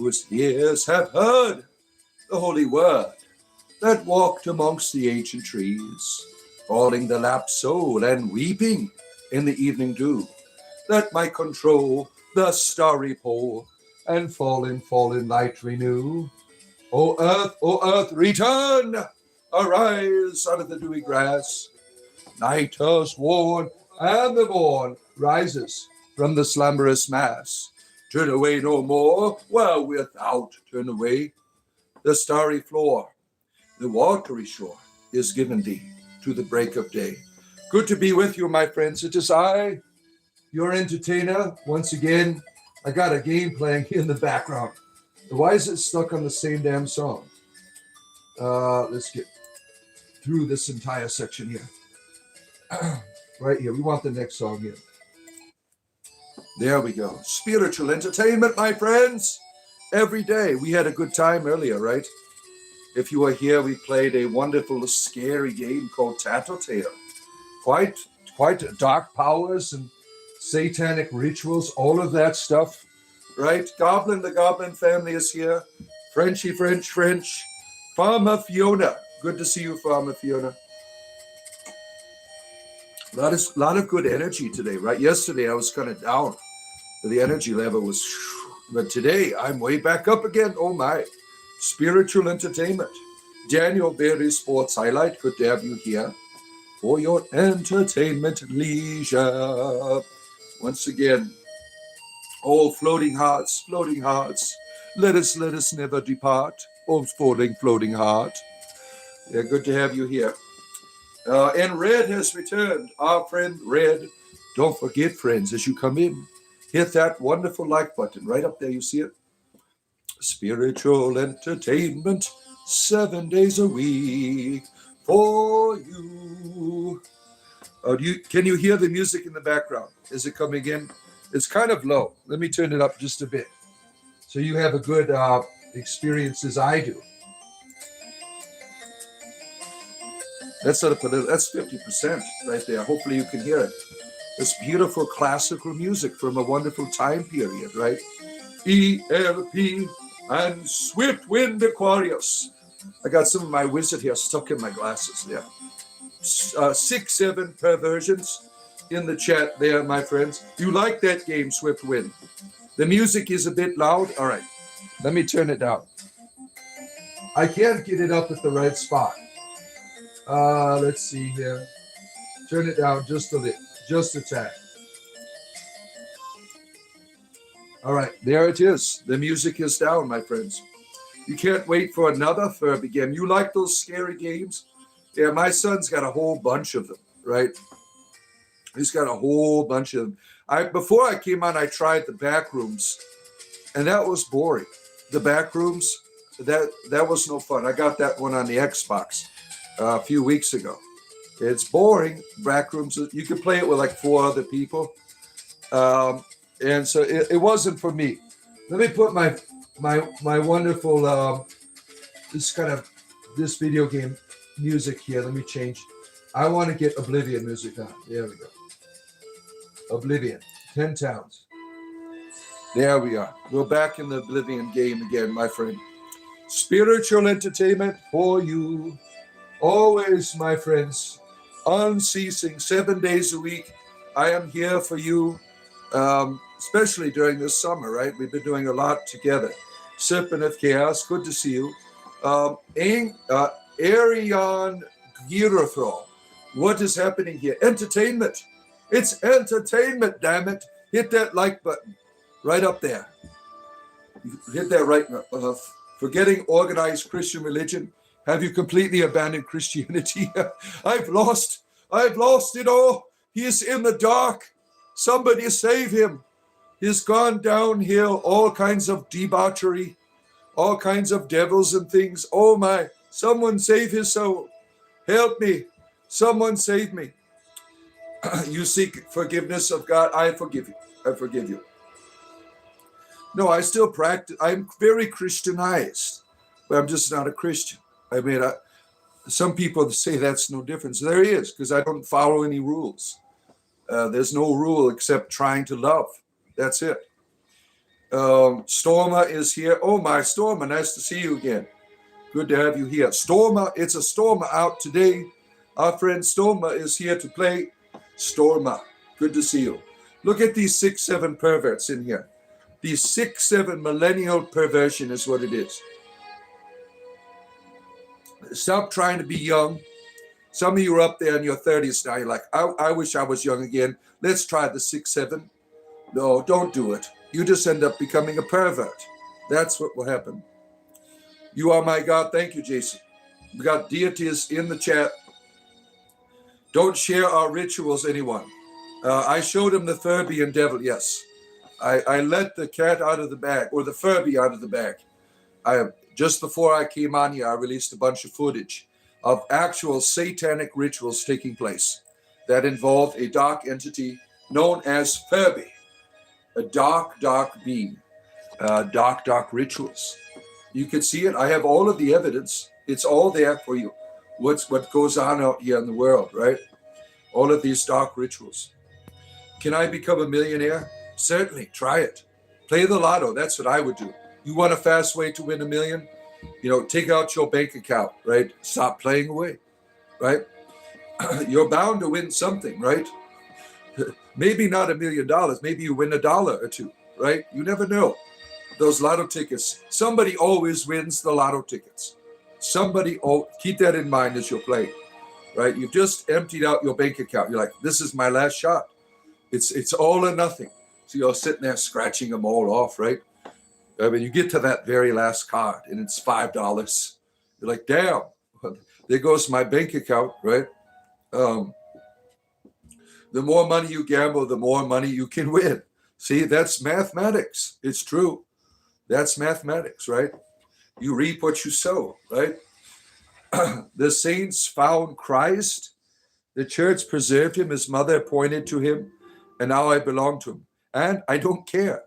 whose ears have heard the holy word, that walked amongst the ancient trees, falling the lapsed soul and weeping in the evening dew, that might control the starry pole and fallen light renew. O earth, return! Arise out of the dewy grass. Night has worn, and the morn rises from the slumberous mass. Turn away no more, while without turn away. The starry floor, the watery shore, is given thee to the break of day. Good to be with you, my friends. It is I, your entertainer. Once again, I got a game playing in the background. Why is it stuck on the same damn song? Let's get through this entire section here. Right here. We want the next song here. There we go. Spiritual entertainment, my friends. Every day. We had a good time earlier, right? If you were here, we played a wonderful, scary game called Tattletail. Quite dark powers and satanic rituals, all of that stuff, right? The Goblin family is here. French. Farmer Fiona. Good to see you, Farmer Fiona. A lot of good energy today, right? Yesterday, I was kind of down. The energy level was... But today, I'm way back up again. Oh, my. Spiritual entertainment. Daniel Berry Sports Highlight. Good to have you here for your entertainment leisure. Once again, oh, floating hearts. Let us never depart. Oh, floating heart. Yeah, good to have you here. And Red has returned. Our friend Red. Don't forget, friends, as you come in, hit that wonderful like button right up there. You see it? Spiritual entertainment, 7 days a week for you. Can you hear the music in the background? Is it coming in? It's kind of low. Let me turn it up just a bit so you have a good experience as I do. That's 50% right there. Hopefully you can hear it. This beautiful classical music from a wonderful time period, right? ELP and Swift Wind Aquarius. I got some of my wizard here stuck in my glasses there. 6-7 perversions in the chat there, my friends. You like that game, Swift Wind? The music is a bit loud. All right, let me turn it down. I can't get it up at the right spot. Let's see here. Turn it down just a little, just a tad. All right, there it is. The music is down, my friends. You can't wait for another Furby game. You like those scary games? Yeah, my son's got a whole bunch of them, right? He's got a whole bunch of them. Before I came on, I tried the back rooms, and that was boring. The back rooms, that was no fun. I got that one on the Xbox a few weeks ago. It's boring. Back rooms, you can play it with like 4 other people. And so it wasn't for me. Let me put my wonderful this video game music here. Let me change. I want to get Oblivion music on. There we go. Oblivion. 10 Towns. There we are. We're back in the Oblivion game again, my friend. Spiritual entertainment for you. Always, my friends. Unceasing. 7 days a week. I am here for you. Especially during this summer, right? We've been doing a lot together. Serpent of Chaos, good to see you. Arion Girafro, what is happening here? Entertainment. It's entertainment, damn it. Hit that like button right up there. Hit that right. Forgetting organized Christian religion. Have you completely abandoned Christianity? I've lost it all. He is in the dark. Somebody save him. He's gone downhill, all kinds of debauchery, all kinds of devils and things. Oh my, someone save his soul. Help me. Someone save me. You seek forgiveness of God. I forgive you. I forgive you. No, I still practice. I'm very Christianized, but I'm just not a Christian. I mean, some people say that's no difference. There is, because I don't follow any rules. There's no rule except trying to love. That's it. Storma is here. Oh, my Storma, nice to see you again. Good to have you here. Storma, it's a Storma out today. Our friend Storma is here to play. Storma, good to see you. Look at these 6-7 perverts in here. These 6-7 millennial perversion is what it is. Stop trying to be young. Some of you are up there in your 30s now. You're like, I wish I was young again. Let's try the 6-7. No, don't do it. You just end up becoming a pervert. That's what will happen. You are my God. Thank you, Jason. We got deities in the chat. Don't share our rituals, anyone. I showed him the Furby and devil. Yes. I let the cat out of the bag, or the Furby out of the bag. Just before I came on here, I released a bunch of footage of actual satanic rituals taking place that involved a dark entity known as Furby. A dark being. Dark rituals. You can see it. I have all of the evidence. It's all there for you. What goes on out here in the world, right? All of these dark rituals. Can I become a millionaire? Certainly. Try it. Play the lotto. That's what I would do. You want a fast way to win $1 million? Take out your bank account, right? Stop playing away, right? You're bound to win something, right? Maybe not $1 million. Maybe you win $1 or $2, right? You never know. Those lotto tickets. Somebody always wins the lotto tickets. Keep that in mind as you're playing, right? You've just emptied out your bank account. You're like, this is my last shot. It's all or nothing. So you're sitting there scratching them all off, right? I mean, you get to that very last card and it's $5. You're like, damn, there goes my bank account, right? The more money you gamble, the more money you can win. See, that's mathematics. It's true. That's mathematics, right? You reap what you sow, right? The saints found Christ. The church preserved him. His mother pointed to him. And now I belong to him. And I don't care.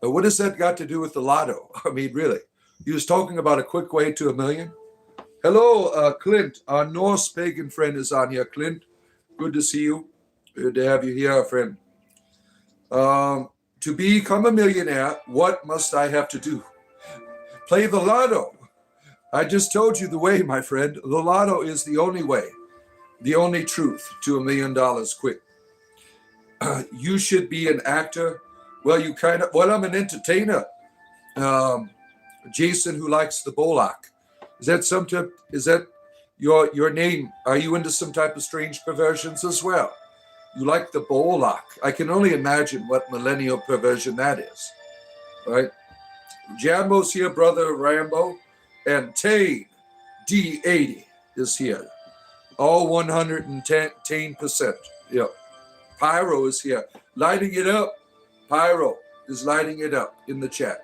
What has that got to do with the lotto? I mean, really. He was talking about a quick way to $1 million. Hello, Clint. Our Norse pagan friend is on here. Clint, good to see you. Good to have you here, friend. To become a millionaire, what must I have to do? Play the lotto. I just told you the way, my friend. The lotto is the only way, the only truth to $1 million quick. You should be an actor. Well, I'm an entertainer. Jason, who likes the Bollock. Is that your name? Are you into some type of strange perversions as well? You like the Bollock. I can only imagine what millennial perversion that is. Right? Jambo's here, brother Rambo. And Tane, D80, is here. All 110%. Yeah. Pyro is here. Lighting it up. Pyro is lighting it up in the chat.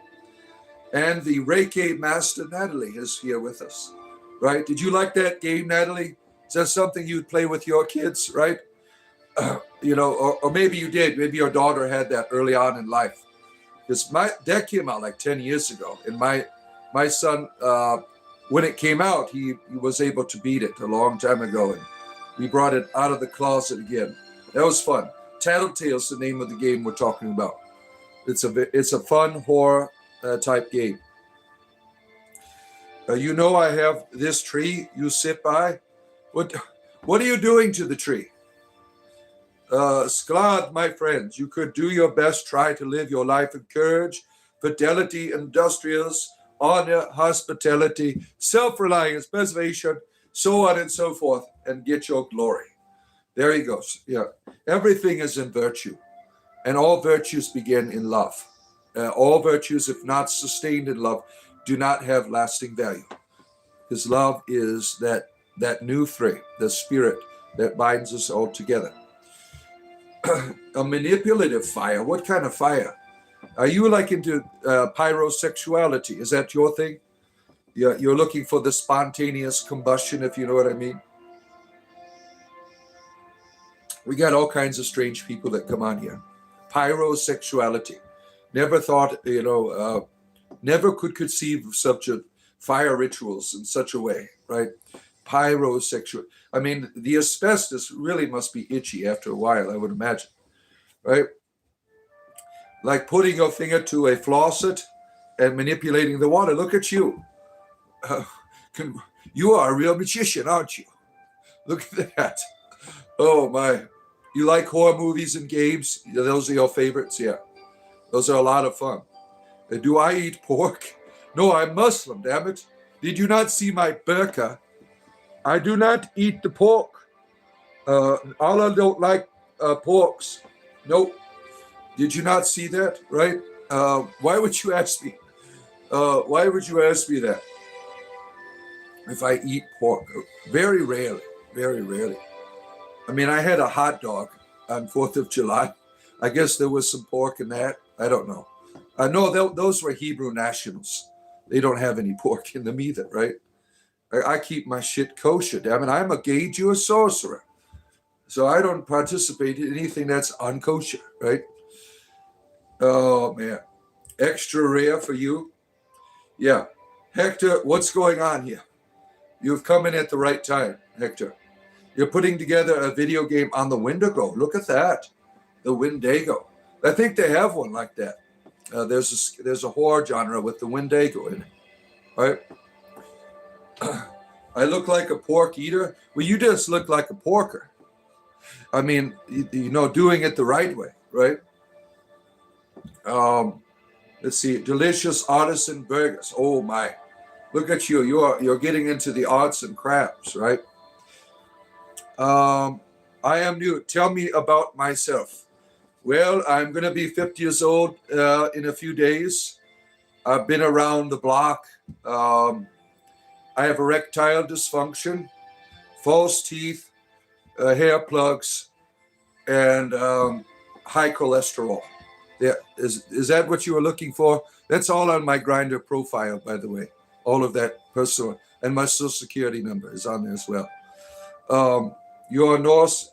And the Reiki Master Natalie is here with us. Right? Did you like that game, Natalie? Is that something you'd play with your kids, right? Or maybe you did. Maybe your daughter had that early on in life. Because that came out like 10 years ago. And my son, when it came out, he was able to beat it a long time ago. And we brought it out of the closet again. That was fun. Tattletail is the name of the game we're talking about. It's a fun horror type game. I have this tree you sit by. What are you doing to the tree? Sklad, my friends, you could do your best, try to live your life in courage, fidelity, industrious, honor, hospitality, self-reliance, preservation, so on and so forth, and get your glory. There he goes. Yeah. Everything is in virtue, and all virtues begin in love. All virtues, if not sustained in love, do not have lasting value. Because love is that new thing, the spirit that binds us all together. A manipulative fire. What kind of fire? Are you like into pyrosexuality? Is that your thing? You're looking for the spontaneous combustion, if you know what I mean. We got all kinds of strange people that come on here. Pyrosexuality. Never thought, never could conceive of such a fire rituals in such a way, right? Pyrosexual. I mean, the asbestos really must be itchy after a while, I would imagine, right? like putting your finger to a faucet and manipulating the water. Look at you. You are a real magician, aren't you? Look at that. Oh, my. You like horror movies and games? Those are your favorites? Yeah. Those are a lot of fun. Do I eat pork? No, I'm Muslim, damn it. Did you not see my burqa? I do not eat the pork. Allah don't like porks. Nope. Did you not see that? Right? Why would you ask me? Why would you ask me that? If I eat pork? Very rarely. Very rarely. I mean, I had a hot dog on 4th of July. I guess there was some pork in that. I don't know. No, those were Hebrew nationals. They don't have any pork in them either, right? I keep my shit kosher, damn it. I'm a gay Jewish sorcerer. So I don't participate in anything that's unkosher, right? Oh, man. Extra rare for you. Yeah. Hector, what's going on here? You've come in at the right time, Hector. You're putting together a video game on the Wendigo. Look at that. The Wendigo. I think they have one like that. There's a horror genre with the Wendigo in it, right? I look like a pork eater. Well, you just look like a porker. I mean, doing it the right way, right? Let's see, delicious artisan burgers. Oh my, look at you. You're getting into the arts and crafts, right? I am new. Tell me about myself. Well, I'm going to be 50 years old in a few days. I've been around the block. I have erectile dysfunction, false teeth, hair plugs, and high cholesterol. Yeah, is that what you were looking for? That's all on my Grindr profile, by the way. All of that personal, and my social security number is on there as well. You're Norse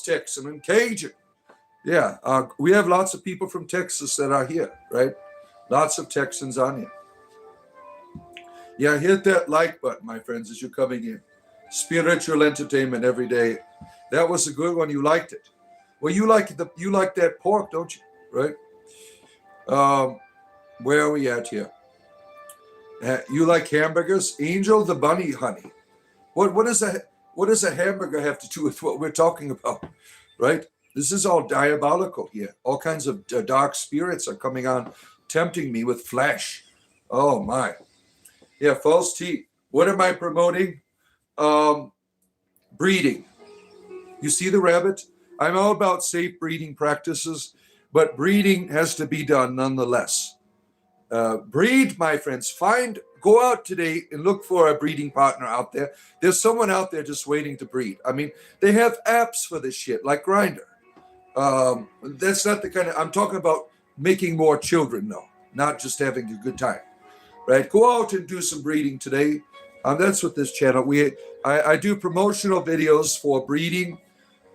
Texan and Cajun. Yeah, we have lots of people from Texas that are here, right? Lots of Texans on here. Yeah, hit that like button, my friends, as you're coming in. Spiritual entertainment every day. That was a good one. You liked it. Well, you like that pork, don't you? Right? Where are we at here? You like hamburgers? Angel the bunny honey. What does a hamburger have to do with what we're talking about? Right? This is all diabolical here. All kinds of dark spirits are coming on, tempting me with flesh. Oh my. Yeah, false teeth. What am I promoting? Breeding. You see the rabbit? I'm all about safe breeding practices, but breeding has to be done nonetheless. Breed, my friends. Go out today and look for a breeding partner out there. There's someone out there just waiting to breed. I mean, they have apps for this shit, like Grindr. That's not the kind of, I'm talking about making more children, though, not just having a good time, right? Go out and do some breeding today. That's what this channel, I do promotional videos for breeding,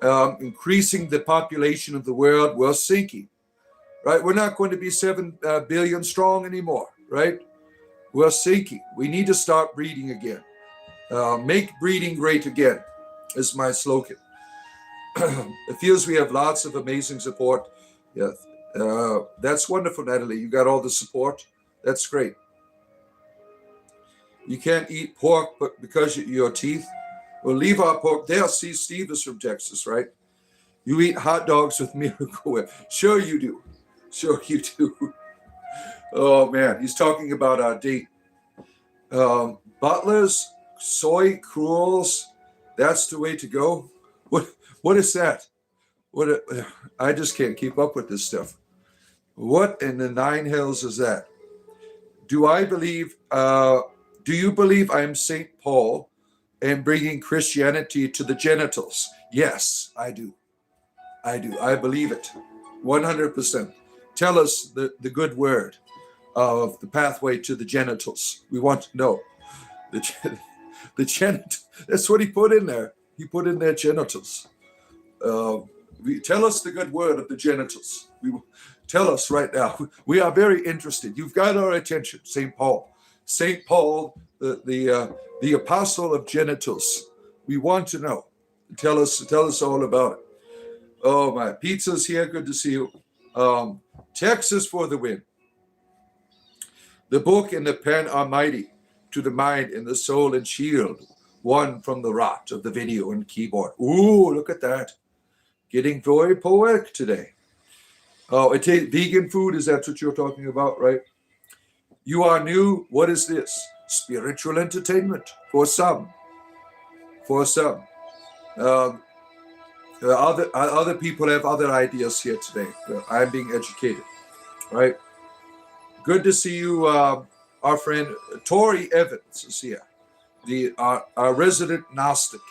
increasing the population of the world. We're sinking, right? We're not going to be 7 billion strong anymore, right? We're sinking. We need to start breeding again. Make breeding great again is my slogan. It feels we have lots of amazing support. Yeah, that's wonderful, Natalie. You got all the support. That's great. You can't eat pork, but because of your teeth. Well, leave our pork there. See, Steve is from Texas, right? You eat hot dogs with Miracle Whip. Sure you do. Sure you do. Oh, man. He's talking about our date. Butlers, soy cruels. That's the way to go. What is that? I just can't keep up with this stuff. What in the nine hells is that? Do you believe I am St. Paul and bringing Christianity to the genitals? Yes, I do. I believe it. 100%. Tell us the good word of the pathway to the genitals. We want to know. The genital. That's what he put in there. He put in their genitals. Tell us the good word of the genitals. Tell us right now. We are very interested. You've got our attention, St. Paul. St. Paul, the apostle of genitals. We want to know. Tell us all about it. Oh, my pizza's here. Good to see you. Texas for the win. The book and the pen are mighty to the mind and the soul and shield, one from the rot of the video and keyboard. Ooh, look at that. Getting very poetic today. Oh, vegan food, is that what you're talking about, right? You are new. What is this? Spiritual entertainment for some. For some. Other people have other ideas here today. I'm being educated, right? Good to see you, our friend Tori Evans is here, our resident Gnostic,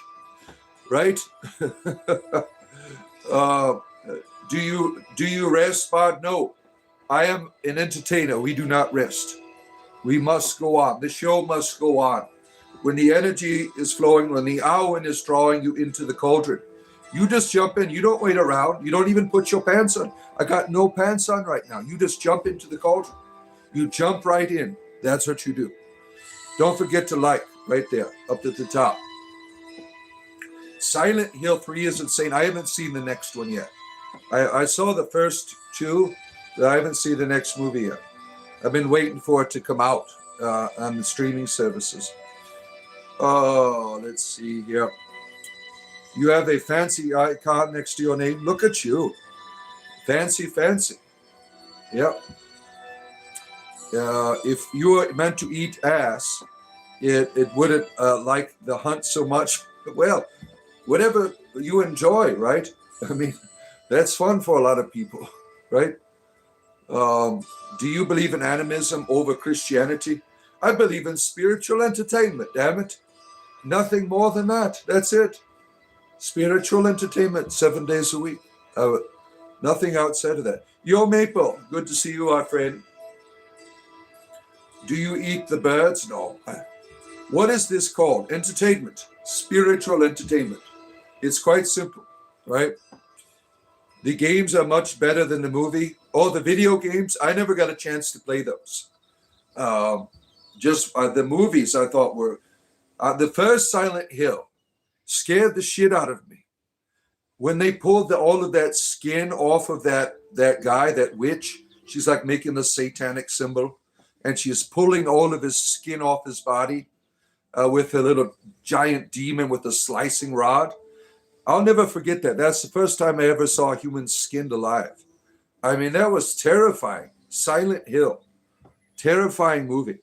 right? Do you rest, Bod? No, I am an entertainer. We do not rest. We must go on. The show must go on. When the energy is flowing, when the Awen is drawing you into the cauldron, you just jump in. You don't wait around. You don't even put your pants on. I got no pants on right now. You just jump into the cauldron. You jump right in. That's what you do. Don't forget to like right there, up at the top. Silent Hill 3 is insane. I haven't seen the next one yet. I saw the first two, but I haven't seen the next movie yet. I've been waiting for it to come out on the streaming services. Oh, let's see here. You have a fancy icon next to your name. Look at you. Fancy. Yep. If you were meant to eat ass, it wouldn't like the hunt so much. Well, whatever you enjoy, right? I mean, that's fun for a lot of people, right? Do you believe in animism over Christianity? I believe in spiritual entertainment, damn it. Nothing more than that. That's it. Spiritual entertainment 7 days a week. Nothing outside of that. Yo, Maple, good to see you, our friend. Do you eat the birds? No. What is this called? Entertainment. Spiritual entertainment. It's quite simple, right? The games are much better than the movie. Oh, the video games, I never got a chance to play those. Just the movies I thought were... the first Silent Hill scared the shit out of me. When they pulled all of that skin off of that guy, that witch, she's like making the satanic symbol, and she's pulling all of his skin off his body with a little giant demon with a slicing rod. I'll never forget that. That's the first time I ever saw a human skinned alive. I mean, that was terrifying. Silent Hill. Terrifying movie.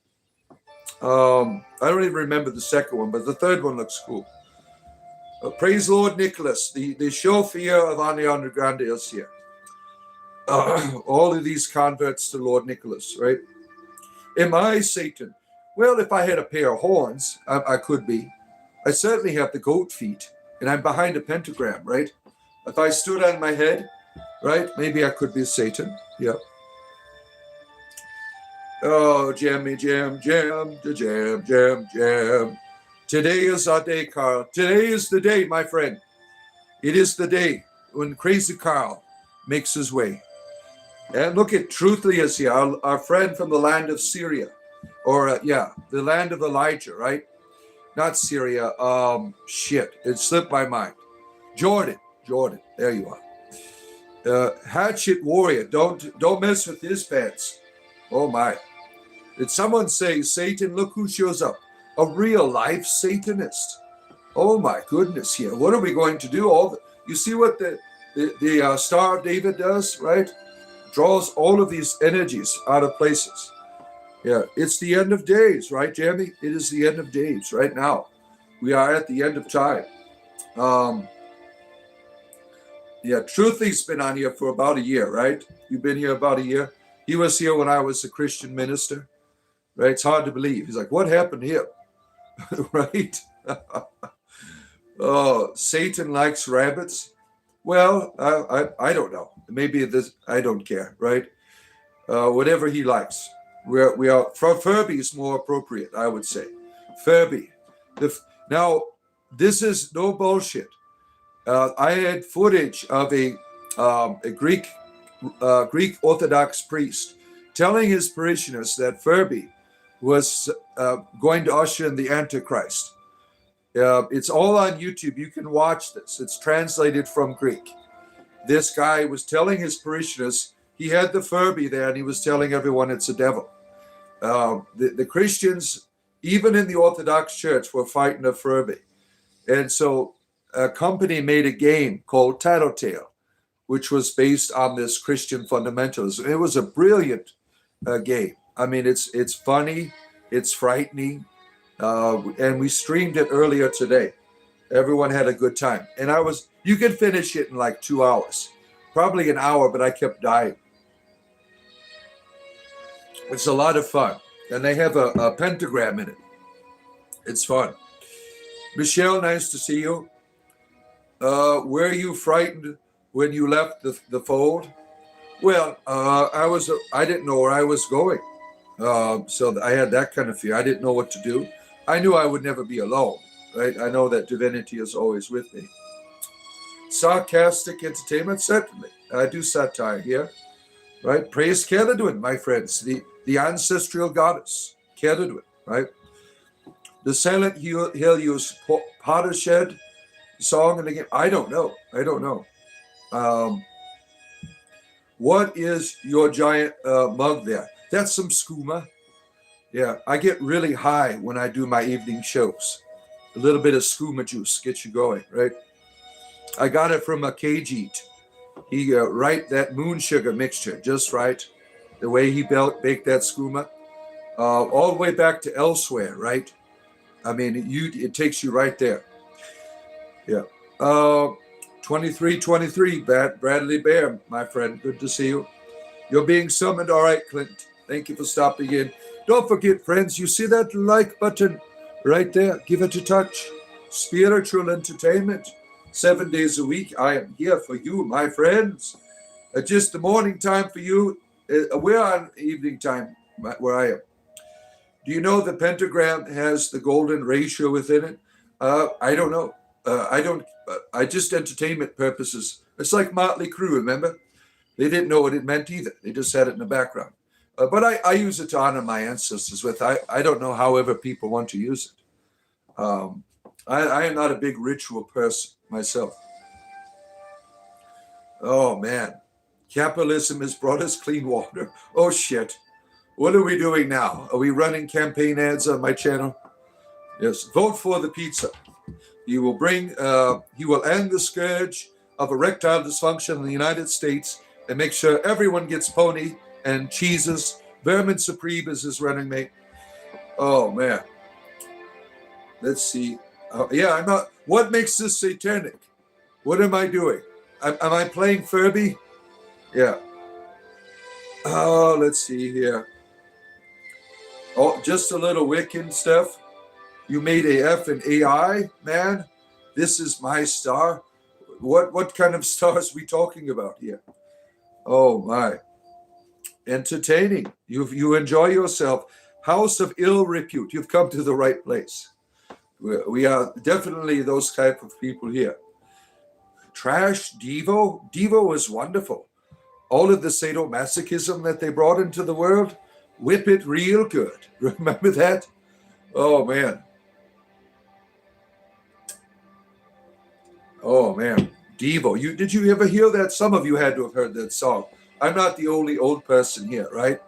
I don't even remember the second one, but the third one looks cool. Praise Lord Nicholas. The chauffeur of Ariana Grande is here. All of these converts to Lord Nicholas, right? Am I Satan? Well, if I had a pair of horns, I could be. I certainly have the goat feet, and I'm behind a pentagram, right? If I stood on my head, right, maybe I could be Satan. Yeah. Oh, jammy, jam. Today is our day, Carl. Today is the day, my friend. It is the day when Crazy Carl makes his way. And look at Truthly is here, our friend from the land of Syria. Or, the land of Elijah, right? Not Syria. It slipped my mind. Jordan. There you are. Hatchet Warrior. Don't mess with his pants. Oh, my. Did someone say, Satan, look who shows up? A real life Satanist. Oh, my goodness here. What are we going to do? You see what the Star of David does, right? Draws all of these energies out of places. Yeah, it's the end of days, right, Jamie? It is the end of days right now. We are at the end of time. Truthly's been on here for about a year, right? You've been here about a year. He was here when I was a Christian minister, right? It's hard to believe. He's like, what happened here? Right? Oh, Satan likes rabbits. Well, I don't know. Maybe I don't care, right? Whatever he likes. We are for Furby is more appropriate, I would say. Furby. Now, this is no bullshit. I had footage of a Greek Orthodox priest telling his parishioners that Furby was going to usher in the Antichrist. It's all on YouTube. You can watch this. It's translated from Greek. This guy was telling his parishioners he had the Furby there, and he was telling everyone it's a devil. The Christians, even in the Orthodox Church, were fighting a Furby. And so a company made a game called Tattletail, which was based on this Christian fundamentalism. It was a brilliant game. I mean, it's funny, it's frightening, and we streamed it earlier today. Everyone had a good time. And you could finish it in like 2 hours, probably an hour, but I kept dying. It's a lot of fun. And they have a pentagram in it. It's fun. Michelle, nice to see you. Were you frightened when you left the fold? Well, I didn't know where I was going. So I had that kind of fear. I didn't know what to do. I knew I would never be alone, right? I know that divinity is always with me. Sarcastic entertainment, certainly. I do satire here, right? Praise Celadwin, my friends, the ancestral goddess, Celadwin, right? The Silent Hill use Pottershed song in the game. I don't know. What is your giant mug there? That's some skooma. Yeah, I get really high when I do my evening shows. A little bit of skooma juice gets you going, right? I got it from a Kajit. He that moon sugar mixture just right. The way he baked that skooma, all the way back to elsewhere, right? I mean, it takes you right there. Yeah. 2323, Bradley Bear, my friend. Good to see you. You're being summoned. All right, Clint. Thank you for stopping in. Don't forget, friends, you see that like button right there? Give it a touch. Spiritual entertainment. 7 days a week. I am here for you, my friends. Just the morning time for you. We're on evening time where I am. Do you know the pentagram has the golden ratio within it? I don't know. I just entertainment purposes. It's like Motley Crue, remember? They didn't know what it meant either. They just had it in the background. But I use it to honor my ancestors with. I don't know however people want to use it. I am not a big ritual person myself. Oh, man. Capitalism has brought us clean water. Oh, shit. What are we doing now? Are we running campaign ads on my channel? Yes. Vote for the pizza. He will end the scourge of erectile dysfunction in the United States and make sure everyone gets pony and cheeses. Vermin Supreme is his running mate. Oh, man. Let's see. I'm not. What makes this satanic? What am I doing? Am I playing Furby? Yeah. Oh, let's see here. Oh, just a little Wiccan stuff. You made a F and AI, man. This is my star. What kind of stars are we talking about here? Oh my. Entertaining. You enjoy yourself. House of ill repute. You've come to the right place. We are definitely those type of people here. Trash Devo. Devo is wonderful. All of the sadomasochism that they brought into the world, whip it real good. Remember that? Oh, man. Oh, man. Devo. Did you ever hear that? Some of you had to have heard that song. I'm not the only old person here, right?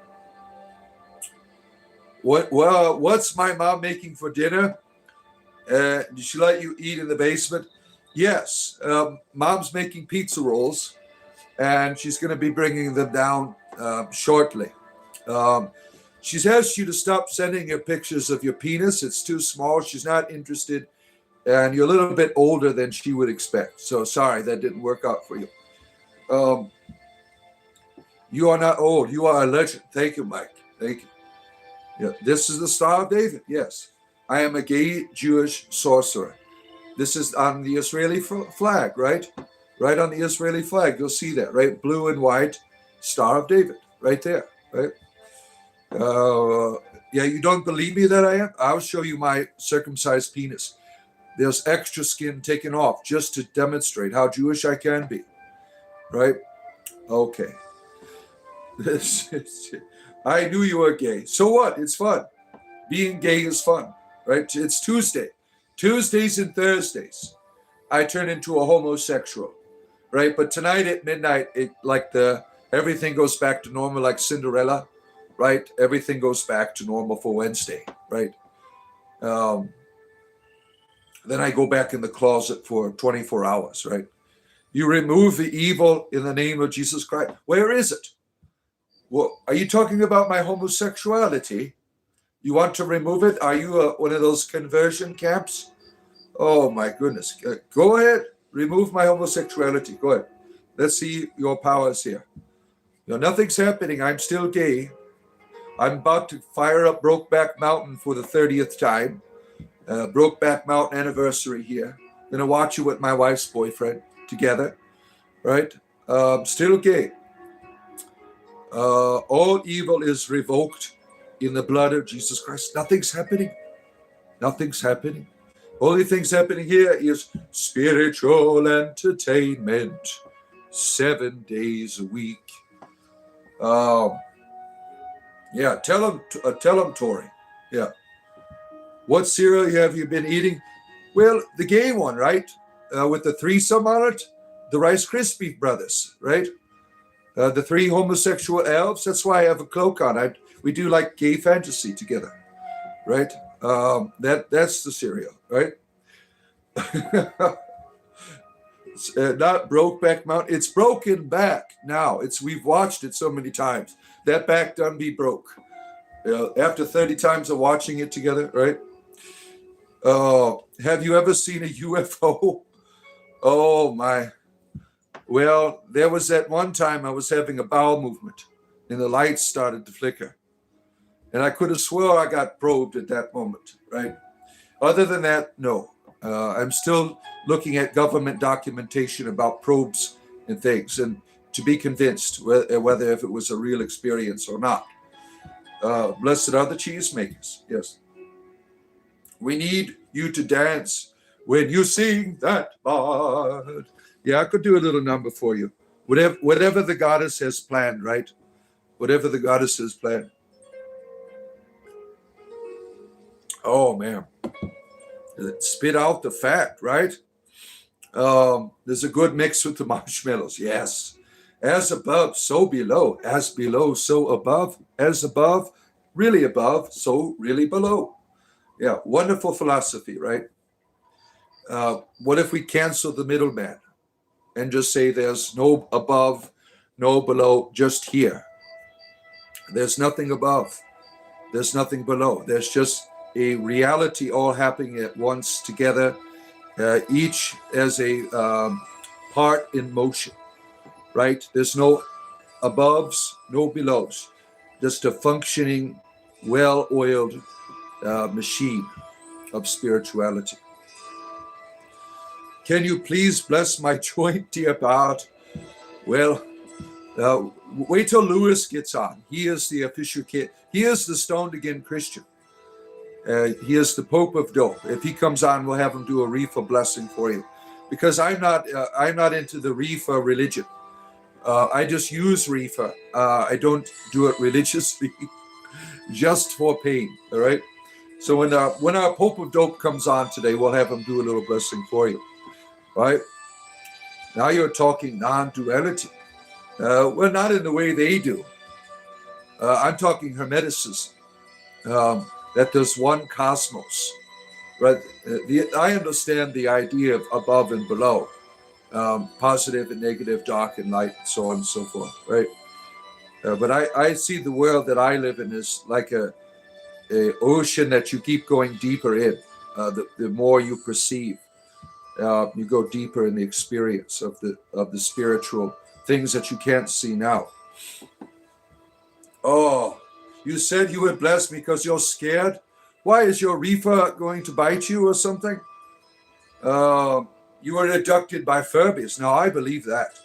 What's my mom making for dinner? Did she let you eat in the basement? Yes. Mom's making pizza rolls, and she's going to be bringing them down shortly. She's asked you to stop sending her pictures of your penis. It's too small. She's not interested, and you're a little bit older than she would expect. So sorry, that didn't work out for you. You are not old. You are a legend. Thank you, Mike. Thank you. Yeah, this is the Star of David. Yes. I am a gay Jewish sorcerer. This is on the Israeli flag, right? Right on the Israeli flag. You'll see that, right? Blue and white, Star of David, right there, right? You don't believe me that I am? I'll show you my circumcised penis. There's extra skin taken off just to demonstrate how Jewish I can be, right? Okay. I knew you were gay. So what? It's fun. Being gay is fun, right? It's Tuesday. Tuesdays and Thursdays, I turn into a homosexual, right? But tonight at midnight, the Everything goes back to normal like Cinderella, right? Everything goes back to normal for Wednesday, right? Then I go back in the closet for 24 hours, right? You remove the evil in the name of Jesus Christ. Where is it? Well, are you talking about my homosexuality? You want to remove it? Are you one of those conversion camps? Oh my goodness. Go ahead. Remove my homosexuality. Go ahead. Let's see your powers here. Nothing's happening. I'm still gay. I'm about to fire up Brokeback Mountain for the 30th time. Brokeback Mountain anniversary here. Gonna watch it with my wife's boyfriend together. Right? Still gay. All evil is revoked in the blood of Jesus Christ. Nothing's happening. Nothing's happening. Only thing's happening here is spiritual entertainment. 7 days a week. Yeah, tell them, Tori. Yeah. What cereal have you been eating? Well, the gay one, right? With the threesome on it. The Rice Krispie brothers, right? The 3 homosexual elves. That's why I have a cloak on. We do like gay fantasy together, right? That's the cereal, right? Not Brokeback Mountain. It's broken back now. We've watched it so many times. That back done be broke. After 30 times of watching it together, right? Have you ever seen a UFO? Oh my. Well, there was that one time I was having a bowel movement and the lights started to flicker. And I could have swore I got probed at that moment, right? Other than that, no. I'm still looking at government documentation about probes and things and to be convinced whether if it was a real experience or not. Blessed are the cheesemakers, yes. We need you to dance when you sing that bard. Yeah, I could do a little number for you. Whatever the goddess has planned, right? Whatever the goddess has planned. Oh, man. Spit out the fat, right? There's a good mix with the marshmallows. Yes. As above, so below. As below, so above. As above, really above, so really below. Yeah, wonderful philosophy, right? What if we cancel the middleman and just say there's no above, no below, just here? There's nothing above. There's nothing below. There's just a reality all happening at once together, each as a part in motion, right? There's no aboves, no belows, just a functioning, well-oiled machine of spirituality. Can you please bless my joint, dear Bard? Well, wait till Lewis gets on. He is the official kid. He is the stoned again Christian. He is the Pope of Dope. If he comes on, we'll have him do a reefer blessing for you, because I'm not into the reefer religion. I just use reefer. I don't do it religiously, just for pain. All right. So when our Pope of Dope comes on today, we'll have him do a little blessing for you. All right. Now you're talking non-duality. Well, not in the way they do. I'm talking Hermeticism. That there's one cosmos, right? I understand the idea of above and below, positive and negative, dark and light, and so on and so forth, right? But I see the world that I live in as like a ocean that you keep going deeper in. The more you perceive, you go deeper in the experience of the spiritual things that you can't see now. Oh. You said you would bless me because you're scared. Why, is your reefer going to bite you or something? You were abducted by Furbies. Now, I believe that.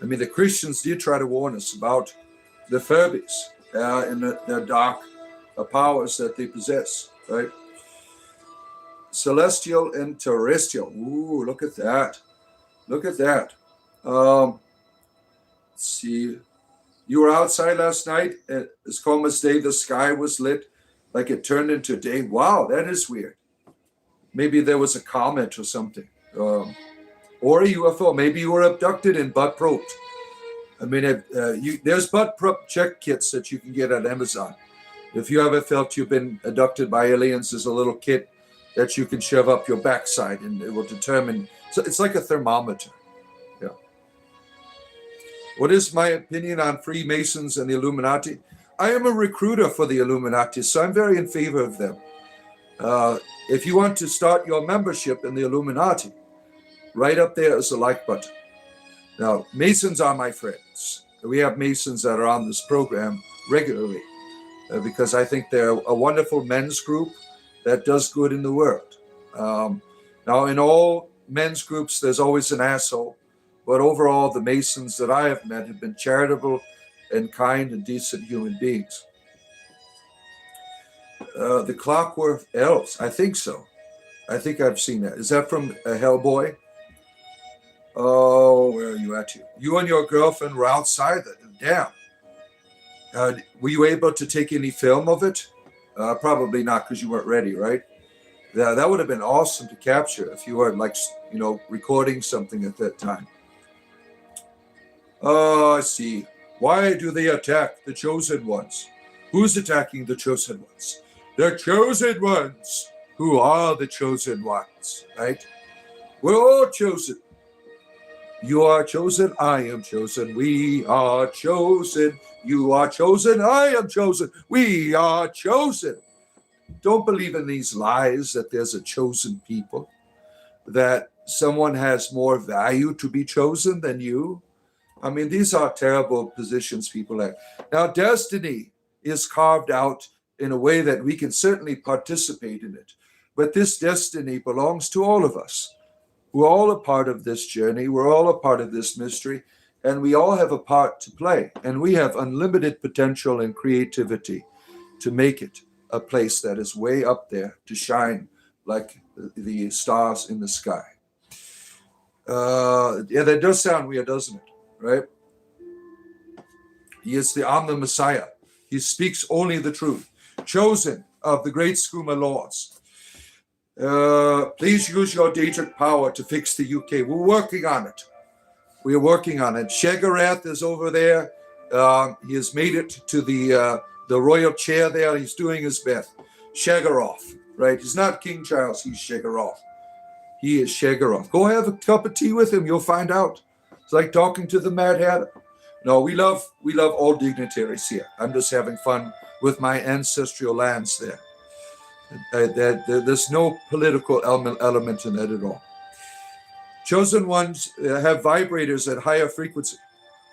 I mean, the Christians did try to warn us about the Furbies and their dark powers that they possess, right? Celestial and terrestrial. Ooh, look at that. Look at that. Let's see. You were outside last night, and as calm as day, the sky was lit like it turned into day. Wow, that is weird. Maybe there was a comet or something. Or a UFO. Maybe you were abducted and butt probed. I mean, there's butt prop check kits that you can get at Amazon. If you ever felt you've been abducted by aliens, there's a little kit that you can shove up your backside, and it will determine. So it's like a thermometer. Yeah. What is my opinion on Freemasons and the Illuminati? I am a recruiter for the Illuminati, so I'm very in favor of them. If you want to start your membership in the Illuminati, right up there is the like button. Now, Masons are my friends. We have Masons that are on this program regularly because I think they're a wonderful men's group that does good in the world. Now, in all men's groups, there's always an asshole, but overall, the Masons that I have met have been charitable and kind and decent human beings. The Clockwork Elves, I think so. I think I've seen that. Is that from Hellboy? Oh, where are you at? You and your girlfriend were outside. Damn. Were you able to take any film of it? Probably not, because you weren't ready, right? That would have been awesome to capture if you were, like, recording something at that time. Oh, I see. Why do they attack the chosen ones? Who's attacking the chosen ones? The chosen ones. Who are the chosen ones, right? We're all chosen. You are chosen, I am chosen, we are chosen. You are chosen, I am chosen, we are chosen. Don't believe in these lies that there's a chosen people, that someone has more value to be chosen than you. I mean, these are terrible positions people have. Now, destiny is carved out in a way that we can certainly participate in it. But this destiny belongs to all of us. We're all a part of this journey. We're all a part of this mystery. And we all have a part to play. And we have unlimited potential and creativity to make it a place that is way up there, to shine like the stars in the sky. Yeah, that does sound weird, doesn't it? Right? I'm the Messiah. He speaks only the truth. Chosen of the great Skooma lords. Please use your Daedric power to fix the UK. We're working on it. We are working on it. Shegarath is over there. He has made it to the royal chair there. He's doing his best. Shegaroth, right? He's not King Charles. He's Shegaroth. He is Shegaroth. Go have a cup of tea with him. You'll find out. It's like talking to the Mad Hatter. No, we love all dignitaries here. I'm just having fun with my ancestral lands there. There's no political element in that at all. Chosen ones have vibrators at higher frequency.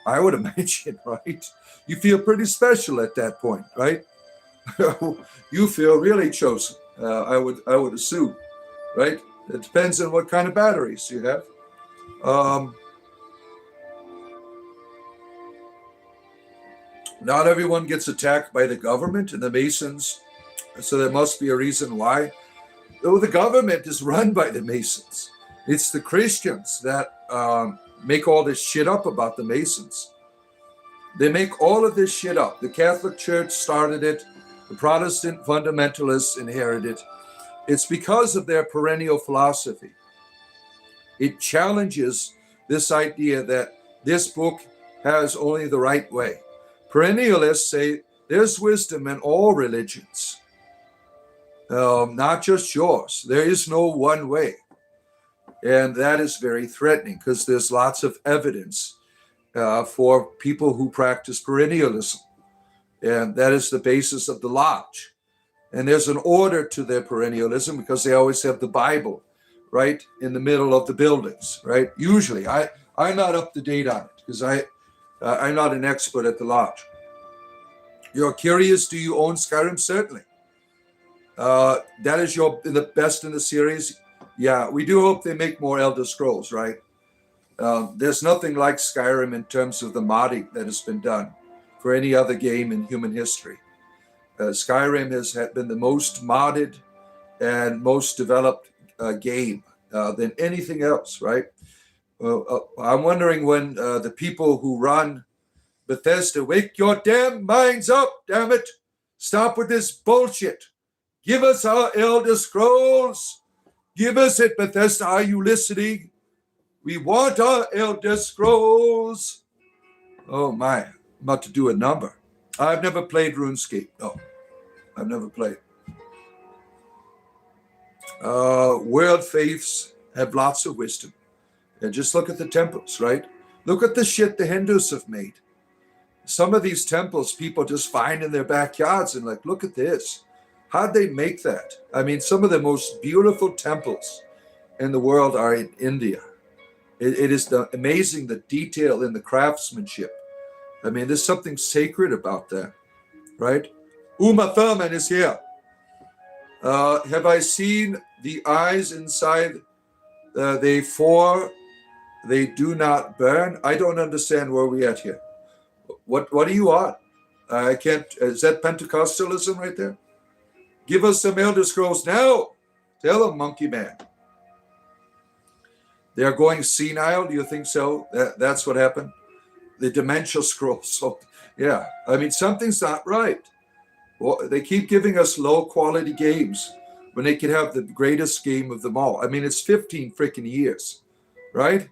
I would imagine, right? You feel pretty special at that point, right? You feel really chosen. I would assume, right? It depends on what kind of batteries you have. Not everyone gets attacked by the government and the Masons, so there must be a reason why. Though the government is run by the Masons. It's the Christians that make all this shit up about the Masons. They make all of this shit up. The Catholic Church started it. The Protestant fundamentalists inherited it. It's because of their perennial philosophy. It challenges this idea that this book has only the right way. Perennialists say there's wisdom in all religions, not just yours. There is no one way. And that is very threatening because there's lots of evidence for people who practice perennialism. And that is the basis of the lodge. And there's an order to their perennialism because they always have the Bible right in the middle of the buildings, right? Usually. I'm not up to date on it because I'm not an expert at the lodge. You're curious, do you own Skyrim? Certainly. That is the best in the series. Yeah, we do hope they make more Elder Scrolls, right? There's nothing like Skyrim in terms of the modding that has been done for any other game in human history. Skyrim has been the most modded and most developed game than anything else, right? I'm wondering when the people who run Bethesda, wake your damn minds up, damn it. Stop with this bullshit. Give us our Elder Scrolls. Give us it, Bethesda. Are you listening? We want our Elder Scrolls. Oh my, I'm about to do a number. I've never played RuneScape. No, I've never played. World faiths have lots of wisdom. And just look at the temples, right? Look at the shit the Hindus have made. Some of these temples people just find in their backyards and like, look at this. How'd they make that? I mean, some of the most beautiful temples in the world are in India. It is amazing the detail in the craftsmanship. I mean, there's something sacred about that, right? Uma Thurman is here. Have I seen the eyes inside they do not burn? I don't understand where we at here. What are you on? I can't. Is that Pentecostalism right there? Give us some Elder Scrolls now. Tell them, Monkey Man. They are going senile. Do you think so? That's what happened. The dementia scrolls. So, yeah. I mean, something's not right. Well, they keep giving us low quality games when they could have the greatest game of them all. I mean, it's 15 freaking years, right?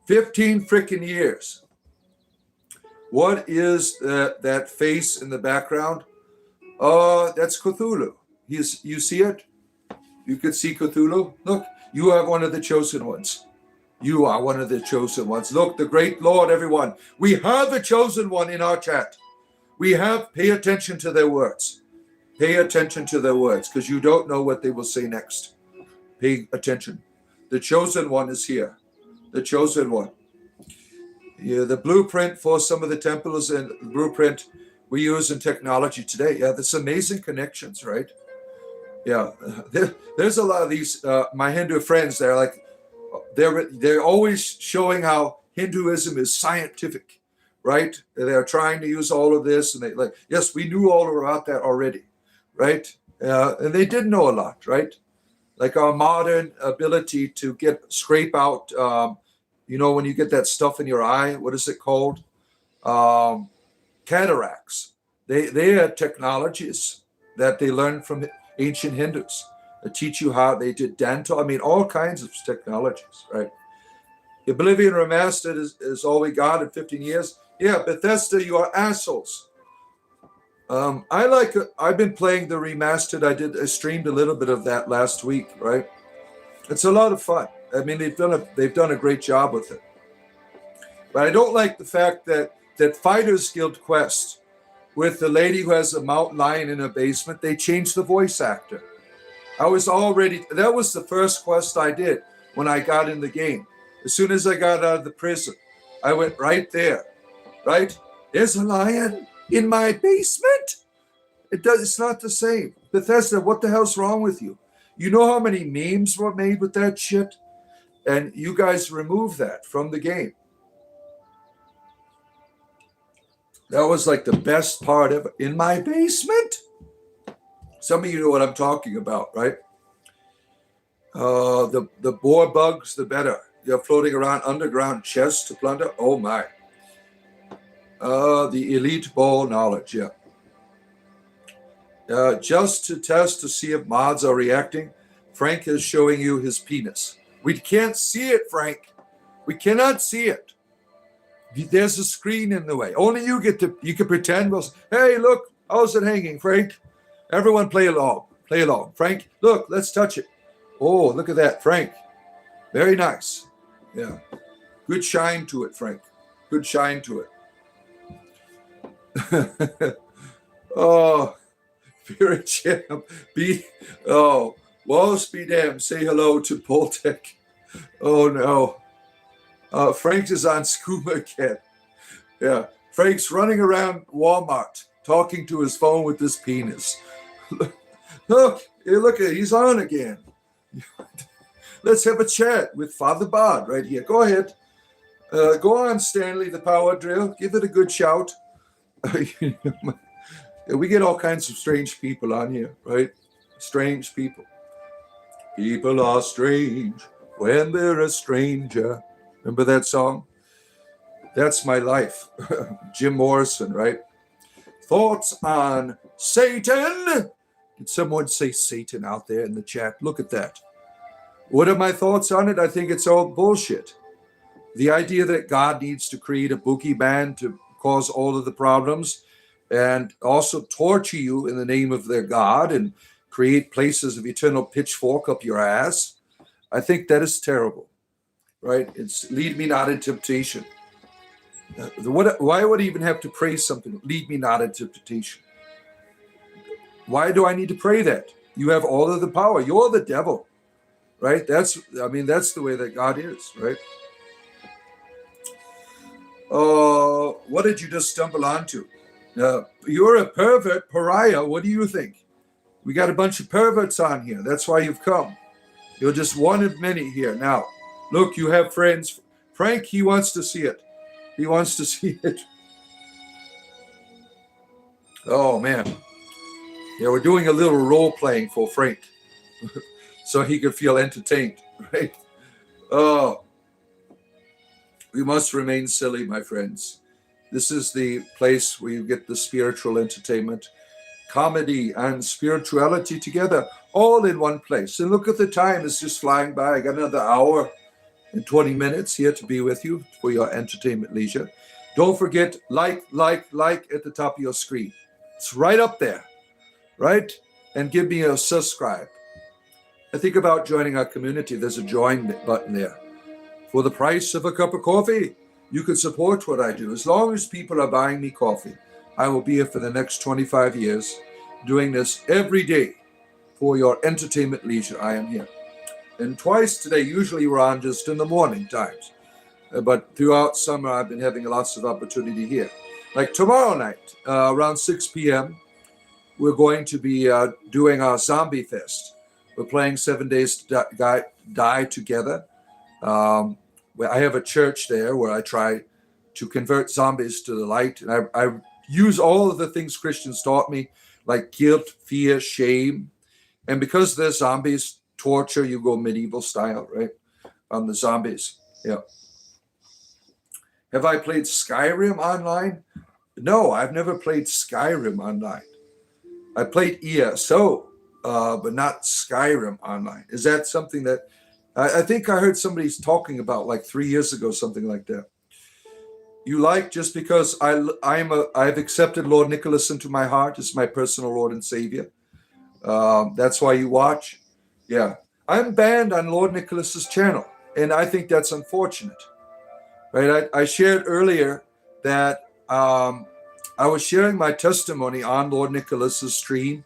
15 freaking years. What is that face in the background? That's Cthulhu. You see it? You could see Cthulhu. Look, you are one of the chosen ones. You are one of the chosen ones. Look, the great Lord, everyone. We have a chosen one in our chat. Pay attention to their words. Pay attention to their words, because you don't know what they will say next. Pay attention. The chosen one is here. The chosen one. Yeah, the blueprint for some of the temples and the blueprint we use in technology today. Yeah, that's amazing connections, right? Yeah, there's a lot of these, my Hindu friends, they're always showing how Hinduism is scientific, right? They're trying to use all of this, and yes, we knew all about that already, right? And they did know a lot, right? Like our modern ability to scrape out, when you get that stuff in your eye, what is it called? Cataracts. They had technologies that they learned from ancient Hindus that teach you how they did dental. I mean, all kinds of technologies, right? Oblivion Remastered is all we got in 15 years. Yeah, Bethesda, you are assholes. I've been playing the remastered. I streamed a little bit of that last week, right? It's a lot of fun. I mean, they've done a great job with it. But I don't like the fact that Fighters Guild Quest, with the lady who has a mountain lion in her basement, they changed the voice actor. That was the first quest I did when I got in the game. As soon as I got out of the prison, I went right there, right? There's a lion in my basement. It's not the same. Bethesda, what the hell's wrong with you? You know how many memes were made with that shit? And you guys removed that from the game. That was like the best part of it. In my basement? Some of you know what I'm talking about, right? The more bugs, the better. You're floating around underground chests to plunder. Oh my. The elite ball knowledge, yeah. Just to test to see if mods are reacting, Frank is showing you his penis. We can't see it, Frank. We cannot see it. There's a screen in the way. Only you can pretend. Hey, look, how's it hanging, Frank? Everyone play along. Play along. Frank, look, let's touch it. Oh, look at that, Frank. Very nice. Yeah. Good shine to it, Frank. Good shine to it. Oh, Spirit Champ. Walls be damned. Say hello to Poltec. Oh, no. Frank is on scuba again. Yeah. Frank's running around Walmart talking to his phone with his penis. Look, he's on again. Let's have a chat with Father Bod right here. Go ahead. Go on, Stanley, the power drill. Give it a good shout. We get all kinds of strange people on here, right? Strange people. People are strange when they're a stranger. Remember that song? That's my life. Jim Morrison, right? Thoughts on Satan? Did someone say Satan out there in the chat? Look at that. What are my thoughts on it? I think it's all bullshit. The idea that God needs to create a boogeyman to cause all of the problems and also torture you in the name of their God and create places of eternal pitchfork up your ass, I think that is terrible, right? It's lead me not into temptation. Why would I even have to pray something? Lead me not into temptation. Why do I need to pray that? You have all of the power. You're the devil, right? That's the way that God is, right? What did you just stumble onto? You're a pervert, pariah. What do you think? We got a bunch of perverts on here. That's why you've come. You're just one of many here. Now, look, you have friends. Frank, he wants to see it. He wants to see it. Oh, man. Yeah, we're doing a little role playing for Frank so he could feel entertained, right? Oh, we must remain silly, my friends. This is the place where you get the spiritual entertainment, comedy and spirituality together, all in one place. And look at the time, it's just flying by. I got another hour and 20 minutes here to be with you for your entertainment leisure. Don't forget, like at the top of your screen. It's right up there, right? And give me a subscribe. I think about joining our community. There's a join button there. For the price of a cup of coffee, you can support what I do. As long as people are buying me coffee, I will be here for the next 25 years, doing this every day for your entertainment leisure. I am here. And twice today, usually we're on just in the morning times. But throughout summer, I've been having lots of opportunity here. Like tomorrow night, around 6 p.m., we're going to be doing our Zombie Fest. We're playing 7 Days to Die Together. I have a church there where I try to convert zombies to the light. And I use all of the things Christians taught me, like guilt, fear, shame. And because they're zombies, torture, you go medieval style, right? On the zombies. Yeah. Have I played Skyrim online? No, I've never played Skyrim online. I played ESO, but not Skyrim online. Is that something that I think I heard somebody's talking about like 3 years ago, something like that? You like just because I've accepted Lord Nicholas into my heart as my personal Lord and Savior. That's why you watch. Yeah, I'm banned on Lord Nicholas's channel, and I think that's unfortunate. Right? I shared earlier that I was sharing my testimony on Lord Nicholas's stream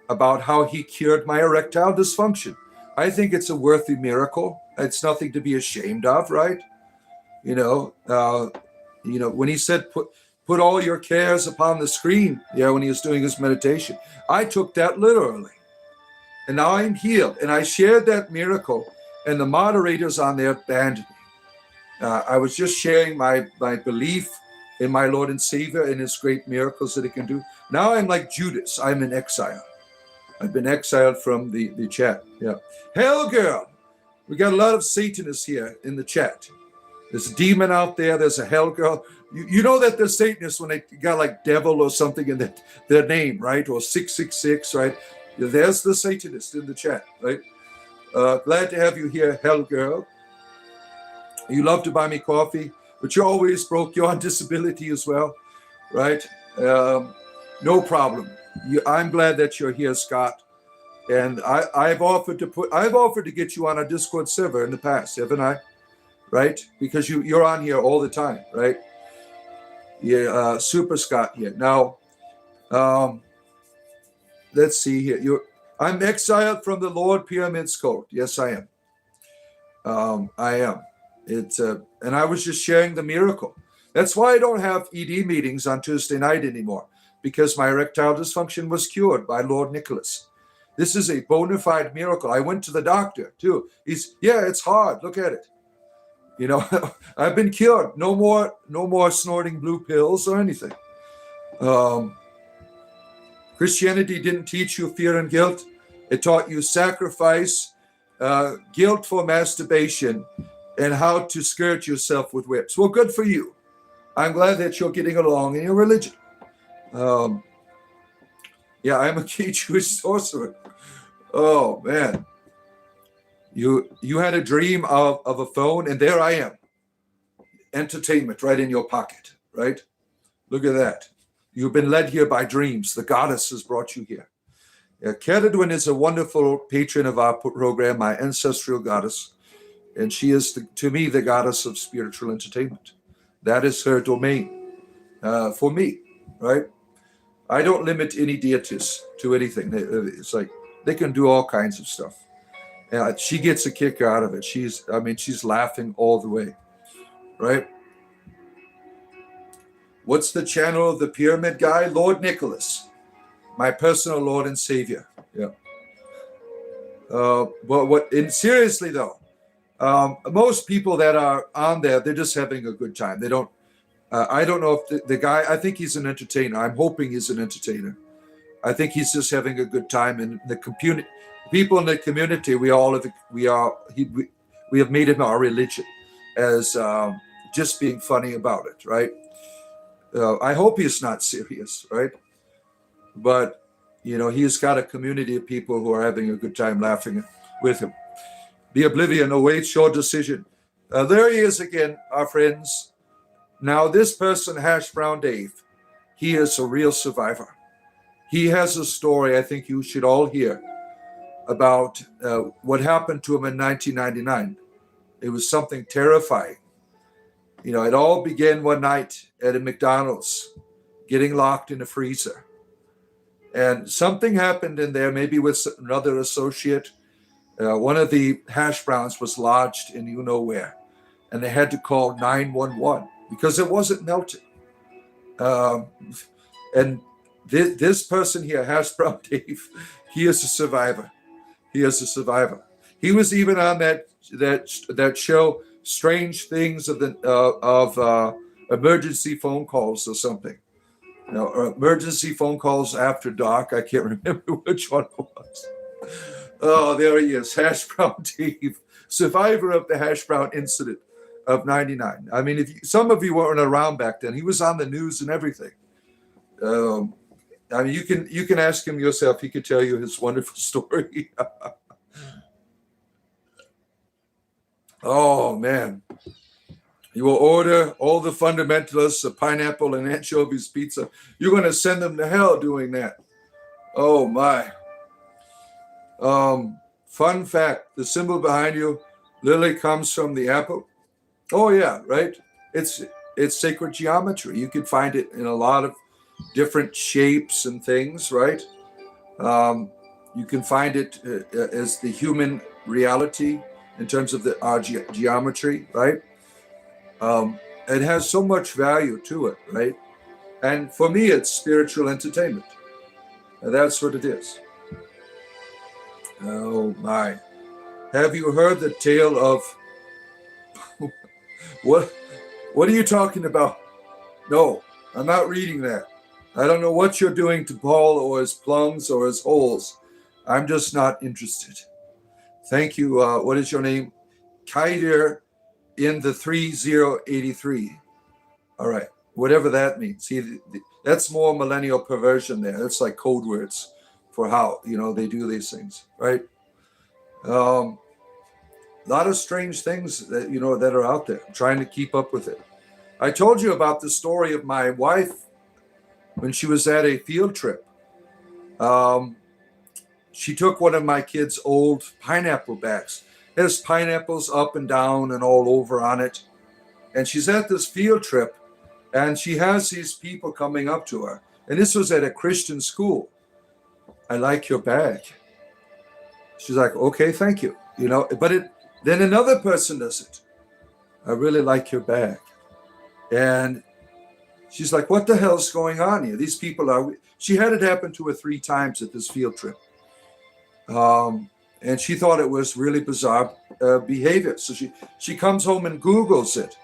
about how he cured my erectile dysfunction. I think it's a worthy miracle. It's nothing to be ashamed of, right? You know, when he said put all your cares upon the screen, when he was doing his meditation, I took that literally. And now I'm healed. And I shared that miracle, and the moderators on there banned me. I was just sharing my belief in my Lord and Savior and his great miracles that he can do. Now I'm like Judas. I'm in exile. I've been exiled from the chat. Yeah. Hell girl. We got a lot of Satanists here in the chat. There's a demon out there. There's a hell girl. You know that they're Satanists when they got like devil or something in their name, right? Or 666, right? There's the Satanist in the chat, right? Glad to have you here, hell girl. You love to buy me coffee, but you're always broke. You're on disability as well, right? No problem. I'm glad that you're here, Scott. And I've offered to get you on a Discord server in the past, haven't I? Right? Because you're on here all the time, right? Yeah, Super Scott here. Now, let's see here. I'm exiled from the Lord Pyramid's Code. Yes, I am. I am. And I was just sharing the miracle. That's why I don't have ED meetings on Tuesday night anymore, because my erectile dysfunction was cured by Lord Nicholas. This is a bona fide miracle. I went to the doctor too. It's hard. Look at it. You know, I've been cured. No more snorting blue pills or anything. Christianity didn't teach you fear and guilt. It taught you sacrifice, guilt for masturbation, and how to skirt yourself with whips. Well, good for you. I'm glad that you're getting along in your religion. I'm a key Jewish sorcerer. Oh, man. You had a dream of a phone, and there I am. entertainment right in your pocket, right? Look at that. You've been led here by dreams. The goddess has brought you here. Ceridwen is a wonderful patron of our program, my ancestral goddess, and she is, to me, the goddess of spiritual entertainment. That is her domain for me, right? I don't limit any deities to anything. It's like they can do all kinds of stuff. She gets a kick out of it. She's laughing all the way, right? What's the channel of the pyramid guy? Lord Nicholas, my personal Lord and Savior. Yeah. Seriously though, most people that are on there, they're just having a good time. They don't. I don't know if the guy. I think he's an entertainer. I'm hoping he's an entertainer. I think he's just having a good time. And the community, people in the community, we have made him our religion, as just being funny about it, right? I hope he's not serious, right? But he's got a community of people who are having a good time laughing with him. The oblivion awaits your decision. There he is again, our friends. Now, this person, Hash Brown Dave, he is a real survivor. He has a story I think you should all hear about what happened to him in 1999. It was something terrifying. It all began one night at a McDonald's, getting locked in a freezer. And something happened in there, maybe with another associate. One of the hash browns was lodged in where, and they had to call 911 because it wasn't melting. And this person here, Hash Brown Dave, he is a survivor. He is a survivor. He was even on that show, Strange Things of emergency phone calls or something. Emergency phone calls after dark. I can't remember which one it was. Oh, there he is, Hash Brown Dave, survivor of the Hash Brown incident of 99. I mean, some of you weren't around back then. He was on the news and everything. You can ask him yourself. He could tell you his wonderful story. Oh, man. You will order all the fundamentalists a pineapple and anchovies pizza. You're going to send them to hell doing that. Oh, my. Fun fact, the symbol behind you, Lily, comes from the apple. Oh, yeah, right? It's sacred geometry. You can find it in a lot of different shapes and things, right? You can find it as the human reality in terms of our geometry, right? It has so much value to it, right? And for me, it's spiritual entertainment. And that's what it is. Oh, my. Have you heard the tale of... What are you talking about? No, I'm not reading that. I don't know what you're doing to Paul or his plums or his holes. I'm just not interested. Thank you. What is your name? Kaidir in the 3083. All right. Whatever that means. See, that's more millennial perversion there. That's like code words for how, they do these things, right? A lot of strange things that, that are out there. I'm trying to keep up with it. I told you about the story of my wife when she was at a field trip. She took one of my kids' old pineapple bags. It has pineapples up and down and all over on it. And she's at this field trip, and she has these people coming up to her. And this was at a Christian school. I like your bag. She's like, okay, thank you. Then another person does it. I really like your bag. And she's like, what the hell's going on here? These people are... She had it happen to her 3 times at this field trip. And she thought it was really bizarre behavior. So she comes home and Googles it.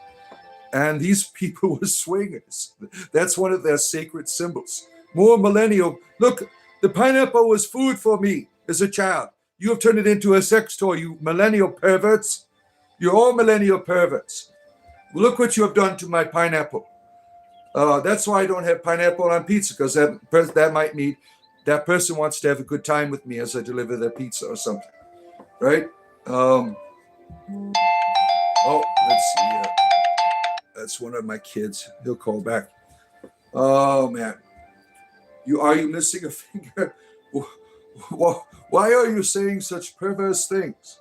And these people were swingers. That's one of their sacred symbols. More millennial. Look, the pineapple was food for me as a child. You have turned it into a sex toy, you millennial perverts. You're all millennial perverts. Look what you have done to my pineapple. That's why I don't have pineapple on pizza, because that might mean that person wants to have a good time with me as I deliver their pizza or something, right? Let's see here. That's one of my kids. He'll call back. Oh, man. Are you missing a finger? Why are you saying such perverse things?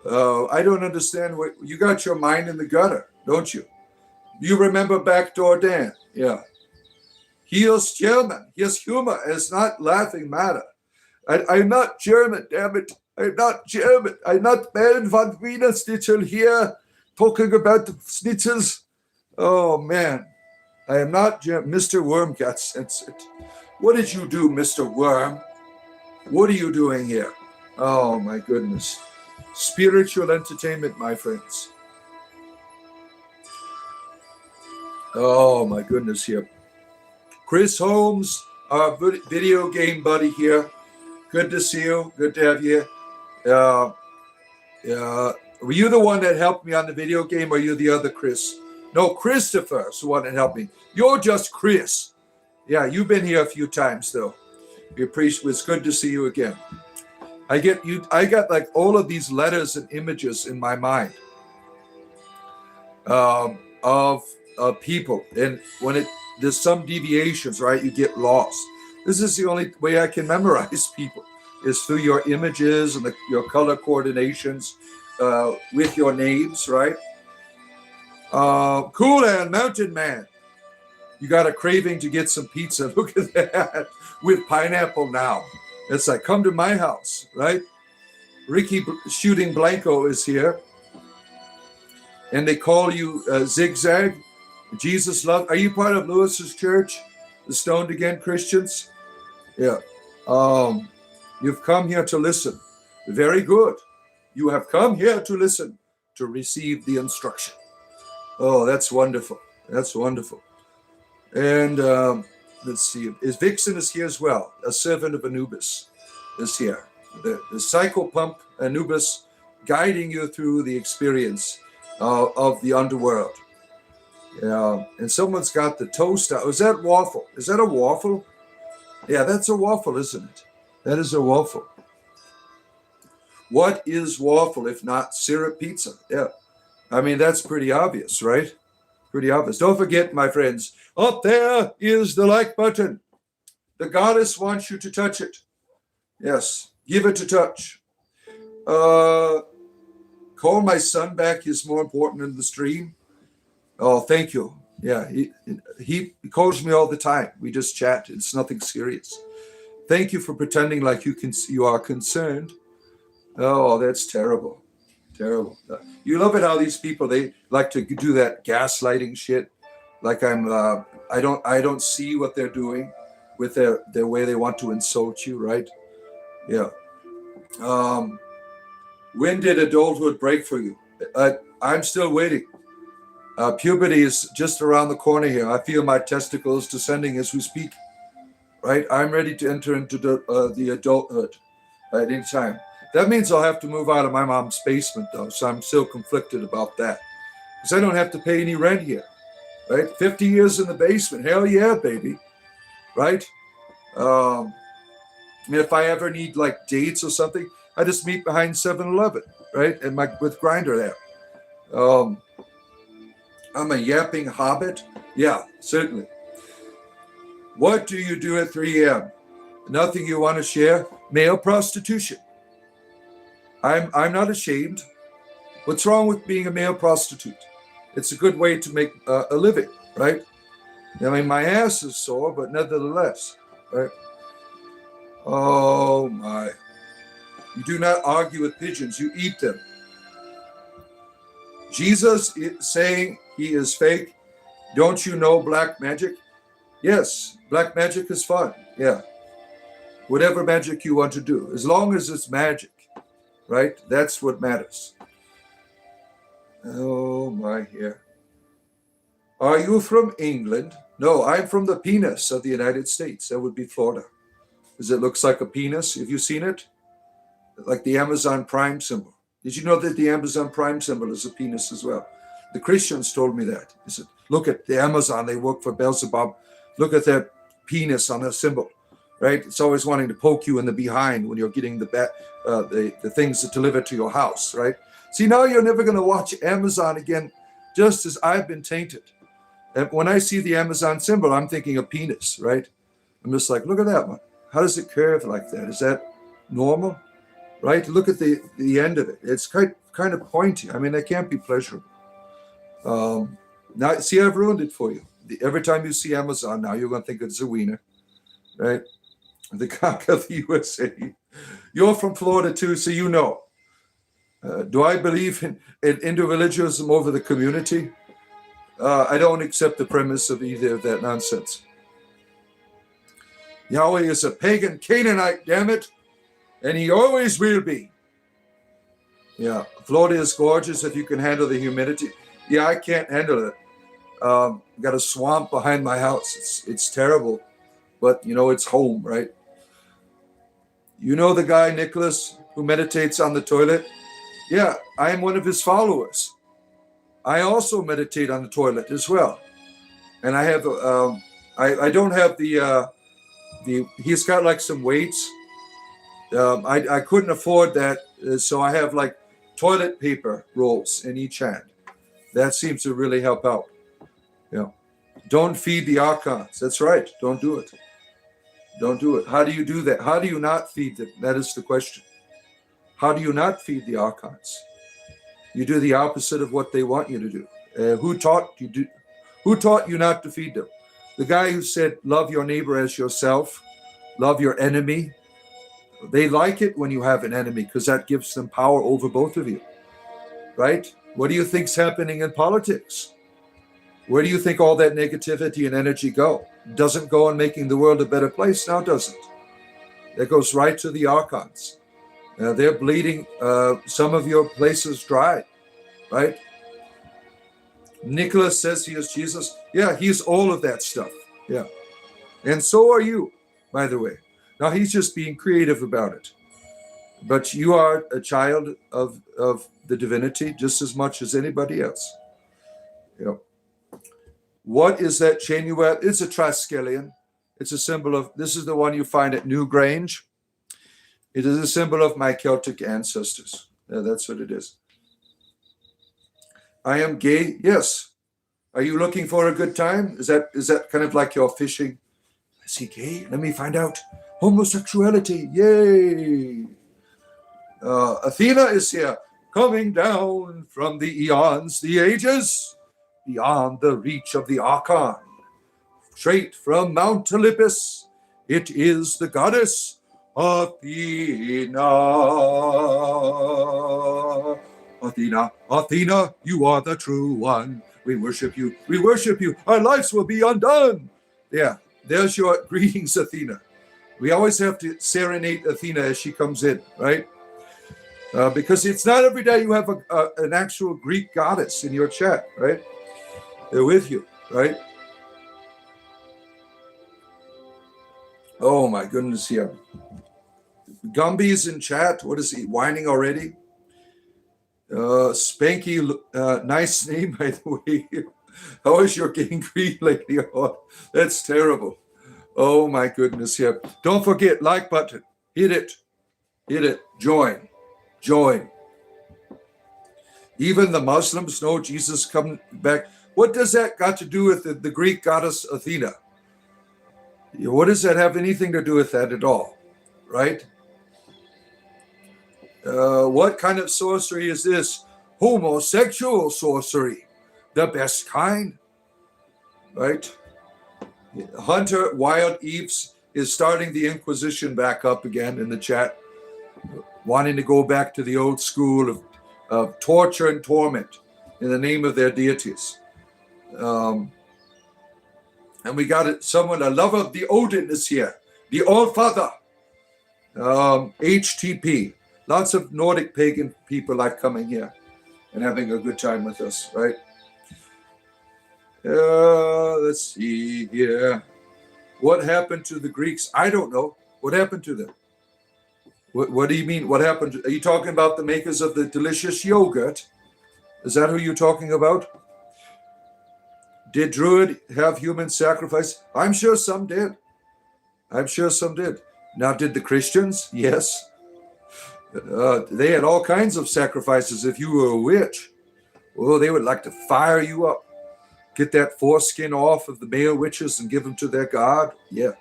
I don't understand. You got your mind in the gutter, don't you? You remember Backdoor Dan? Yeah. He is German. His humor is not laughing matter. I'm not German, damn it. I'm not German. I'm not Baron von Wiener Schnitzel here talking about the schnitzels. Oh, man. I am not German. Mr. Worm got censored. What did you do, Mr. Worm? What are you doing here? Oh, my goodness. Spiritual entertainment, my friends. Oh, my goodness here. Chris Holmes, our video game buddy here. Good to see you. Good to have you. Were you the one that helped me on the video game, or are you the other Chris? No, Christopher is the one that helped me. You're just Chris. Yeah, you've been here a few times, though. We appreciate. It's good to see you again. I got like all of these letters and images in my mind of people, and when there's some deviations, right? You get lost. This is the only way I can memorize people is through your images and your color coordinations with your names, right? Cool and Mountain Man. You got a craving to get some pizza. Look at that with pineapple now. It's like, come to my house, right? Ricky Shooting Blanco is here. And they call you Zigzag. Jesus love. Are you part of Lewis's church? The Stoned Again Christians? Yeah. You've come here to listen. Very good. You have come here to listen, to receive the instruction. Oh, that's wonderful. That's wonderful. And let's see. Vixen is here as well. A servant of Anubis is here. The psychopump Anubis guiding you through the experience of the underworld. Yeah, and someone's got the toast out. Is that waffle? Is that a waffle? Yeah, that's a waffle, isn't it? That is a waffle. What is waffle if not syrup pizza? Yeah, I mean, that's pretty obvious, right? Pretty obvious. Don't forget, my friends, up there is the like button. The goddess wants you to touch it. Yes, give it a touch. Call my son back is more important than the stream. Oh, thank you. Yeah, he calls me all the time. We just chat. It's nothing serious. Thank you for pretending like you are concerned. Oh, that's terrible. Terrible. You love it how these people, they like to do that gaslighting shit. Like I don't see what they're doing with their way they want to insult you, right? Yeah. When did adulthood break for you? I'm still waiting. Puberty is just around the corner here. I feel my testicles descending as we speak. Right? I'm ready to enter into the adulthood at any time. That means I'll have to move out of my mom's basement, though, so I'm still conflicted about that. Because I don't have to pay any rent here. Right? 50 years in the basement. Hell yeah, baby. Right? I mean, if I ever need, like, dates or something, I just meet behind 7-Eleven, right? And with Grindr there. I'm a yapping hobbit? Yeah, certainly. What do you do at 3 a.m.? Nothing you want to share? Male prostitution. I'm not ashamed. What's wrong with being a male prostitute? It's a good way to make a living, right? I mean, my ass is sore, but nevertheless, right? Oh, my. You do not argue with pigeons. You eat them. Jesus is saying he is fake. Don't you know black magic? Yes, black magic is fun. Yeah. Whatever magic you want to do, as long as it's magic, right? That's what matters. Oh, my hair. Are you from England? No, I'm from the penis of the United States. That would be Florida. Because it looks like a penis. Have you seen it? Like the Amazon Prime symbol. Did you know that the Amazon Prime symbol is a penis as well? The Christians told me that. They said, look at the Amazon. They work for Beelzebub. Look at that penis on the symbol, right? It's always wanting to poke you in the behind when you're getting the things that deliver to your house, right? See, now you're never going to watch Amazon again just as I've been tainted. And when I see the Amazon symbol, I'm thinking of penis, right? I'm just like, look at that one. How does it curve like that? Is that normal? Right? Look at the end of it. It's kind of pointy. I mean, that can't be pleasurable. Now, see, I've ruined it for you. Every time you see Amazon now, you're going to think it's a wiener, right? The cock of the USA. You're from Florida too, so you know. Do I believe in individualism over the community? I don't accept the premise of either of that nonsense. Yahweh is a pagan Canaanite, damn it, and he always will be. Yeah, Florida is gorgeous if you can handle the humidity. Yeah, I can't handle it. Got a swamp behind my house. It's terrible, but it's home, right? You know the guy, Nicholas, who meditates on the toilet? Yeah, I am one of his followers. I also meditate on the toilet as well. And I have, I don't have he's got like some weights. I couldn't afford that. So I have like toilet paper rolls in each hand. That seems to really help out. Don't feed the archons. That's right. Don't do it. Don't do it. How do you do that? How do you not feed them? That is the question. How do you not feed the archons? You do the opposite of what they want you to do. Who taught you not to feed them? The guy who said, love your neighbor as yourself, love your enemy. They like it when you have an enemy because that gives them power over both of you, right? What do you think's happening in politics? Where do you think all that negativity and energy go? Doesn't go on making the world a better place? Now, doesn't. That goes right to the archons. They're bleeding some of your places dry, right? Nicholas says he is Jesus. Yeah, he's all of that stuff. Yeah. And so are you, by the way. Now, he's just being creative about it. But you are a child of the divinity just as much as anybody else. What is that chain you wear? It's a triskelion. It's a symbol of, this is the one you find at New Grange. It is a symbol of my Celtic ancestors. Yeah, that's what it is. I am gay. Yes. Are you looking for a good time? Is that kind of like your fishing? Is he gay? Let me find out. Homosexuality. Yay. Athena is here, coming down from the eons, the ages, beyond the reach of the Archon. Straight from Mount Olympus, it is the goddess Athena. Athena, Athena, you are the true one. We worship you. We worship you. Our lives will be undone. Yeah, there's your greetings, Athena. We always have to serenade Athena as she comes in, right? Because it's not every day you have an actual Greek goddess in your chat, right? They're with you, right? Oh my goodness, yeah. Gumby's in chat. What is he, whining already? Spanky, nice name, by the way. How is your gangrene lately? Oh, that's terrible. Oh my goodness, yeah. Don't forget, like button. Hit it. Hit it. Join. Join. Even the Muslims know Jesus coming back. What does that got to do with the Greek goddess Athena? What does that have anything to do with that at all? Right? What kind of sorcery is this? Homosexual sorcery. The best kind. Right? Hunter Wild Eves is starting the Inquisition back up again in the chat. Wanting to go back to the old school of torture and torment in the name of their deities. And we got it. Someone, a lover of the Odin is here. The All Father. HTP. Lots of Nordic pagan people like coming here and having a good time with us, right? Let's see here. What happened to the Greeks? I don't know. What happened to them? What do you mean? What happened? Are you talking about the makers of the delicious yogurt? Is that who you're talking about? Did Druid have human sacrifice? I'm sure some did. I'm sure some did. Now, did the Christians? Yes. They had all kinds of sacrifices if you were a witch. Oh, they would like to fire you up, get that foreskin off of the male witches and give them to their god. Yeah.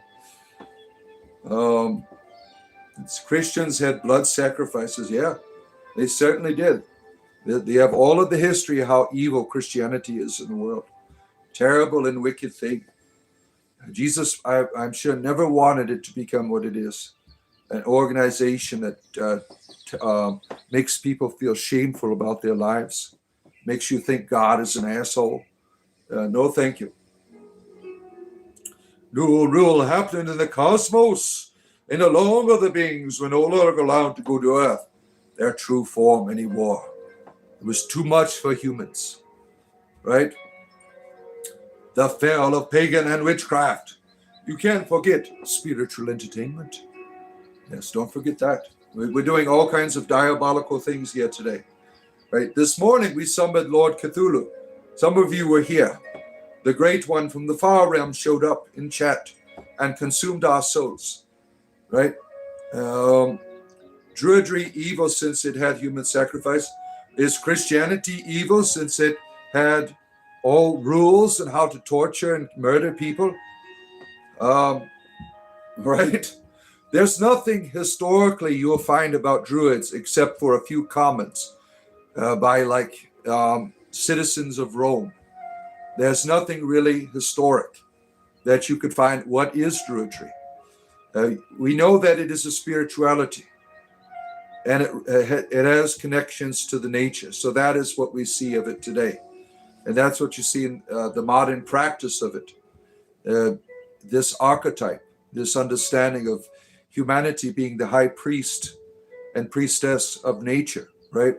Christians had blood sacrifices. Yeah, they certainly did. They have all of the history of how evil Christianity is in the world. Terrible and wicked thing. Jesus, I'm sure, never wanted it to become what it is. An organization that makes people feel shameful about their lives, makes you think God is an asshole. No, thank you. Dual rule happening in the cosmos, and no longer the beings were no longer allowed to go to Earth, their true form anymore. It was too much for humans, right? The fall of pagan and witchcraft. You can't forget spiritual entertainment. Yes, don't forget that. We're doing all kinds of diabolical things here today, right? This morning we summoned Lord Cthulhu. Some of you were here. The great one from the far realm showed up in chat and consumed our souls, right? Druidry evil since it had human sacrifice. Is Christianity evil since it had all rules on how to torture and murder people? Right? There's nothing historically you'll find about Druids except for a few comments by citizens of Rome. There's nothing really historic that you could find. What is Druidry? We know that it is a spirituality, and it has connections to the nature. So that is what we see of it today. And that's what you see in the modern practice of it. This archetype, this understanding of humanity being the high priest and priestess of nature, right?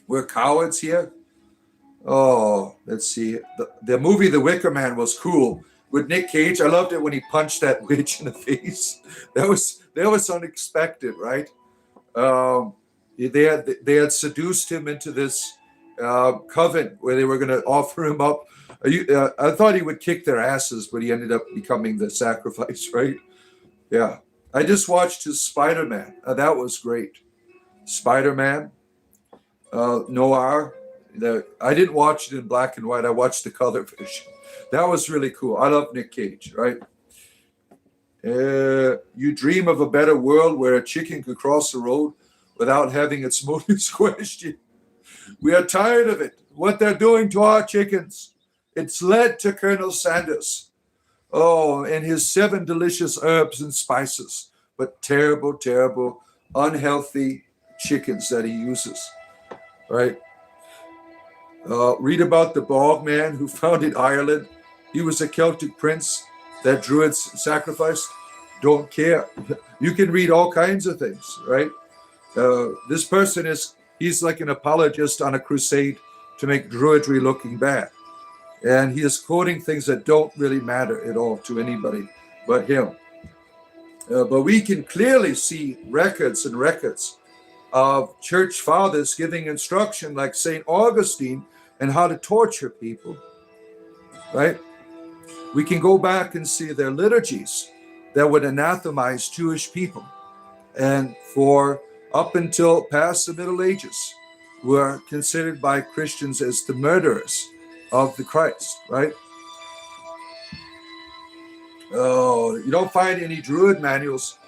We're cowards here. Oh, let's see. The movie The Wicker Man was cool with Nick Cage. I loved it when he punched that witch in the face. That was unexpected, right? They had seduced him into this coven where they were going to offer him up. I thought he would kick their asses, but he ended up becoming the sacrifice, right? Yeah. I just watched his Spider-Man. That was great. Spider-Man, Noir. I didn't watch it in black and white. I watched the color version. That was really cool. I love Nick Cage, right? You dream of a better world where a chicken could cross the road without having its motives questioned. We are tired of it. What they're doing to our chickens. It's led to Colonel Sanders. Oh, and his 7 delicious herbs and spices. But terrible, terrible, unhealthy chickens that he uses, right? Read about the Bog Man who founded Ireland. He was a Celtic prince that Druids sacrificed. Don't care. You can read all kinds of things, right? This person he's like an apologist on a crusade to make Druidry looking bad. And he is quoting things that don't really matter at all to anybody but him. But we can clearly see records and records of church fathers giving instruction like St. Augustine and how to torture people, right? We can go back and see their liturgies that would anathemize Jewish people. And for up until past the Middle Ages, were considered by Christians as the murderers of the Christ, right? Oh, you don't find any Druid manuals,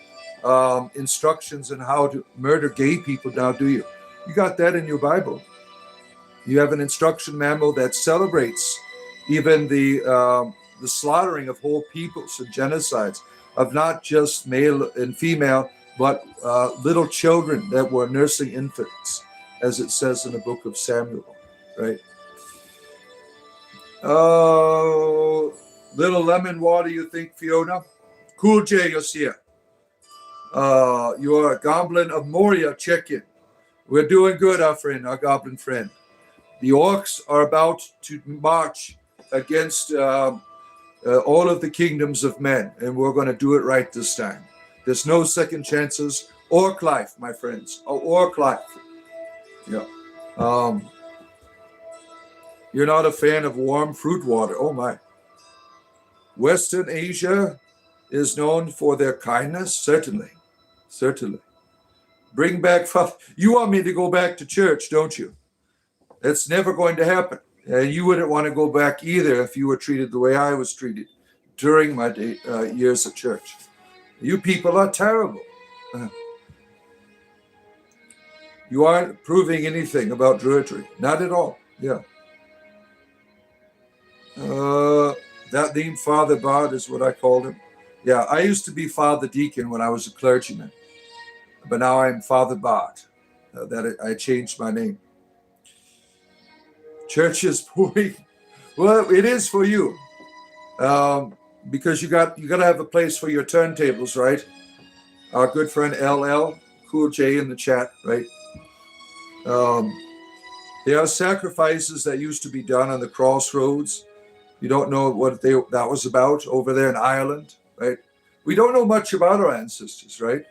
instructions on how to murder gay people now, do you? You got that in your Bible. You have an instruction manual that celebrates even the slaughtering of whole peoples and genocides of not just male and female, but little children that were nursing infants, as it says in the book of Samuel, right? Oh, little lemon water, you think, Fiona? Cool J, you're here. You're a goblin of Moria, check in. We're doing good, our friend, our goblin friend. The orcs are about to march against all of the kingdoms of men, and we're going to do it right this time. There's no second chances. Orc life, my friends. Oh, orc life. Yeah. You're not a fan of warm fruit water. Oh, my. Western Asia is known for their kindness. Certainly. Certainly. Bring back... You want me to go back to church, don't you? It's never going to happen. You wouldn't want to go back either if you were treated the way I was treated during my years at church. You people are terrible. You aren't proving anything about Druidry. Not at all. Yeah. That name, Father Bard, is what I called him. Yeah, I used to be Father Deacon when I was a clergyman, but now I'm Father Bard. I changed my name. Church is boring. Well, it is for you, because you got to have a place for your turntables, right? Our good friend LL, Cool J in the chat, right? There are sacrifices that used to be done on the crossroads. You don't know what that was about over there in Ireland, right? We don't know much about our ancestors, right?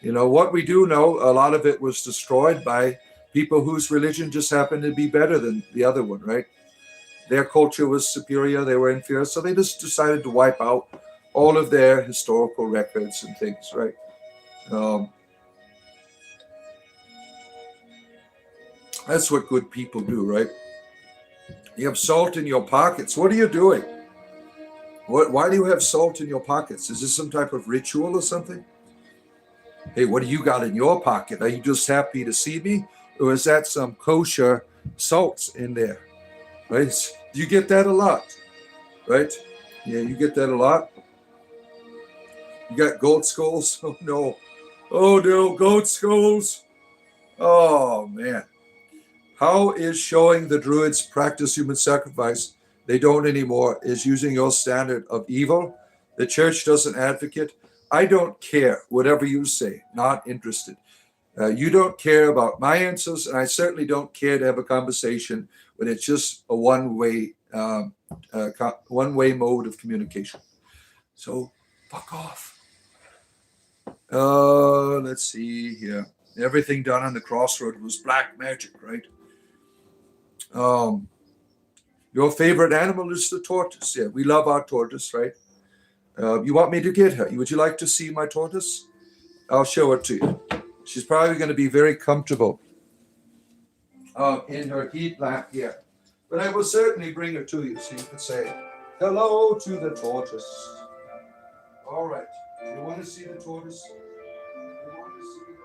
You know, what we do know, a lot of it was destroyed by people whose religion just happened to be better than the other one, right? Their culture was superior, they were inferior, so they just decided to wipe out all of their historical records and things, right? That's what good people do, right? You have salt in your pockets. What are you doing? Why do you have salt in your pockets? Is this some type of ritual or something? Hey, what do you got in your pocket? Are you just happy to see me? Or is that some kosher salts in there? Right? You get that a lot, right? Yeah, you get that a lot. You got goat skulls? Oh, no. Oh, no, goat skulls. Oh, man. How is showing the Druids practice human sacrifice? They don't anymore. Is using your standard of evil. The church doesn't advocate. I don't care, whatever you say. Not interested. You don't care about my answers, and I certainly don't care to have a conversation when it's just a one-way mode of communication. So, fuck off. Let's see here. Everything done on the crossroad was black magic, right? Your favorite animal is the tortoise. Yeah, we love our tortoise, right? You want me to get her? Would you like to see my tortoise? I'll show it to you. She's probably going to be very comfortable in her heat lamp here. But I will certainly bring her to you so you can say hello to the tortoise. All right. You want to see the tortoise? You want to see the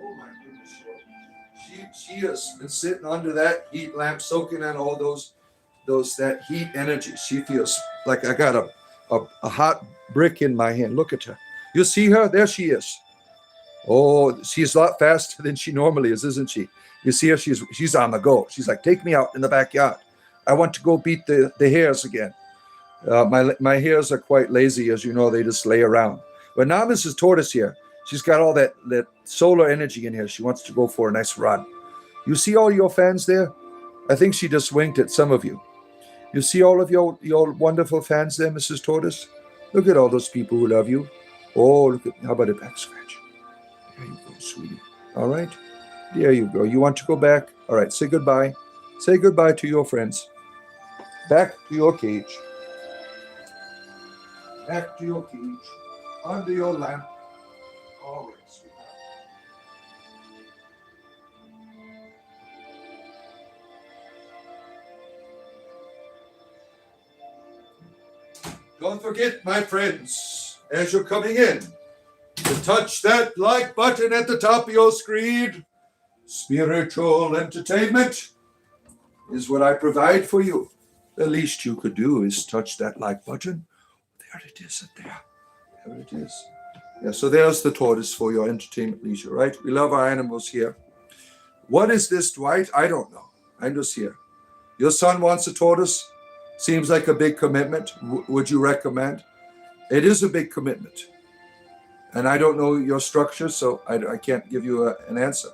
Oh my goodness. She has been sitting under that heat lamp, soaking in all that heat energy. She feels like I got a hot brick in my hand. Look at her. You see her? There she is. Oh, she's a lot faster than she normally is, isn't she? You see her? She's on the go. She's like, take me out in the backyard. I want to go beat the hares again. My hares are quite lazy, as you know. They just lay around. But now Mrs. Tortoise here, she's got all that solar energy in here. She wants to go for a nice run. You see all your fans there? I think she just winked at some of you. You see all of your wonderful fans there, Mrs. Tortoise? Look at all those people who love you. Oh, look at, how about a back scratch? There you go, sweetie. All right. There you go. You want to go back? All right, say goodbye. Say goodbye to your friends. Back to your cage. Back to your cage. Under your lamp. All right, sweetheart. Don't forget, my friends, as you're coming in, to touch that like button at the top of your screen. Spiritual entertainment is what I provide for you. The least you could do is touch that like button. There it is, there. There it is. Yeah, so there's the tortoise for your entertainment leisure, right? We love our animals here. What is this, Dwight? I don't know. I'm just here. Your son wants a tortoise? Seems like a big commitment. Would you recommend? It is a big commitment. And I don't know your structure, so I can't give you an answer.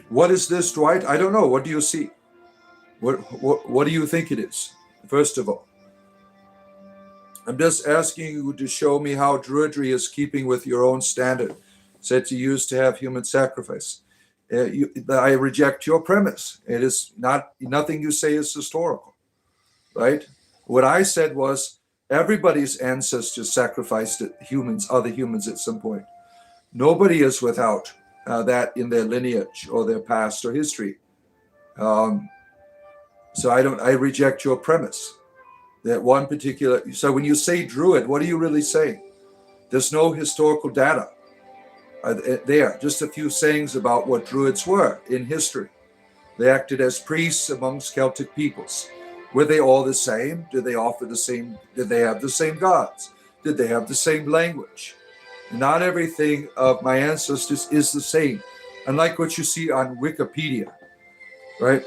What is this, Dwight? I don't know. What do you see? What do you think it is, first of all? I'm just asking you to show me how Druidry is keeping with your own standard set to use to have human sacrifice. I reject your premise. It is nothing you say is historical, right? What I said was Everybody's ancestors sacrificed other humans at some point. Nobody is without that in their lineage or their past or history. So I reject your premise that one particular. So when you say Druid, what are you really saying? There's no historical data there. Just a few sayings about what Druids were in history. They acted as priests amongst Celtic peoples. Were they all the same? Did they offer the same? Did they have the same gods? Did they have the same language? Not everything of my ancestors is the same. Unlike what you see on Wikipedia, right?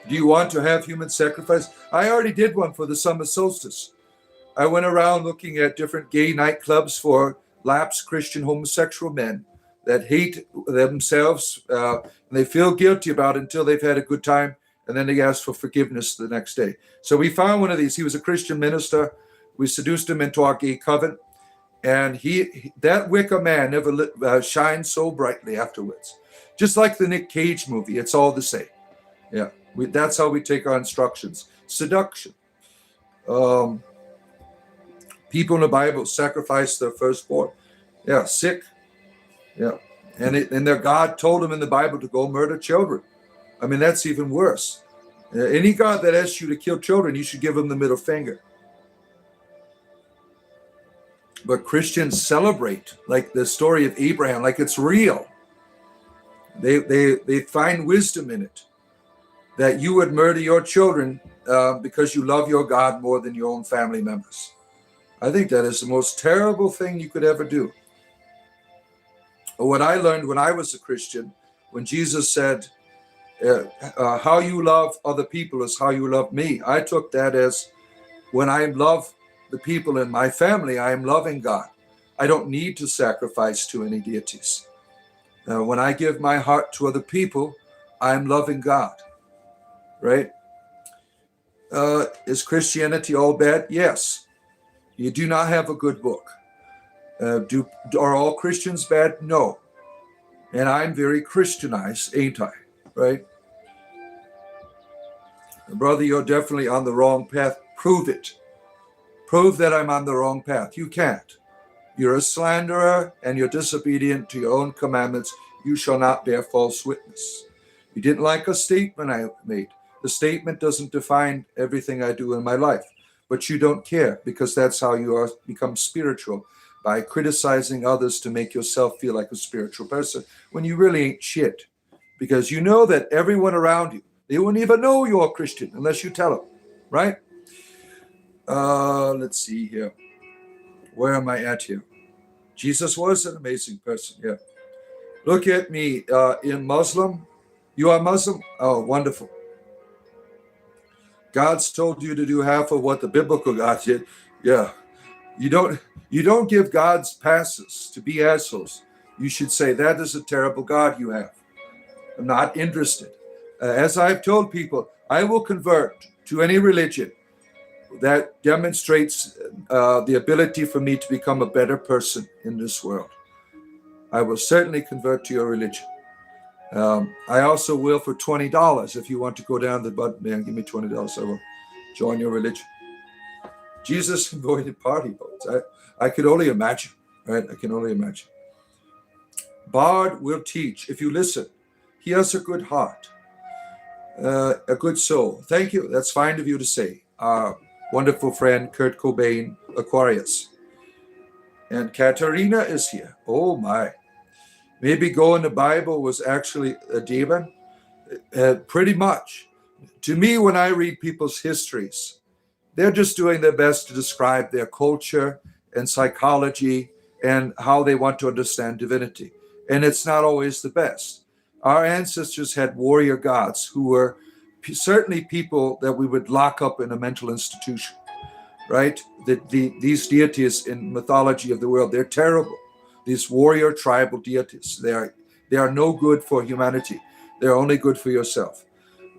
Do you want to have human sacrifice? I already did one for the summer solstice. I went around looking at different gay nightclubs for lapsed Christian homosexual men that hate themselves. And they feel guilty about it until they've had a good time, and then they ask for forgiveness the next day. So we found one of these. He was a Christian minister. We seduced him into our gay coven, and that Wicca man never shined so brightly afterwards. Just like the Nick Cage movie, it's all the same. Yeah, that's how we take our instructions. Seduction. People in the Bible sacrifice their firstborn. Yeah, sick. Yeah, and their God told them in the Bible to go murder children. I mean, that's even worse. Any God that asks you to kill children, you should give them the middle finger. But Christians celebrate, like the story of Abraham, like it's real. They find wisdom in it, that you would murder your children because you love your God more than your own family members. I think that is the most terrible thing you could ever do. What I learned when I was a Christian, when Jesus said, how you love other people is how you love me. I took that as when I love the people in my family, I am loving God. I don't need to sacrifice to any deities. When I give my heart to other people, I'm loving God, right? Is Christianity all bad? Yes. You do not have a good book. Are all Christians bad? No. And I'm very Christianized, ain't I? Right? Brother, you're definitely on the wrong path. Prove it. Prove that I'm on the wrong path. You can't. You're a slanderer and you're disobedient to your own commandments. You shall not bear false witness. You didn't like a statement I made. The statement doesn't define everything I do in my life, but you don't care because that's how you become spiritual, by criticizing others to make yourself feel like a spiritual person when you really ain't shit, because you know that everyone around you, they wouldn't even know you're a Christian unless you tell them, right? Let's see here. Where am I at here? Jesus was an amazing person, yeah. Look at me in Muslim. You are Muslim? Oh, wonderful. God's told you to do half of what the biblical God did. Yeah. You don't give God's passes to be assholes. You should say, that is a terrible God you have. I'm not interested. As I've told people, I will convert to any religion that demonstrates the ability for me to become a better person in this world. I will certainly convert to your religion. I also will for $20. If you want to go down the button, man, give me $20. I will join your religion. Jesus avoided party boats. I could only imagine, right? I can only imagine. Bard will teach if you listen. He has a good heart, a good soul. Thank you. That's fine of you to say. Our wonderful friend Kurt Cobain, Aquarius. And Katarina is here. Oh my. Maybe Go in the Bible was actually a demon. Pretty much. To me, when I read people's histories, they're just doing their best to describe their culture and psychology and how they want to understand divinity. And it's not always the best. Our ancestors had warrior gods who were certainly people that we would lock up in a mental institution, right? These deities in mythology of the world, they're terrible. These warrior tribal deities, they are no good for humanity. They're only good for yourself.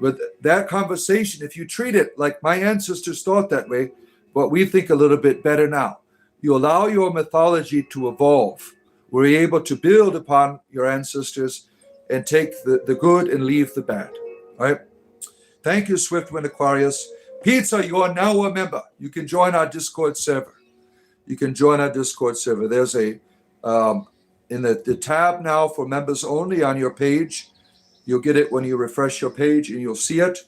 But that conversation, if you treat it like my ancestors thought that way, but we think a little bit better now. You allow your mythology to evolve. We're able to build upon your ancestors and take the good and leave the bad, right? Thank you, Swiftwind Aquarius. Pizza, you are now a member. You can join our Discord server. There's a in the tab now for members only on your page. You'll get it when you refresh your page, and you'll see it.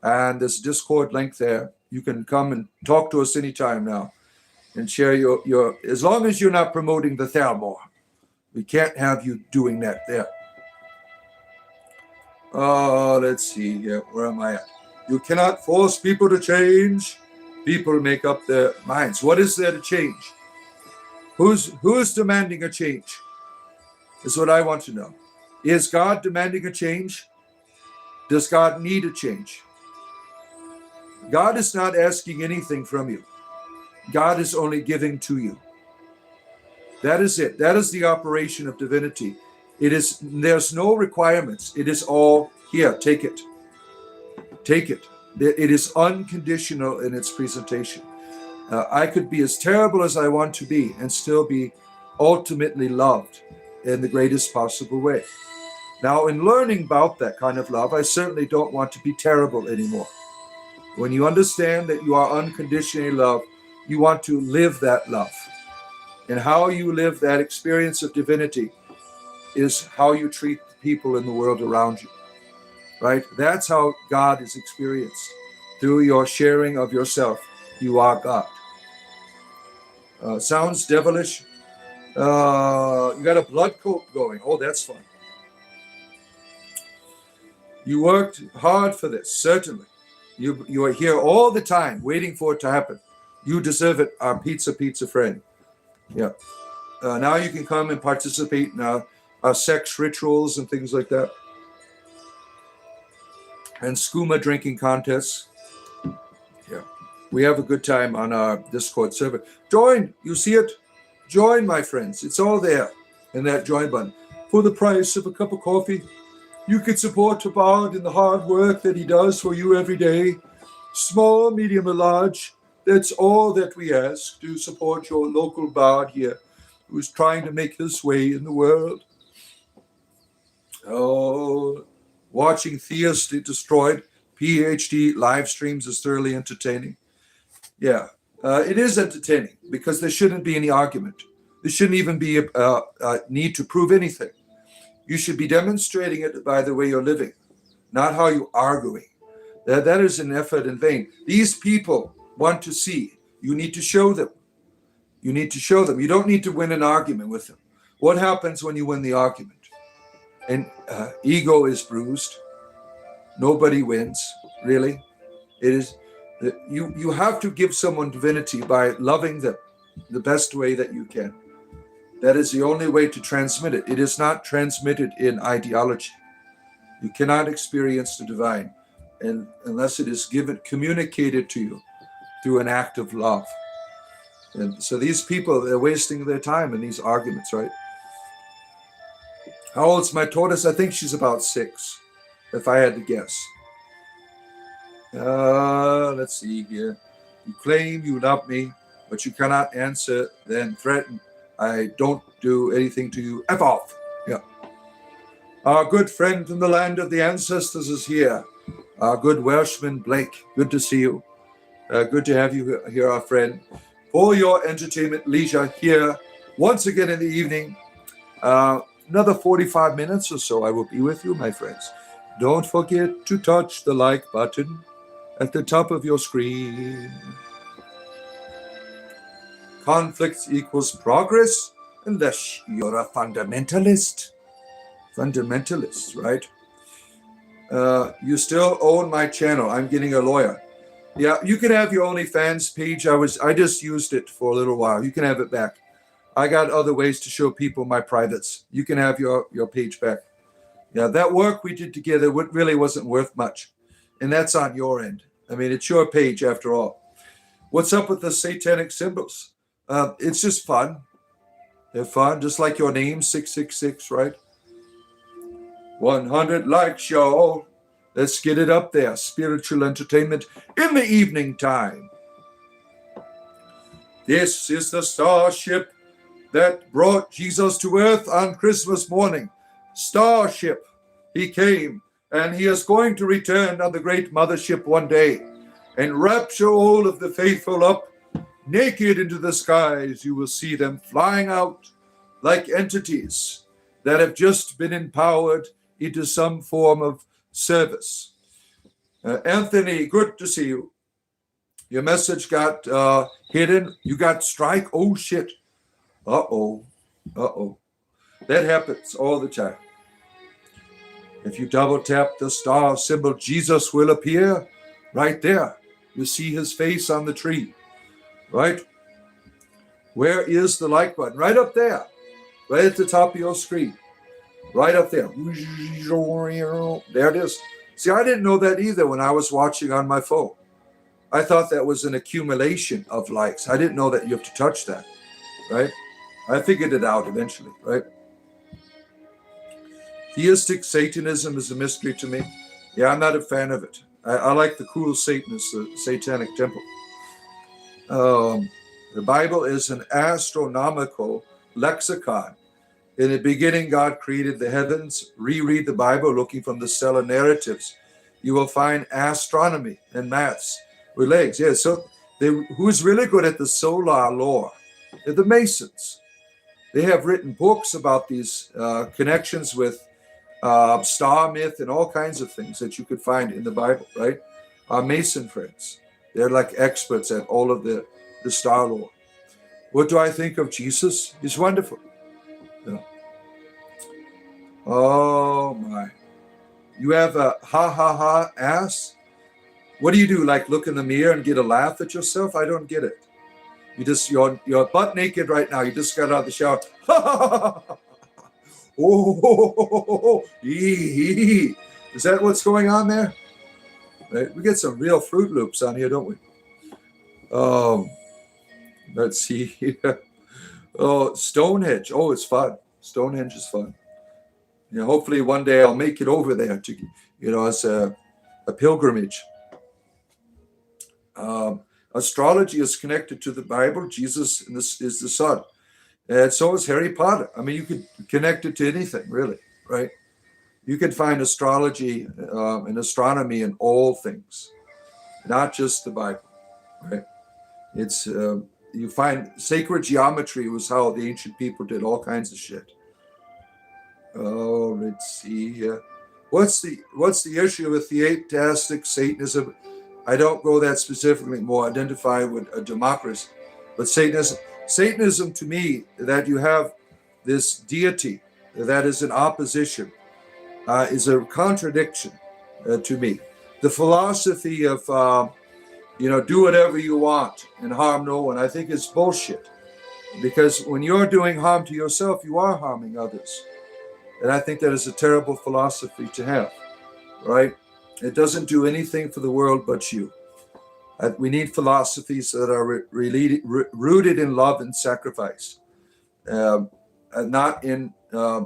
And there's a Discord link there. You can come and talk to us anytime now and share your as long as you're not promoting the Thalmor. We can't have you doing that there. Let's see here. Where am I at? You cannot force people to change. People make up their minds. What is there to change? Who's demanding a change? Is what I want to know. Is God demanding a change? Does God need a change? God is not asking anything from you. God is only giving to you. That is it. That is the operation of divinity. There's no requirements. It is all here. Take it. Take it. It is unconditional in its presentation. I could be as terrible as I want to be and still be ultimately loved in the greatest possible way. Now, in learning about that kind of love, I certainly don't want to be terrible anymore. When you understand that you are unconditionally loved, you want to live that love. And how you live that experience of divinity is how you treat the people in the world around you, right? That's how God is experienced. Through your sharing of yourself, you are God. Sounds devilish. You got a blood coat going. Oh, that's fun. You worked hard for this, certainly. You are here all the time waiting for it to happen. You deserve it, our pizza friend. Yeah. Now you can come and participate in our sex rituals and things like that. And skooma drinking contests. Yeah. We have a good time on our Discord server. Join. You see it? Join, my friends. It's all there in that join button. For the price of a cup of coffee, you can support Tabard in the hard work that he does for you every day. Small, medium, or large. That's all that we ask, to support your local bard here who's trying to make his way in the world. Oh, watching Theist Destroyed PhD live streams is thoroughly entertaining. Yeah, it is entertaining because there shouldn't be any argument. There shouldn't even be a need to prove anything. You should be demonstrating it by the way you're living, not how you're arguing. That is an effort in vain. These people want to see. You need to show them. You don't need to win an argument with them. What happens when you win the argument? And ego is bruised. Nobody wins, really. It is you have to give someone divinity by loving them the best way that you can. That is the only way to transmit it. It is not transmitted in ideology. You cannot experience the divine unless it is communicated to you through an act of love. And so these people, they're wasting their time in these arguments, right? How old's my tortoise? I think she's about 6, if I had to guess. Let's see here. You claim you love me, but you cannot answer, then threaten. I don't do anything to you. F off. Yeah. Our good friend from the land of the ancestors is here. Our good Welshman, Blake. Good to see you. Good to have you here, our friend. For your entertainment leisure here, once again in the evening. Another 45 minutes or so I will be with you, my friends. Don't forget to touch the like button at the top of your screen. Conflict equals progress unless you're a fundamentalist. Fundamentalist, right? You still own my channel. I'm getting a lawyer. Yeah, you can have your OnlyFans page. I just used it for a little while. You can have it back. I got other ways to show people my privates. You can have your page back. Yeah, that work we did together really wasn't worth much. And that's on your end. I mean, it's your page after all. What's up with the satanic symbols? It's just fun. They're fun, just like your name, 666, right? 100 likes, y'all. Let's get it up there. Spiritual entertainment in the evening time. This is the starship that brought Jesus to earth on Christmas morning. Starship. He came, and he is going to return on the great mothership one day. and rapture all of the faithful up naked into the skies. You will see them flying out like entities that have just been empowered into some form of service. Anthony, good to see you. Your message got hidden. You got strike. Oh, shit. Uh-oh. Uh-oh. That happens all the time. If you double tap the star symbol, Jesus will appear right there. You see his face on the tree, right? Where is the like button? Right up there, right at the top of your screen, right up there. There it is. See, I didn't know that either when I was watching on my phone. I thought that was an accumulation of likes. I didn't know that you have to touch that, right? I figured it out eventually, right? Theistic Satanism is a mystery to me. Yeah, I'm not a fan of it. I like the cool Satanists, the Satanic Temple. The Bible is an astronomical lexicon. In the beginning, God created the heavens. Reread the Bible looking from the stellar narratives. You will find astronomy and maths relates. Yeah, so who's really good at the solar lore? They're the Masons. They have written books about these connections with star myth and all kinds of things that you could find in the Bible, right? Our Mason friends, they're like experts at all of the star lore. What do I think of Jesus? He's wonderful. Yeah. Oh my. You have a ha ass? What do you do? Like look in the mirror and get a laugh at yourself? I don't get it. You're butt naked right now. You just got out of the shower. Oh, is that what's going on there? Right. We get some real Fruit Loops on here, don't we? Let's see here. Oh, Stonehenge. Oh, it's fun. Stonehenge is fun. You know, hopefully one day I'll make it over there to, as a pilgrimage. Astrology is connected to the Bible. Jesus is the Son. And so is Harry Potter. I mean, you could connect it to anything, really, right? You can find astrology and astronomy in all things, not just the Bible, right? It's you find sacred geometry was how the ancient people did all kinds of shit. Oh, let's see here. What's the issue with theistic Satanism? I don't go that specifically, more identify with a democracy, but Satanism to me, that you have this deity that is in opposition, is a contradiction to me. The philosophy of, do whatever you want and harm no one, I think is bullshit. Because when you're doing harm to yourself, you are harming others. And I think that is a terrible philosophy to have, right? It doesn't do anything for the world but you. We need philosophies that are rooted in love and sacrifice, and not in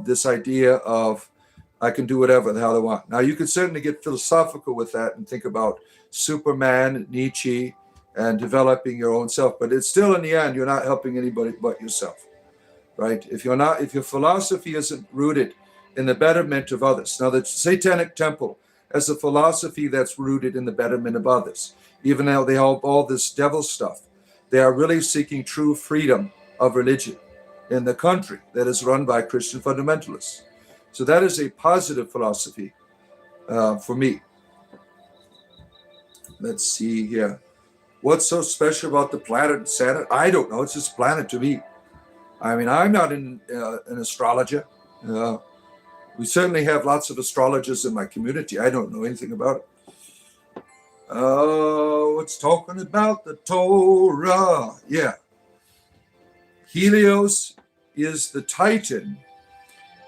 this idea of I can do whatever the hell I want. Now, you could certainly get philosophical with that and think about Superman, Nietzsche, and developing your own self. But it's still, in the end, you're not helping anybody but yourself, right? If your philosophy isn't rooted in the betterment of others. Now, the Satanic Temple has a philosophy that's rooted in the betterment of others. Even though they have all this devil stuff, they are really seeking true freedom of religion in the country that is run by Christian fundamentalists. So that is a positive philosophy for me. Let's see here. What's so special about the planet Saturn? I don't know. It's just a planet to me. I mean, I'm not an astrologer. We certainly have lots of astrologers in my community. I don't know anything about it. Oh, it's talking about the Torah. Yeah. Helios is the Titan,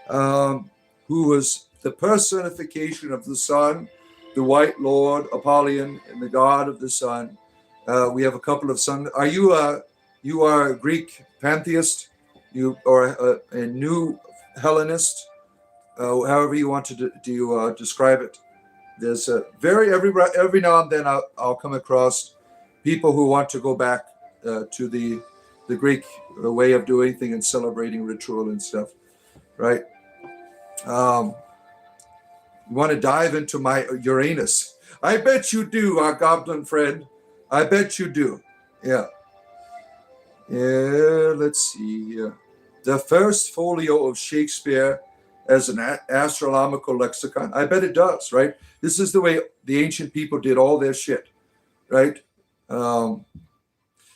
who was the personification of the sun, the White Lord, Apollyon, and the God of the sun. We have a couple of sun. Are you a Greek pantheist? You are a new Hellenist? However you want to describe it. There's every now and then I'll come across people who want to go back to the Greek way of doing things and celebrating ritual and stuff, right? You want to dive into my Uranus? I bet you do, our goblin friend. I bet you do. Yeah. Yeah, let's see here. The first folio of Shakespeare as an astronomical lexicon. I bet it does, right? This is the way the ancient people did all their shit, right?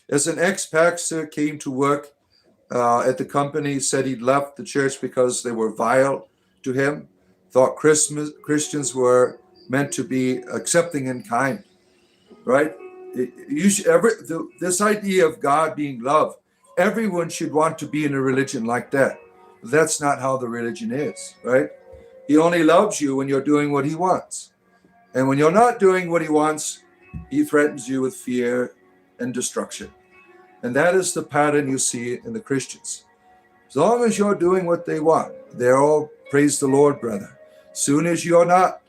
As an ex-pastor came to work at the company, said he'd left the church because they were vile to him, thought Christians were meant to be accepting and kind, right? This idea of God being love, everyone should want to be in a religion like that. But that's not how the religion is, right? He only loves you when you're doing what he wants. And when you're not doing what he wants, he threatens you with fear and destruction. And that is the pattern you see in the Christians. As long as you're doing what they want, they're all, praise the Lord, brother. Soon as you're not,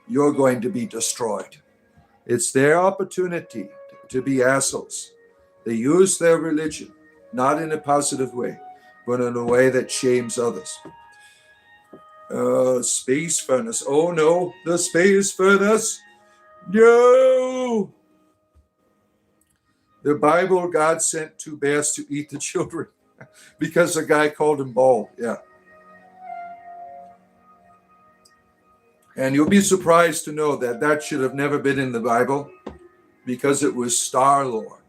you're going to be destroyed. It's their opportunity to be assholes. They use their religion, not in a positive way, but in a way that shames others. Space furnace. Oh no, the space furnace. No! The Bible, God sent 2 bears to eat the children because a guy called him bald. Yeah. And you'll be surprised to know that that should have never been in the Bible because it was star lore.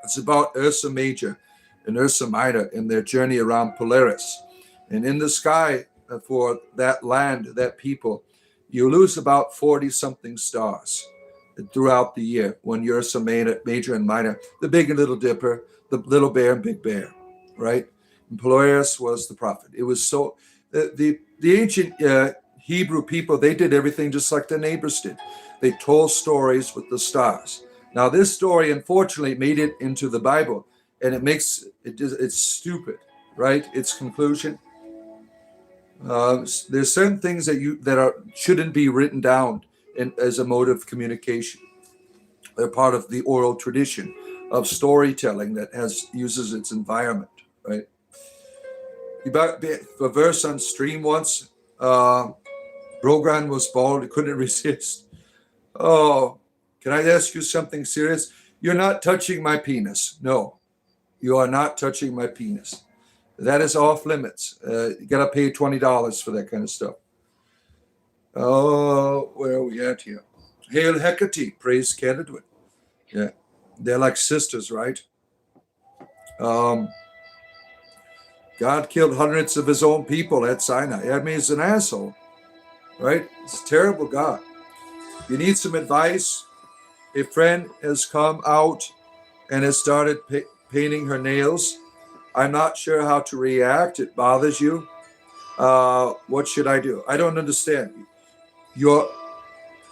It's about Ursa Major and Ursa Minor in their journey around Polaris. And in the sky for that land, that people, you lose about 40-something stars throughout the year when Ursa Major and Minor, the Big and Little Dipper, the Little Bear and Big Bear, right? And Polaris was the prophet. It was so, the ancient Hebrew people, they did everything just like their neighbors did. They told stories with the stars. Now, this story, unfortunately, made it into the Bible, and it's stupid, right? Its conclusion. There's certain things shouldn't be written down as a mode of communication. They're part of the oral tradition of storytelling that uses its environment, right? A verse on stream once, Brogan was bald, he couldn't resist. Oh, can I ask you something serious? You're not touching my penis. No, you are not touching my penis. That is off limits. You got to pay $20 for that kind of stuff. Oh, where are we at here? Hail Hecate, praise Candidate. Yeah, they're like sisters, right? God killed hundreds of his own people at Sinai. I mean, he's an asshole, right? It's a terrible God. If you need some advice, a friend has come out and has started painting her nails. I'm not sure how to react. It bothers you. What should I do? I don't understand.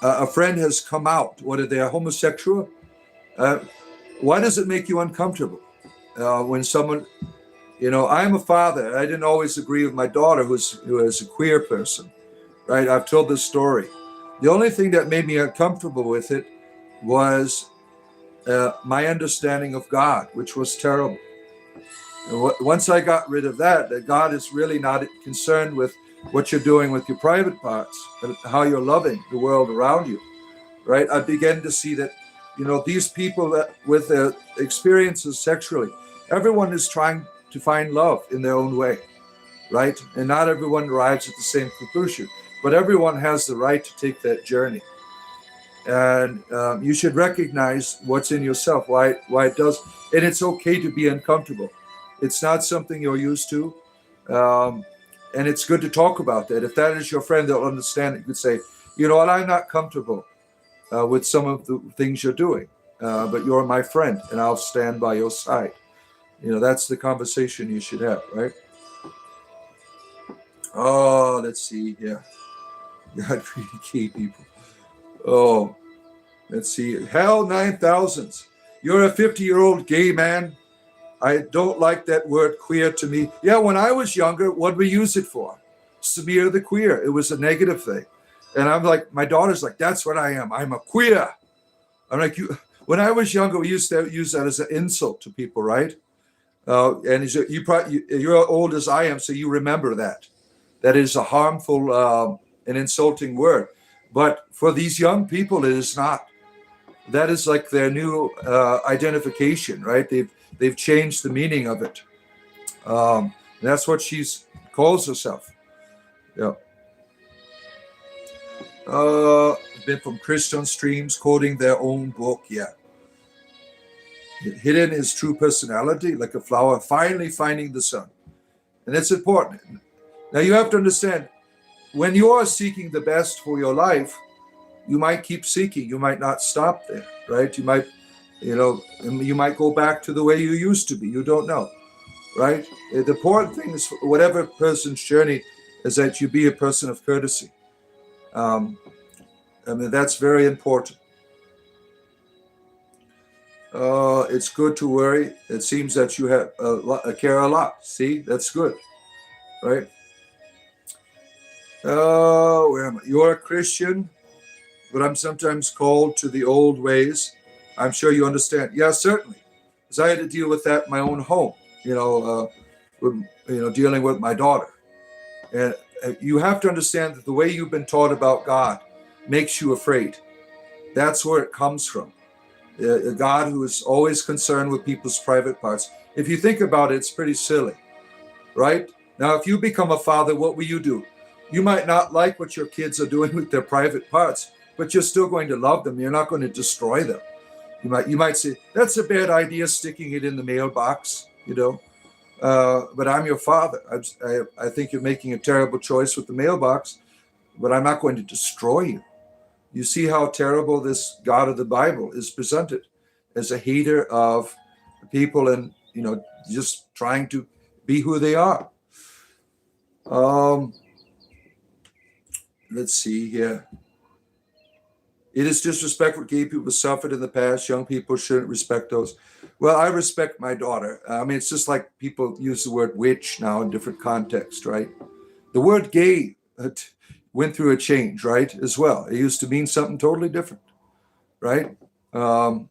A friend has come out. What are they, homosexual? Why does it make you uncomfortable? When someone, I'm a father. I didn't always agree with my daughter who is a queer person, right? I've told this story. The only thing that made me uncomfortable with it was my understanding of God, which was terrible. And once I got rid of that God is really not concerned with what you're doing with your private parts, but how you're loving the world around you, right? I began to see that, these people that with their experiences sexually, everyone is trying to find love in their own way, right? And not everyone arrives at the same conclusion, but everyone has the right to take that journey. And you should recognize what's in yourself, why it does, and it's okay to be uncomfortable. It's not something you're used to. And it's good to talk about that. If that is your friend, they'll understand it. You could say, I'm not comfortable with some of the things you're doing, but you're my friend and I'll stand by your side. That's the conversation you should have, right? Oh, let's see. Yeah. God created gay people. Oh, let's see. Hell 9000s. You're a 50-year-old gay man. I don't like that word queer to me. Yeah, when I was younger, what did we use it for? Smear the queer. It was a negative thing. And I'm like, my daughter's like, that's what I am. I'm a queer. I'm like, when I was younger, we used to use that as an insult to people, right? And you're old as I am, so you remember that. That is a harmful and insulting word. But for these young people, it is not. that is like their new identification, right? They've changed the meaning of it. That's what she calls herself. Yeah. A bit from Christian streams, quoting their own book. Yeah. Hidden is true personality, like a flower finally finding the sun. And it's important. Now you have to understand, when you are seeking the best for your life, you might keep seeking. You might not stop there, right? You might go back to the way you used to be. You don't know, right? The important thing is, whatever person's journey, is that you be a person of courtesy. That's very important. It's good to worry. It seems that you have care a lot. See, that's good, right? Where am I? You're a Christian, but I'm sometimes called to the old ways. I'm sure you understand. Yeah, certainly, because I had to deal with that in my own home. Dealing with my daughter, and you have to understand that the way you've been taught about God makes you afraid. That's where it comes from. A God who is always concerned with people's private parts. If you think about it, it's pretty silly, right? Now, if you become a father, what will you do? You might not like what your kids are doing with their private parts, but you're still going to love them. You're not going to destroy them. You might say, that's a bad idea, sticking it in the mailbox, but I'm your father. I think you're making a terrible choice with the mailbox, but I'm not going to destroy you. You see how terrible this God of the Bible is presented, as a hater of people and, just trying to be who they are. Let's see here. It is disrespectful gay people suffered in the past. Young people shouldn't respect those. Well, I respect my daughter. It's just like people use the word witch now in different contexts, right? The word gay went through a change, right, as well. It used to mean something totally different, right? So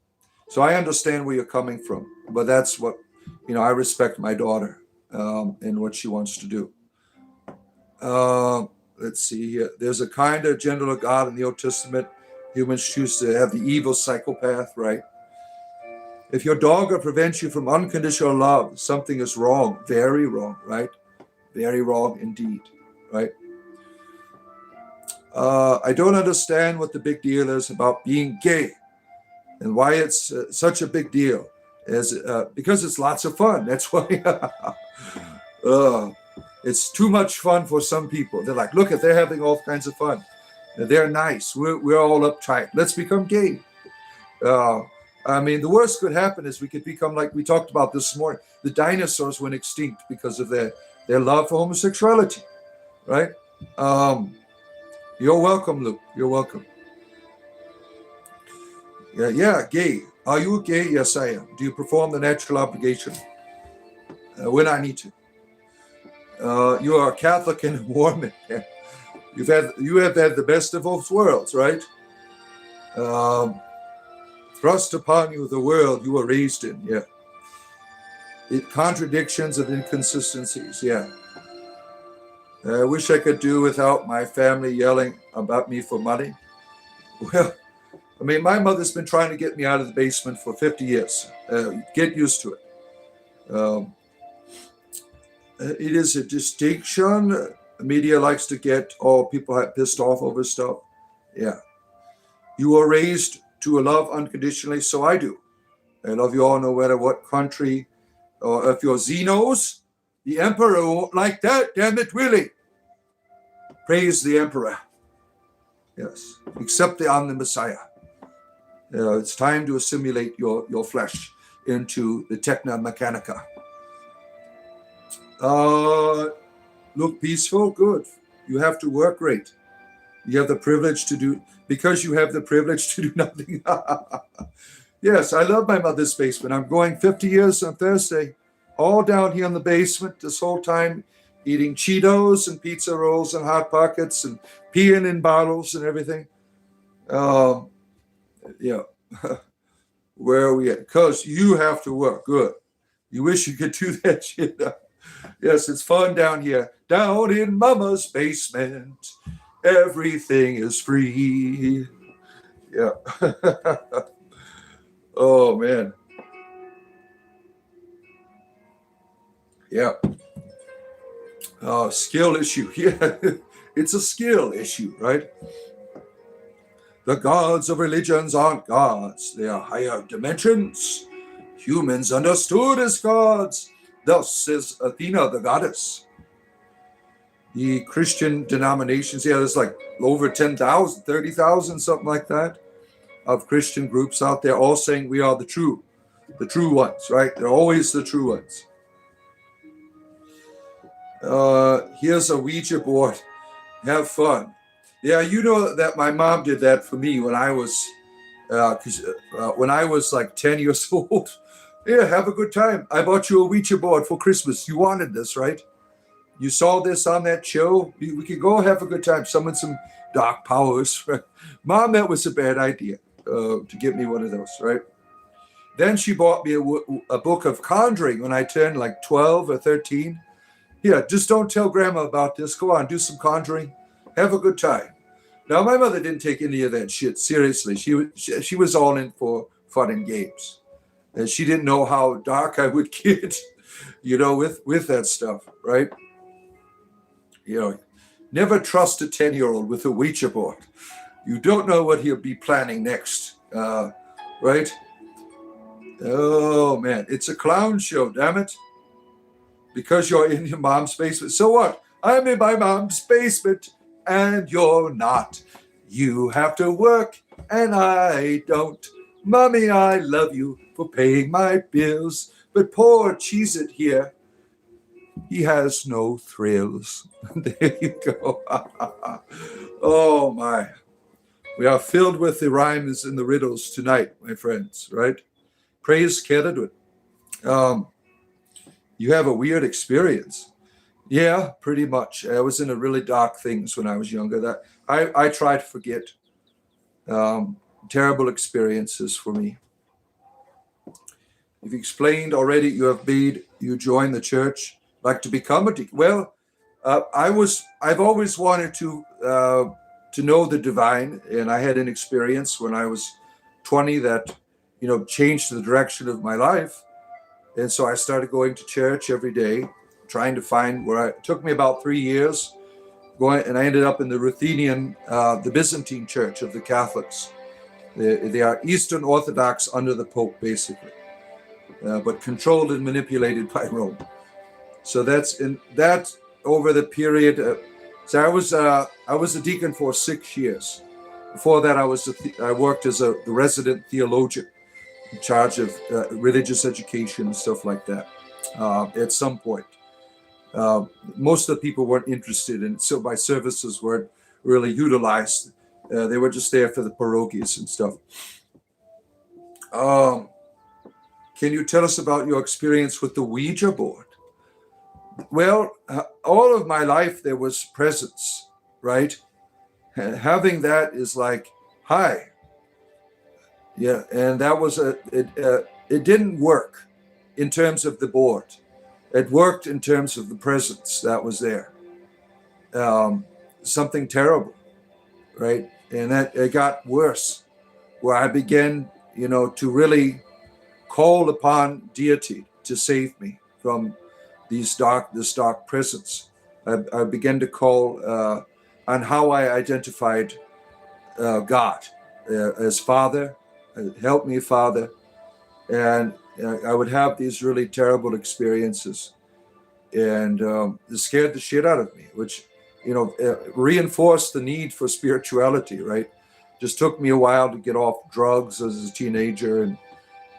I understand where you're coming from, but that's what, I respect my daughter and what she wants to do. Let's see here. There's a kinder, gentler God in the Old Testament. Humans choose to have the evil psychopath, right? If your dog prevents you from unconditional love, something is wrong, very wrong, right? Very wrong indeed, right? I don't understand what the big deal is about being gay and why it's such a big deal. Because it's lots of fun. That's why it's too much fun for some people. They're like, look, they're having all kinds of fun. They're nice. We're all uptight. Let's become gay. The worst could happen is we could become, like we talked about this morning, the dinosaurs went extinct because of their love for homosexuality, right? You're welcome, Luke. You're welcome. Yeah, gay. Are you gay? Yes, I am. Do you perform the natural obligation? When I need to. You are a Catholic and a Mormon. You have had the best of both worlds, right? Thrust upon you the world you were raised in, yeah. Contradictions and inconsistencies, yeah. I wish I could do without my family yelling about me for money. Well, my mother's been trying to get me out of the basement for 50 years. Get used to it. It is a distinction. The media likes to get all people pissed off over stuff. Yeah. You were raised to love unconditionally, so I do. I love you all no matter what country, or if you're Xenos, the emperor won't like that, damn it, really. Praise the emperor. Yes, accept I'm the Messiah. It's time to assimilate your flesh into the Techna Mechanica. Look peaceful, good. You have to work great. You have the privilege to do, because you have the privilege to do nothing. Yes, I love my mother's basement. I'm going 50 years on Thursday, all down here in the basement this whole time, eating Cheetos and pizza rolls and Hot Pockets and peeing in bottles and everything. Yeah. Where are we at? Because you have to work. Good. You wish you could do that shit. Yes, it's fun down here. Down in Mama's basement, everything is free. Yeah. Oh, man. Yeah. Skill issue. Yeah. It's a skill issue, right? The gods of religions aren't gods. They are higher dimensions. Humans understood as gods. Thus is Athena the goddess. The Christian denominations, yeah, there's like over 10,000, 30,000, something like that, of Christian groups out there all saying we are the true ones, right? They're always the true ones. Here's a Ouija board. Have fun. Yeah, you know that my mom did that for me when I was like 10 years old. Yeah, have a good time. I bought you a Ouija board for Christmas. You wanted this, right? You saw this on that show. We could go have a good time. Summon some dark powers. Right? Mom, that was a bad idea to get me one of those, right? Then she bought me a book of conjuring when I turned like 12 or 13. Yeah, just don't tell Grandma about this. Go on, do some conjuring. Have a good time. Now, my mother didn't take any of that shit seriously. She was all in for fun and games. And she didn't know how dark I would get, with that stuff, right? Never trust a 10-year-old with a Ouija board. You don't know what he'll be planning next, right? Oh, man, it's a clown show, damn it. Because you're in your mom's basement. So what? I'm in my mom's basement and you're not. You have to work and I don't. Mommy, I love you for paying my bills. But poor Cheez-It here, he has no thrills. There you go. Oh, my. We are filled with the rhymes and the riddles tonight, my friends, right? Praise Canada. You have a weird experience. Yeah, pretty much. I was in a really dark things when I was younger. That I try to forget. Terrible experiences for me. You've explained already. You joined the church, like to become a deacon. Well, I've always wanted to know the divine, and I had an experience when I was 20 that changed the direction of my life. And so I started going to church every day, trying to find it took me about 3 years going, and I ended up in the Ruthenian, the Byzantine Church of the Catholics. They are Eastern Orthodox under the Pope, basically, but controlled and manipulated by Rome. So that's over the period. So I was a deacon for 6 years. Before that, I worked as the resident theologian, in charge of religious education and stuff like that. At some point, most of the people weren't interested in it, so my services weren't really utilized. They were just there for the parochies and stuff. Can you tell us about your experience with the Ouija board? Well, all of my life there was presence, right? And having that is like, hi. Yeah, and that was it didn't work in terms of the board. It worked in terms of the presence that was there. Something terrible, right? And that it got worse, where I began, to really call upon deity to save me from this dark presence. I began to call on how I identified God as Father. Help me, Father. And I would have these really terrible experiences, and it scared the shit out of me, which reinforced the need for spirituality, right? Just took me a while to get off drugs as a teenager and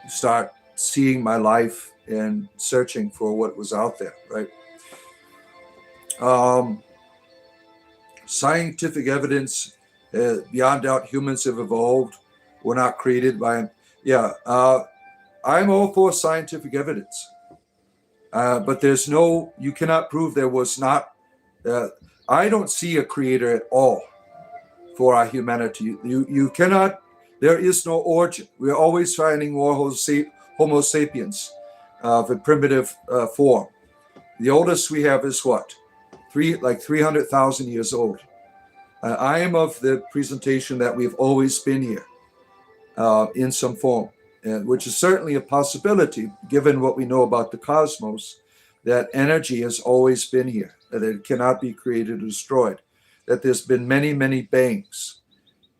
start seeing my life and searching for what was out there, right? Scientific evidence, beyond doubt, humans have evolved. We're not created by, I'm all for scientific evidence. But you cannot prove there was not, I don't see a creator at all for our humanity. You cannot, there is no origin. We're always finding more Homo sapiens of a primitive form. The oldest we have is what? 300,000 years old. I am of the presentation that we've always been here in some form. which is certainly a possibility given what we know about the cosmos, that energy has always been here, that it cannot be created or destroyed, that there's been many, many bangs.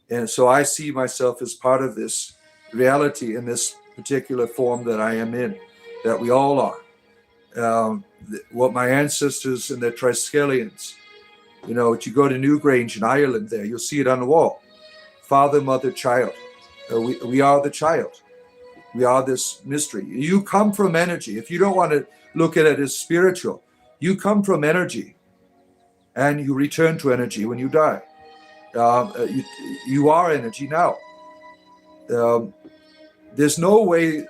And so I see myself as part of this reality in this particular form that I am in, that we all are. What my ancestors and the Triskelions, you go to Newgrange in Ireland there, you'll see it on the wall. Father, mother, child. We are the child. We are this mystery. You come from energy. If you don't want to look at it as spiritual, you come from energy and you return to energy when you die. You are energy now. There's no way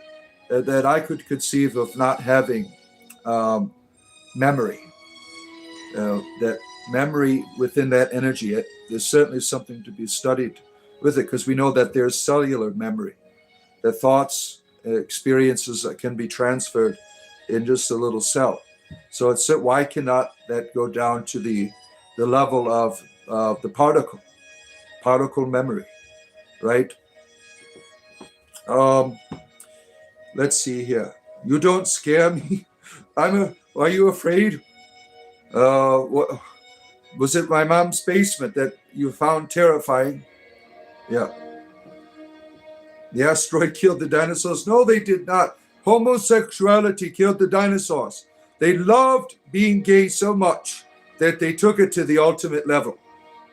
that I could conceive of not having memory. That memory within that energy, there's certainly something to be studied with it, because we know that there's cellular memory, that thoughts, experiences can be transferred in just a little cell. So why cannot that go down to the level of the particle memory, right? Let's see here. You don't scare me. Are you afraid? What was it? My mom's basement that you found terrifying? Yeah. The asteroid killed the dinosaurs? No, they did not. Homosexuality killed the dinosaurs. They loved being gay so much that they took it to the ultimate level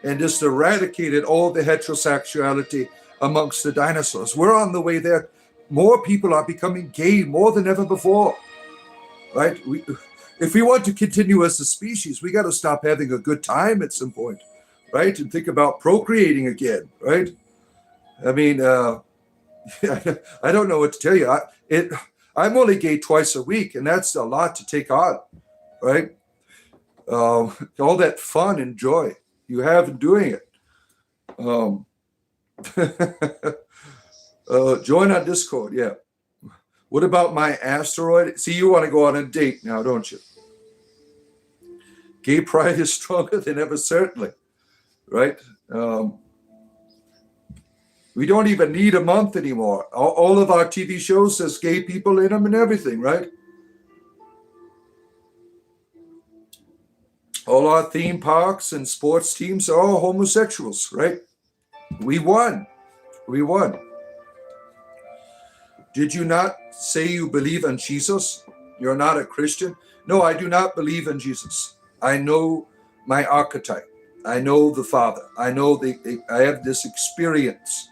and just eradicated all the heterosexuality amongst the dinosaurs. We're on the way there. More people are becoming gay more than ever before, right? If we want to continue as a species, we got to stop having a good time at some point, right? And think about procreating again, right? I mean, I don't know what to tell you. I'm only gay twice a week, and that's a lot to take on, right? All that fun and joy you have in doing it. Join on Discord, yeah. What about my asteroid? See, you want to go on a date now, don't you? Gay pride is stronger than ever, certainly, right? We don't even need a month anymore. All of our TV shows has gay people in them and everything, right? All our theme parks and sports teams are all homosexuals, right? We won. We won. Did you not say you believe in Jesus? You're not a Christian? No, I do not believe in Jesus. I know my archetype. I know the Father. I know I have this experience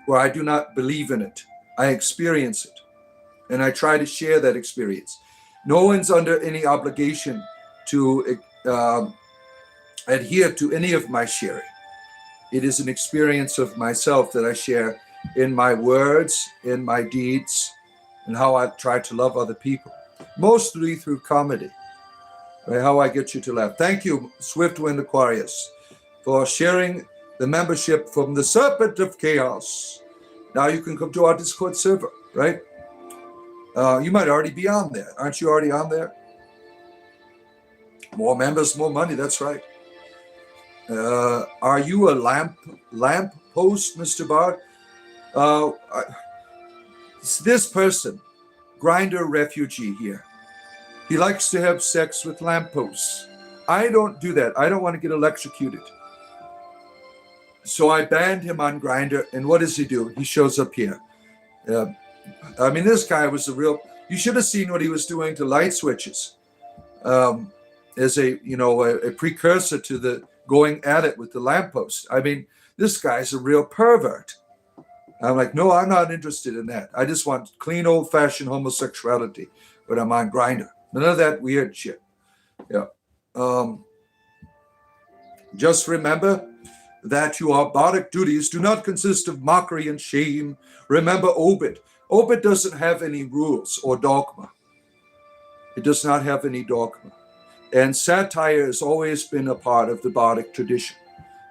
where I do not believe in it. I experience it. And I try to share that experience. No one's under any obligation to adhere to any of my sharing. It is an experience of myself that I share in my words, in my deeds, and how I try to love other people, mostly through comedy, right? How I get you to laugh. Thank you, Swiftwind Aquarius, for sharing the membership from the Serpent of Chaos. Now you can come to our Discord server, right? You might already be on there. Aren't you already on there? More members, more money. That's right. Are you a lamp post, Mr. Bard? This person, Grinder refugee here, he likes to have sex with lampposts. I don't do that. I don't want to get electrocuted. So I banned him on Grindr, and what does he do? He shows up here. I mean, this guy was you should have seen what he was doing to light switches as a precursor to the going at it with the lamppost. I mean, this guy's a real pervert. I'm like, no, I'm not interested in that. I just want clean, old-fashioned homosexuality when I'm on Grindr. None of that weird shit. Yeah. Just remember that your bardic duties do not consist of mockery and shame. Remember Obit. Obit doesn't have any rules or dogma. It does not have any dogma. And satire has always been a part of the bardic tradition.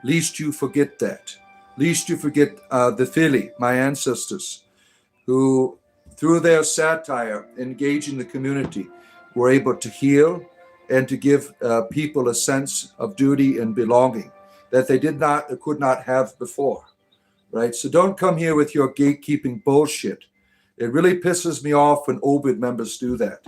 Least you forget that. Least you forget the Philly, my ancestors, who, through their satire, engaging the community, were able to heal and to give people a sense of duty and belonging that they could not have before, right? So don't come here with your gatekeeping bullshit It really pisses me off when Obed members do that,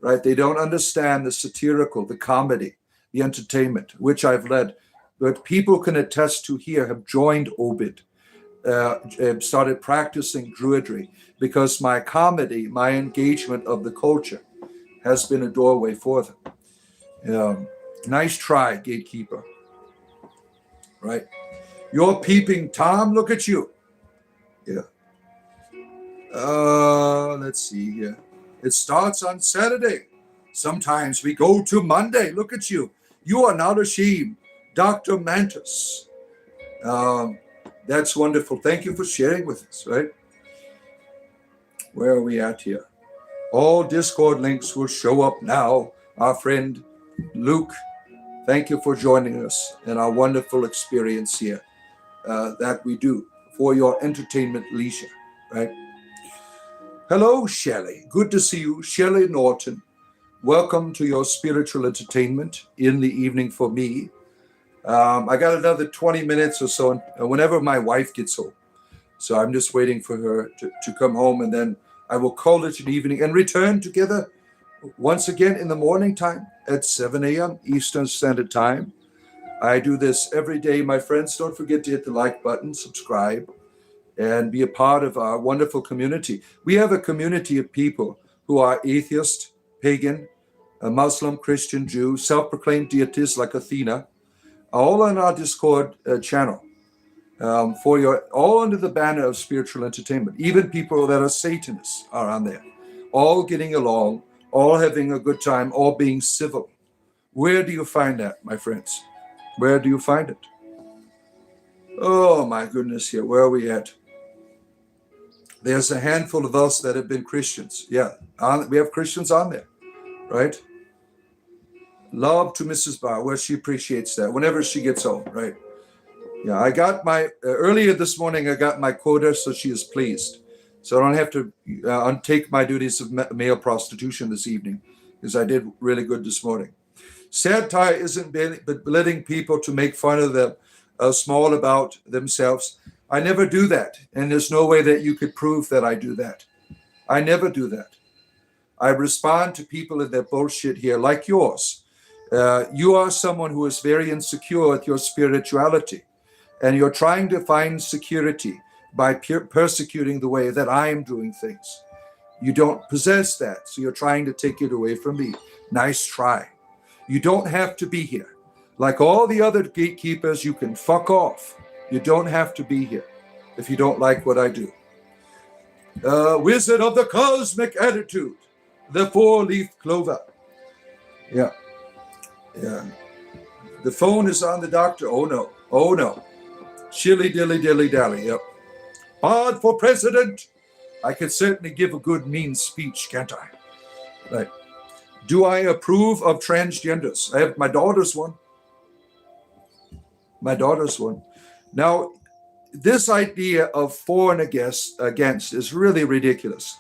right? They don't understand the satirical, the comedy, the entertainment, which I've led. But people can attest to here have joined Obed, started practicing Druidry, because my comedy, my engagement of the culture has been a doorway for them. Nice try, gatekeeper. Right? You're peeping, Tom. Look at you. Yeah. Let's see here. It starts on Saturday. Sometimes we go to Monday. Look at you. You are not ashamed. Dr. Mantis. That's wonderful. Thank you for sharing with us, right? Where are we at here? All Discord links will show up now. Our friend Luke, thank you for joining us in our wonderful experience here that we do for your entertainment leisure, right? Hello, Shelley. Good to see you. Shelley Norton. Welcome to your spiritual entertainment in the evening for me. I got another 20 minutes or so whenever my wife gets home. So I'm just waiting for her to come home, and then I will call it an evening and return together once again in the morning time at 7 a.m. Eastern Standard Time. I do this every day, my friends. Don't forget to hit the like button, subscribe, and be a part of our wonderful community. We have a community of people who are atheist, pagan, Muslim, Christian, Jew, self-proclaimed deities like Athena, all on our Discord channel, all under the banner of spiritual entertainment. Even people that are Satanists are on there, all getting along, all having a good time, all being civil. Where do you find that, my friends? Where do you find it? Oh, my goodness, here. Where are we at? There's a handful of us that have been Christians. Yeah, we have Christians on there, right? Love to Mrs. Barr, where she appreciates that whenever she gets home, right? Yeah, I got earlier this morning, I got my quota, so she is pleased. So I don't have to untake my duties of male prostitution this evening, because I did really good this morning. Satire isn't belittling people to make fun of them, small about themselves. I never do that, and there's no way that you could prove that I do that. I never do that. I respond to people in their bullshit here, like yours. You are someone who is very insecure with your spirituality, and you're trying to find security by persecuting the way that I am doing things. You don't possess that, so you're trying to take it away from me. Nice try. You don't have to be here. Like all the other gatekeepers, you can fuck off. You don't have to be here if you don't like what I do. Wizard of the Cosmic Attitude, the four-leaf clover. Yeah. The phone is on the doctor. Oh no. Shilly dilly dilly dally. Yep. Bard for president. I could certainly give a good mean speech, can't I? Right. Do I approve of transgenders? I have my daughter's one. Now, this idea of for and against is really ridiculous,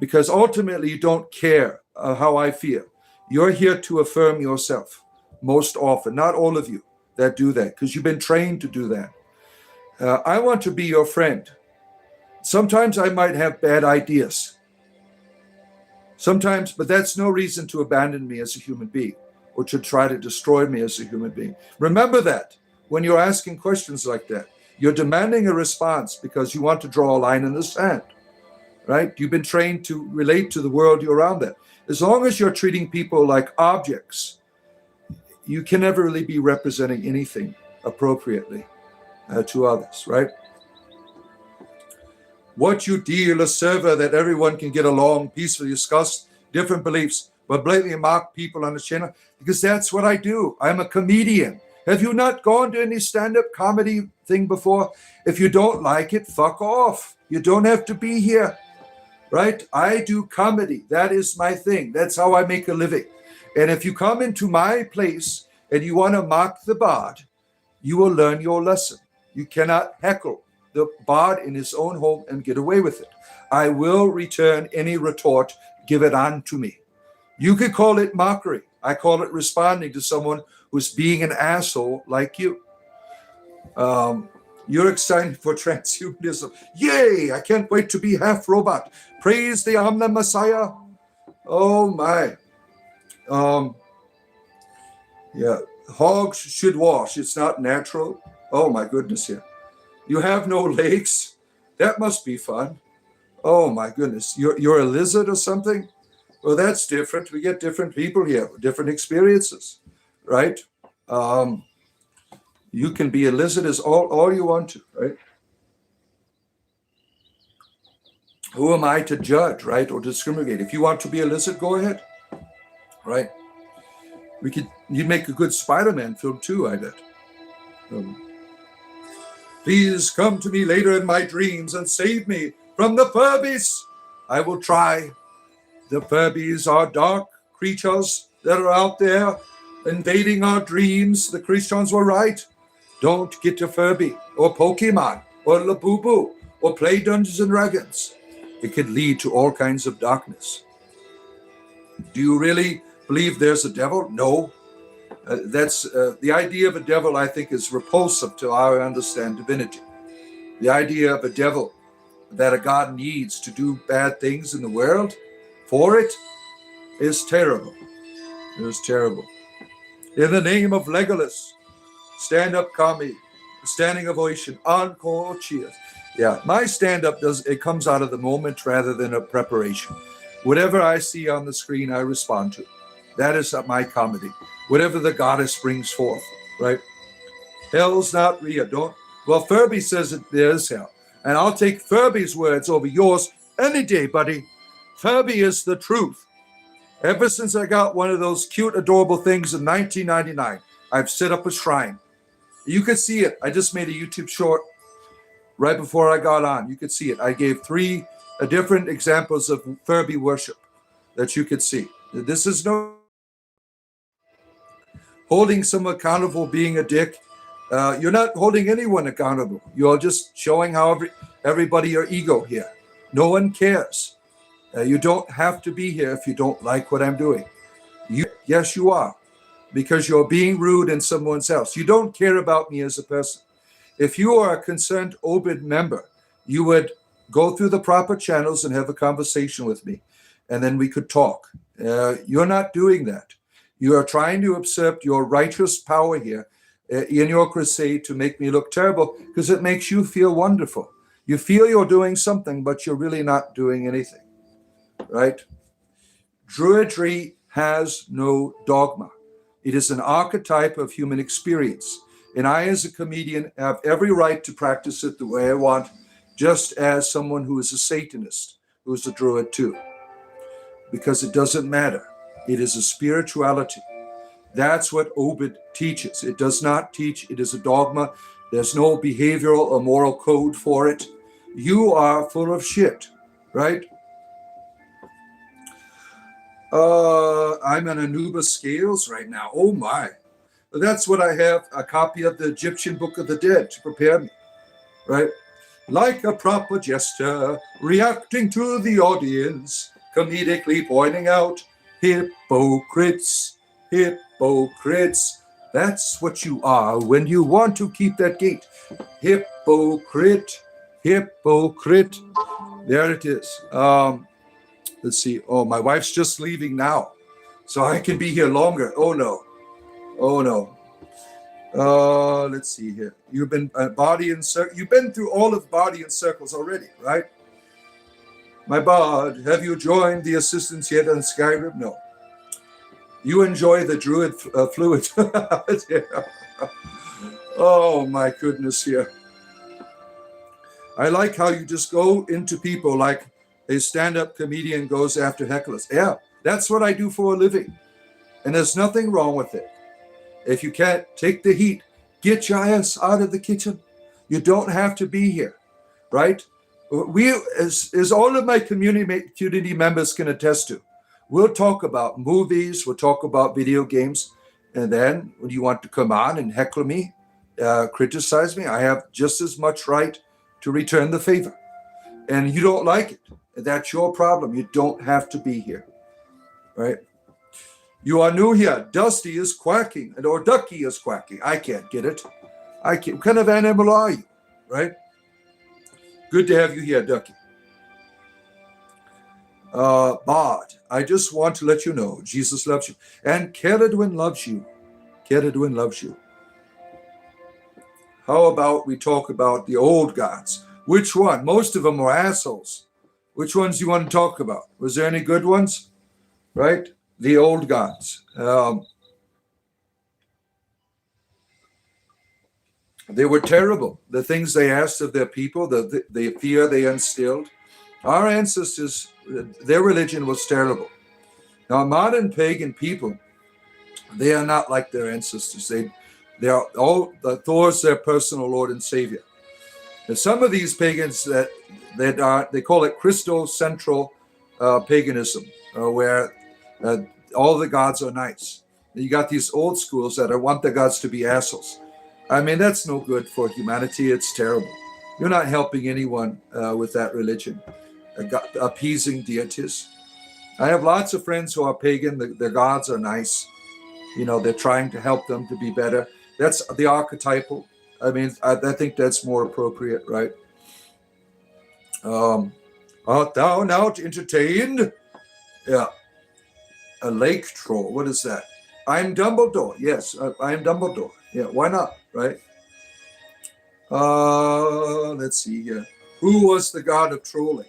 because ultimately you don't care how I feel. You're here to affirm yourself most often, not all of you that do that, because you've been trained to do that. I want to be your friend. Sometimes I might have bad ideas. Sometimes, but that's no reason to abandon me as a human being or to try to destroy me as a human being. Remember that when you're asking questions like that, you're demanding a response because you want to draw a line in the sand, right? You've been trained to relate to the world you're around that. As long as you're treating people like objects, you can never really be representing anything appropriately to others, right? What you deal a server that everyone can get along, peacefully discuss different beliefs, but blatantly mock people on the channel, because that's what I do. I'm a comedian. Have you not gone to any stand-up comedy thing before? If you don't like it, fuck off. You don't have to be here, right? I do comedy. That is my thing. That's how I make a living. And if you come into my place and you want to mock the bard, you will learn your lesson. You cannot heckle the bard in his own home and get away with it. I will return any retort, give it on to me. You could call it mockery. I call it responding to someone who's being an asshole like you. You're excited for transhumanism. Yay! I can't wait to be half robot. Praise the Omna Messiah. Oh my. Yeah. Hogs should wash. It's not natural. Oh my goodness, yeah. You have no legs. That must be fun. Oh my goodness. You're a lizard or something? Well, that's different. We get different people here, different experiences, right? You can be a lizard as all you want to, right? Who am I to judge, right, or discriminate? If you want to be a lizard, go ahead, right? You'd make a good Spider-Man film too, I bet. Please come to me later in my dreams and save me from the Furbies. I will try. The Furbies are dark creatures that are out there invading our dreams. The Christians were right. Don't get a Furby or Pokemon or Labubu or play Dungeons and Dragons. It could lead to all kinds of darkness. Do you really believe there's a devil? No. That's the idea of a devil, I think, is repulsive to our understand divinity. The idea of a devil that a God needs to do bad things in the world for it is terrible. It is terrible. In the name of Legolas, stand up, commie, standing ovation, encore, cheers. Yeah, my stand-up comes out of the moment rather than a preparation. Whatever I see on the screen, I respond to. That is my comedy. Whatever the goddess brings forth, right? Hell's not real. Well, Furby says there is hell. And I'll take Furby's words over yours any day, buddy. Furby is the truth. Ever since I got one of those cute, adorable things in 1999, I've set up a shrine. You could see it. I just made a YouTube short right before I got on. You could see it. I gave 3 different examples of Furby worship that you could see. This is no holding someone accountable, being a dick. You're not holding anyone accountable. You're just showing how everybody your ego here. No one cares. You don't have to be here if you don't like what I'm doing. Yes, you are, because you're being rude in someone's house. You don't care about me as a person. If you are a concerned Obed member, you would go through the proper channels and have a conversation with me, and then we could talk. You're not doing that. You are trying to usurp your righteous power here in your crusade to make me look terrible because it makes you feel wonderful. You feel you're doing something, but you're really not doing anything, right? Druidry has no dogma. It is an archetype of human experience. And I, as a comedian, have every right to practice it the way I want, just as someone who is a Satanist, who is a Druid too. Because it doesn't matter. It is a spirituality. That's what Obed teaches. It does not teach, it is a dogma. There's no behavioral or moral code for it. You are full of shit, right? I'm on Anubis scales right now. Oh my. That's what I have, a copy of the Egyptian Book of the Dead to prepare me, right? Like a proper jester, reacting to the audience, comedically pointing out, hypocrites, hypocrites. That's what you are when you want to keep that gate. Hypocrite, hypocrite. There it is. Let's see. Oh, my wife's just leaving now, so I can be here longer. Oh no. Oh no. Let's see here. You've been body and circle. You've been through all of body and circles already, right? My bard, have you joined the assistants yet on Skyrim? No. You enjoy the druid fluid. Oh my goodness here. I like how you just go into people like a stand-up comedian goes after hecklers. Yeah, that's what I do for a living. And there's nothing wrong with it. If you can't take the heat, get your ass out of the kitchen. You don't have to be here, right? We, as all of my community members can attest to, we'll talk about movies, we'll talk about video games, and then when you want to come on and heckle me, criticize me, I have just as much right to return the favor. And you don't like it, that's your problem. You don't have to be here, right? You are new here. Dusty is quacking, or Ducky is quacking. I can't get it. What kind of animal are you? right? Good to have you here, Ducky. Bard, I just want to let you know Jesus loves you. And Keredwin loves you. Keredwin loves you. How about we talk about the old gods? Which one? Most of them were assholes. Which ones do you want to talk about? Was there any good ones? Right? The old gods. They were terrible. The things they asked of their people, the fear they instilled. Our ancestors, their religion was terrible. Now, modern pagan people, they are not like their ancestors. They are all Thor's their personal Lord and Savior. And some of these pagans they call it Christocentral paganism, where all the gods are nice. You got these old schools that want the gods to be assholes. I mean, that's no good for humanity. It's terrible. You're not helping anyone with that religion, appeasing deities. I have lots of friends who are pagan. Their gods are nice. You know, they're trying to help them to be better. That's the archetypal. I mean, I think that's more appropriate, right? Art thou now entertained? Yeah. A lake troll. What is that? I'm Dumbledore. Yes, I'm Dumbledore. Yeah, why not, right? Let's see here. Who was the god of trolling?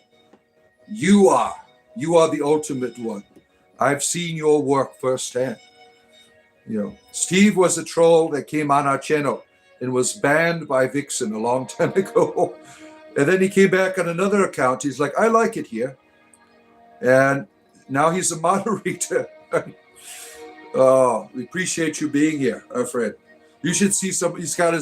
You are. You are the ultimate one. I've seen your work firsthand. You know, Steve was a troll that came on our channel and was banned by Vixen a long time ago. And then he came back on another account. He's like, I like it here. And now he's a moderator. Oh, we appreciate you being here, our friend. You should see he's got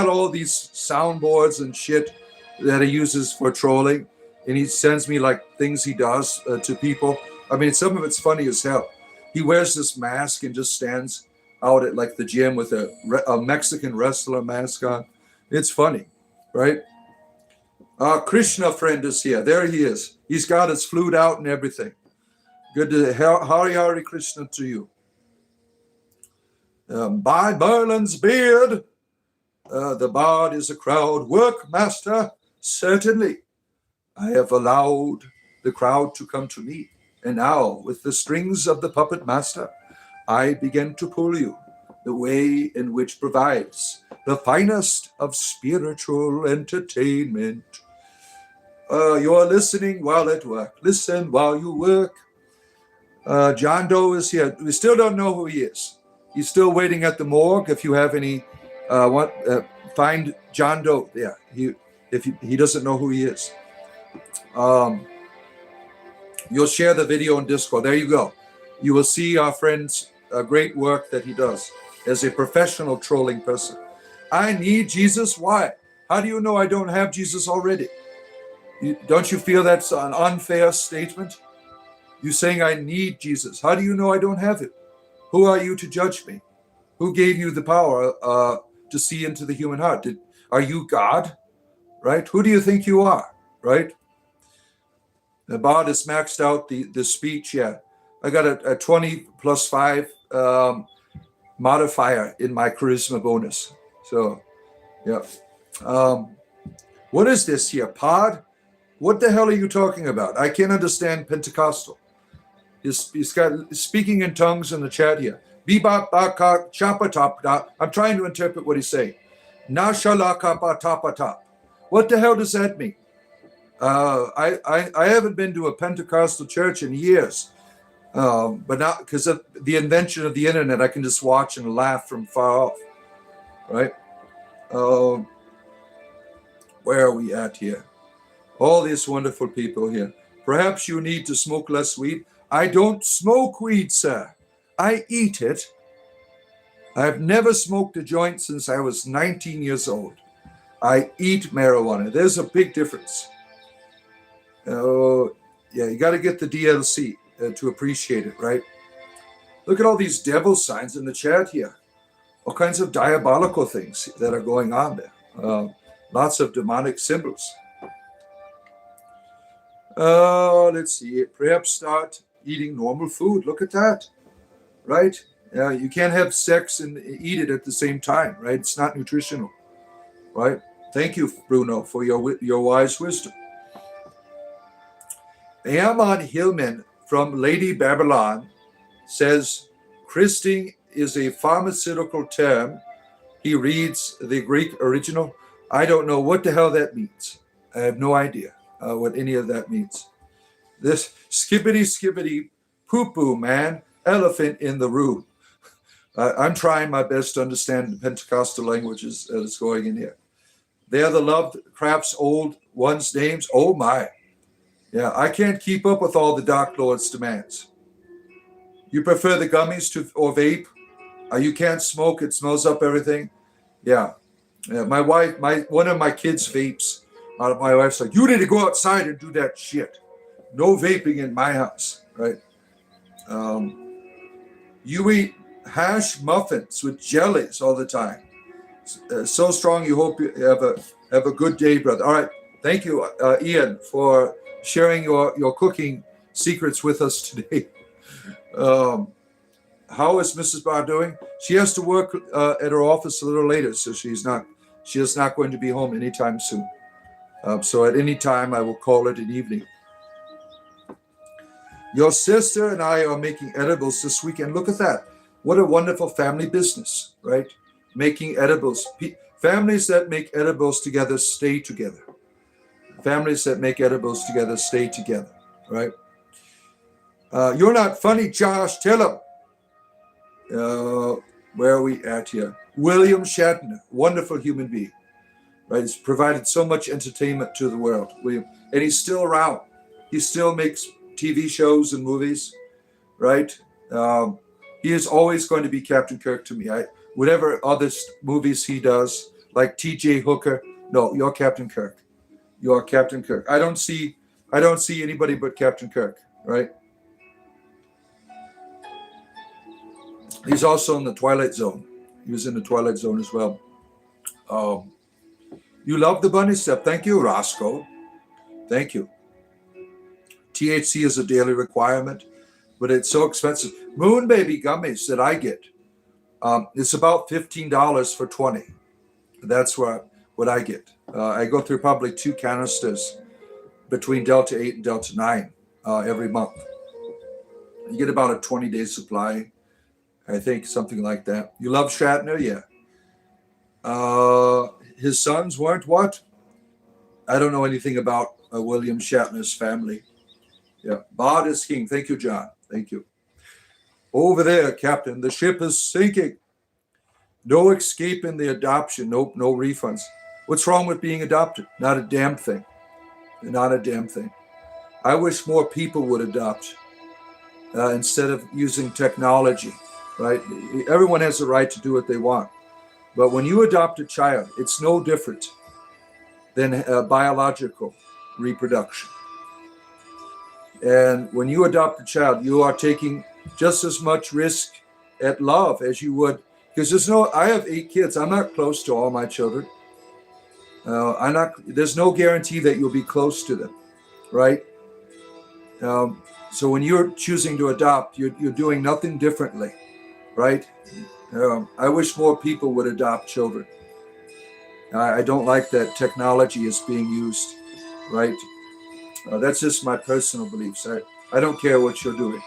all these soundboards and shit that he uses for trolling. And he sends me like things he does to people. I mean, some of it's funny as hell. He wears this mask and just stands out at like the gym with a Mexican wrestler mask on. It's funny, right? Krishna friend is here. There he is. He's got his flute out and everything. Good to Hari Krishna to you. By Merlin's beard, the bard is a crowd workmaster. Certainly, I have allowed the crowd to come to me. And now, with the strings of the puppet master, I begin to pull you the way in which provides the finest of spiritual entertainment. You are listening while at work. Listen while you work. John Doe is here. We still don't know who he is. He's still waiting at the morgue. If you have any, find John Doe. Yeah, if he doesn't know who he is. You'll share the video on Discord. There you go. You will see our friend's great work that he does as a professional trolling person. I need Jesus. Why? How do you know I don't have Jesus already? Don't you feel that's an unfair statement? You saying I need Jesus. How do you know I don't have it? Who are you to judge me? Who gave you the power to see into the human heart? Are you God? Right? Who do you think you are? Right? The bard has maxed out the speech. Yeah, I got a 20 plus 5 modifier in my charisma bonus. So, yeah. What is this here? Pod? What the hell are you talking about? I can't understand Pentecostal. He's got speaking in tongues in the chat here. Bebop baka chapa top. I'm trying to interpret what he's saying. Nashalaka tapa top. What the hell does that mean? I haven't been to a Pentecostal church in years, but now because of the invention of the internet, I can just watch and laugh from far off. Right? Where are we at here? All these wonderful people here. Perhaps you need to smoke less weed. I don't smoke weed, sir. I eat it. I've never smoked a joint since I was 19 years old. I eat marijuana. There's a big difference. Oh, yeah, you got to get the DLC to appreciate it, right? Look at all these devil signs in the chat here. All kinds of diabolical things that are going on there. Lots of demonic symbols. Let's see. Perhaps start eating normal food. Look at that, right? You can't have sex and eat it at the same time, right? It's not nutritional, right? Thank you, Bruno, for your wise wisdom. Ammon Hillman from Lady Babylon says, Christing is a pharmaceutical term. He reads the Greek original. I don't know what the hell that means. I have no idea what any of that means. This skibbity poo-poo, man, elephant in the room. I'm trying my best to understand the Pentecostal languages that's going in here. They're the Lovecraft's old ones' names. Oh my. Yeah, I can't keep up with all the Dark Lord's demands. You prefer the gummies or vape? You can't smoke, it smells up everything. Yeah. My wife, one of my kids vapes. My wife's like, you need to go outside and do that shit. No vaping in my house, right? You eat hash muffins with jellies all the time. So strong, you hope you have a good day, brother. All right. Thank you, Ian, for sharing your cooking secrets with us today. How is Mrs. Barr doing? She has to work at her office a little later, so she is not going to be home anytime soon. So at any time, I will call it an evening. Your sister and I are making edibles this weekend. Look at that. What a wonderful family business, right? Making edibles. Families that make edibles together stay together. Families that make edibles together stay together, right? You're not funny, Josh. Tell him. Where are we at here? William Shatner, wonderful human being, right? He's provided so much entertainment to the world. William, and he's still around. He still makes TV shows and movies, right? He is always going to be Captain Kirk to me. Whatever other movies he does, like T.J. Hooker. No, you're Captain Kirk. You are Captain Kirk. I don't see anybody but Captain Kirk, right? He's also in the Twilight Zone. He was in the Twilight Zone as well. You love the bunny step. Thank you, Roscoe. Thank you. THC is a daily requirement, but it's so expensive. Moon Baby gummies that I get, it's about $15 for 20. That's what I get. I go through probably 2 canisters between Delta 8 and Delta 9 every month. You get about a 20-day supply, I think, something like that. You love Shatner? Yeah. His sons weren't what? I don't know anything about William Shatner's family. Yeah. Bod is king. Thank you, John. Thank you. Over there, Captain, the ship is sinking. No escape in the adoption. Nope, no refunds. What's wrong with being adopted? Not a damn thing. Not a damn thing. I wish more people would adopt instead of using technology, right? Everyone has the right to do what they want. But when you adopt a child, it's no different than biological reproduction. And when you adopt a child, you are taking just as much risk at love as you would, because I have 8 kids. I'm not close to all my children. There's no guarantee that you'll be close to them, right? So when you're choosing to adopt, you're doing nothing differently, right? I wish more people would adopt children. I don't like that technology is being used, right? That's just my personal beliefs. I don't care what you're doing.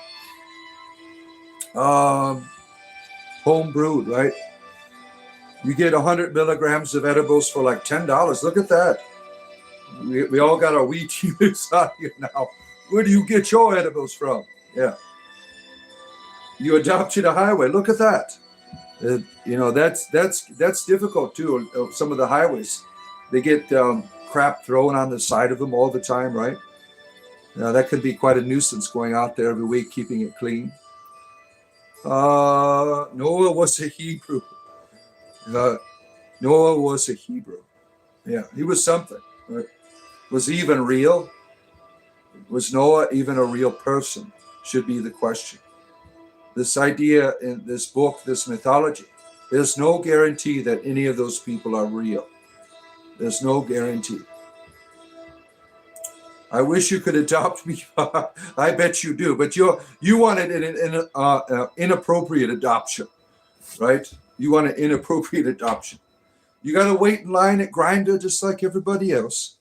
Home brewed, right? You get 100 milligrams of edibles for like $10. Look at that. We all got our weed dealers out here now. Where do you get your edibles from? Yeah. You adopted a highway. Look at that. That's difficult too. Some of the highways, they get crap thrown on the side of them all the time, right? That could be quite a nuisance going out there every week, keeping it clean. Noah was a Hebrew. Noah was a Hebrew. Yeah, he was something. Right? Was he even real? Was Noah even a real person? Should be the question. This idea in this book, this mythology, there's no guarantee that any of those people are real. There's no guarantee. I wish you could adopt me. I bet you do, but you wanted an inappropriate adoption, right? You want an inappropriate adoption. You got to wait in line at Grindr just like everybody else,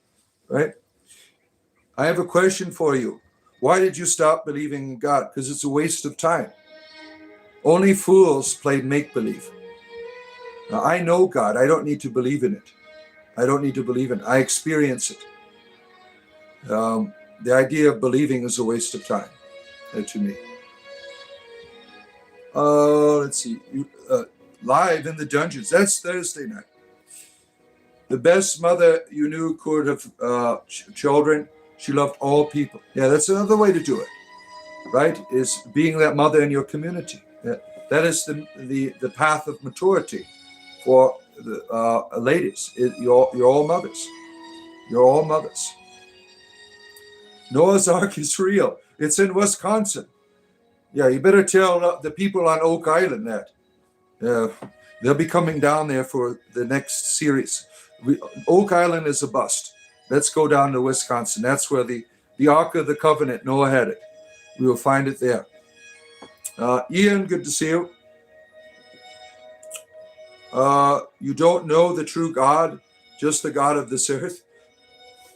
right? I have a question for you. Why did you stop believing in God? Because it's a waste of time. Only fools play make-believe. Now, I know God. I don't need to believe in it. I don't need to believe in it. I experience it. The idea of believing is a waste of time, to me. Let's see. Live in the dungeons. That's Thursday night. The best mother you knew could have children. She loved all people. Yeah, that's another way to do it, right? Is being that mother in your community. That is the path of maturity for the ladies. You're all mothers. You're all mothers. Noah's Ark is real. It's in Wisconsin. Yeah, you better tell the people on Oak Island that. They'll be coming down there for the next series. Oak Island is a bust. Let's go down to Wisconsin. That's where the Ark of the Covenant, Noah had it. We will find it there. Ian, good to see you. You don't know the true God, just the God of this earth.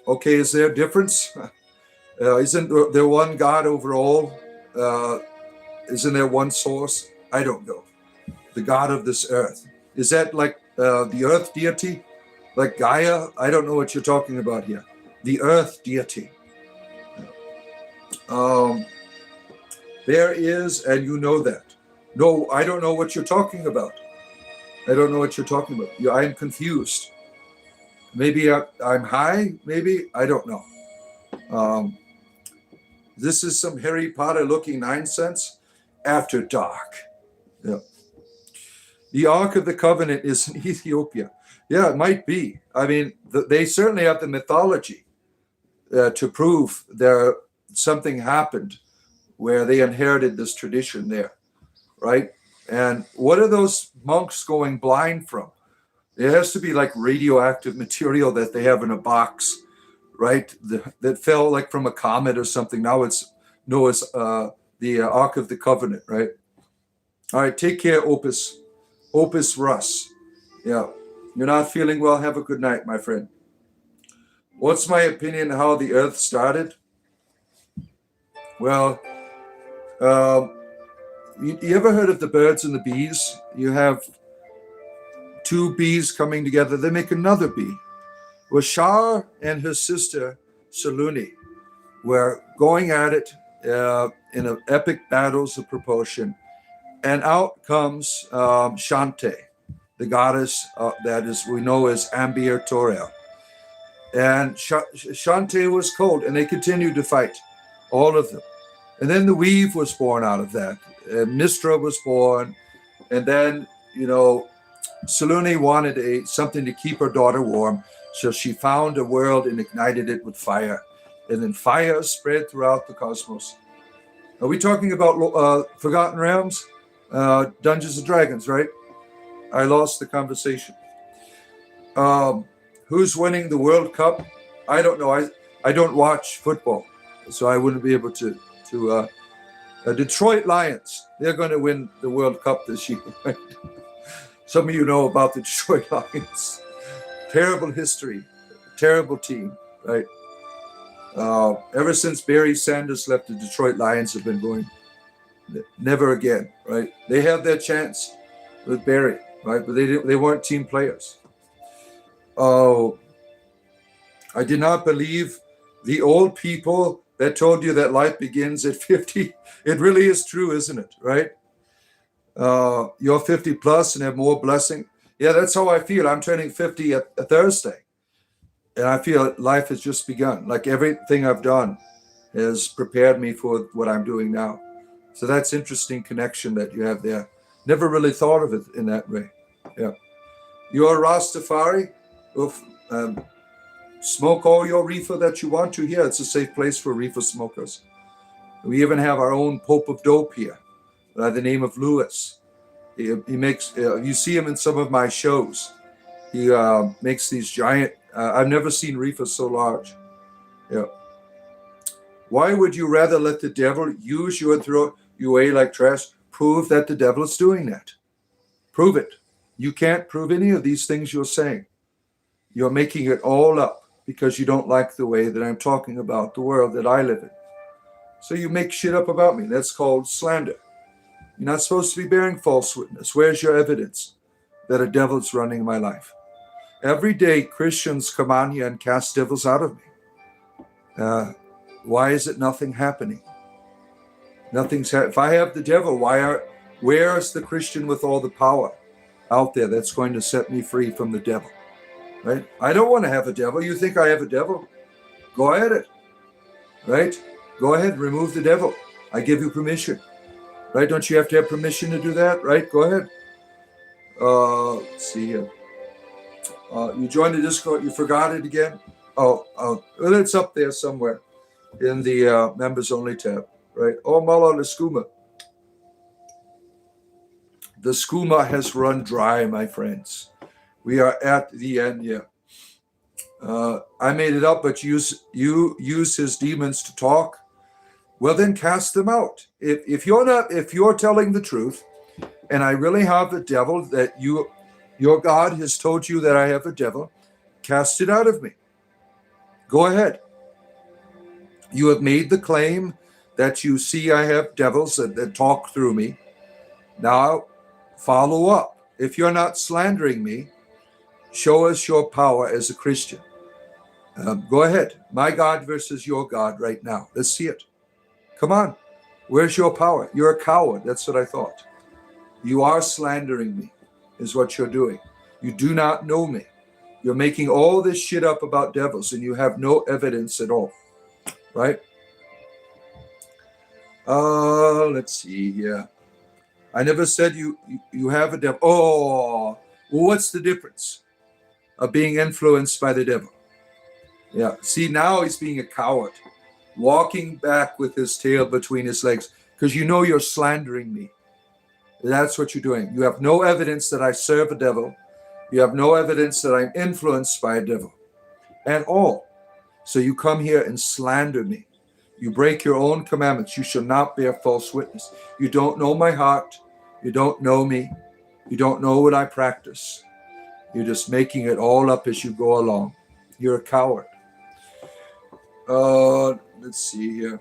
Okay, is there a difference? Isn't there one God over all? Isn't there one source? I don't know. The God of this earth. Is that like the earth deity? Like Gaia? I don't know what you're talking about here. The earth deity. There is, and you know that. No, I don't know what you're talking about. I don't know what you're talking about. I'm confused. Maybe I'm high, maybe? I don't know. This is some Harry Potter looking nonsense. After dark. Yeah. The Ark of the Covenant is in Ethiopia. Yeah, it might be. I mean, they certainly have the mythology to prove something happened where they inherited this tradition there, right? And what are those monks going blind from? It has to be like radioactive material that they have in a box, right? That fell like from a comet or something. Now it's Noah's, the Ark of the Covenant, right? All right, take care, Opus Russ. Yeah, you're not feeling well. Have a good night, my friend. What's my opinion on how the earth started? Well, you ever heard of the birds and the bees? You have two bees coming together. They make another bee. Well, Shar and her sister, Saluni, were going at it in an epic battles of proportion. And out comes Shante, the goddess that we know as Ambir Torel. And Shante was cold, and they continued to fight, all of them. And then the weave was born out of that. Mistra was born. And then, Saluni wanted something to keep her daughter warm. So she found a world and ignited it with fire. And then fire spread throughout the cosmos. Are we talking about Forgotten Realms? Dungeons and Dragons, right? I lost the conversation. Who's winning the World Cup? I don't know. I don't watch football, so I wouldn't be able to. Detroit Lions. They're going to win the World Cup this year. Right? Some of you know about the Detroit Lions. Terrible history. Terrible team, right? Ever since Barry Sanders left, the Detroit Lions have been going never again, right? They had their chance with Barry, right? But they weren't team players. Oh, I did not believe the old people that told you that life begins at 50. It really is true, isn't it, right? You're 50 plus and have more blessing. Yeah, that's how I feel. I'm turning 50 at Thursday. And I feel life has just begun. Like everything I've done has prepared me for what I'm doing now. So that's interesting connection that you have there. Never really thought of it in that way. Yeah. You're a Rastafari. Smoke all your reefer that you want to here. It's a safe place for reefer smokers. We even have our own Pope of Dope here by the name of Lewis. He makes, you see him in some of my shows. He makes these giant, I've never seen reefer so large. Yeah. Why would you rather let the devil use you and throw you away like trash? Prove that the devil is doing that. Prove it. You can't prove any of these things you're saying. You're making it all up because you don't like the way that I'm talking about the world that I live in. So you make shit up about me. That's called slander. You're not supposed to be bearing false witness. Where's your evidence that a devil's running my life? Every day, Christians come on here and cast devils out of me. Why is it nothing happening? If I have the devil, where is the Christian with all the power out there that's going to set me free from the devil? Right? I don't want to have a devil. You think I have a devil? Go at it. Right? Go ahead, remove the devil. I give you permission. Right? Don't you have to have permission to do that? Right? Go ahead. Let's see here. You joined the Discord. You forgot it again? Well, it's up there somewhere in the members only tab. Right? Oh, Mala, the skooma. The skooma has run dry, my friends. We are at the end here. I made it up, but you use his demons to talk. Well, then cast them out. If you're telling the truth, and I really have the devil that your God has told you that I have a devil, cast it out of me. Go ahead. You have made the claim that you see I have devils that talk through me. Now, follow up. If you're not slandering me, show us your power as a Christian. Go ahead. My God versus your God right now. Let's see it. Come on. Where's your power? You're a coward. That's what I thought. You are slandering me, is what you're doing. You do not know me. You're making all this shit up about devils, and you have no evidence at all. Right? Let's see here. I never said you have a devil. Oh, well, what's the difference of being influenced by the devil? Yeah. See, now he's being a coward, walking back with his tail between his legs, because you know you're slandering me. That's what you're doing. You have no evidence that I serve a devil. You have no evidence that I'm influenced by a devil at all. So you come here and slander me. You break your own commandments. You shall not bear false witness. You don't know my heart. You don't know me. You don't know what I practice. You're just making it all up as you go along. You're a coward. Let's see here.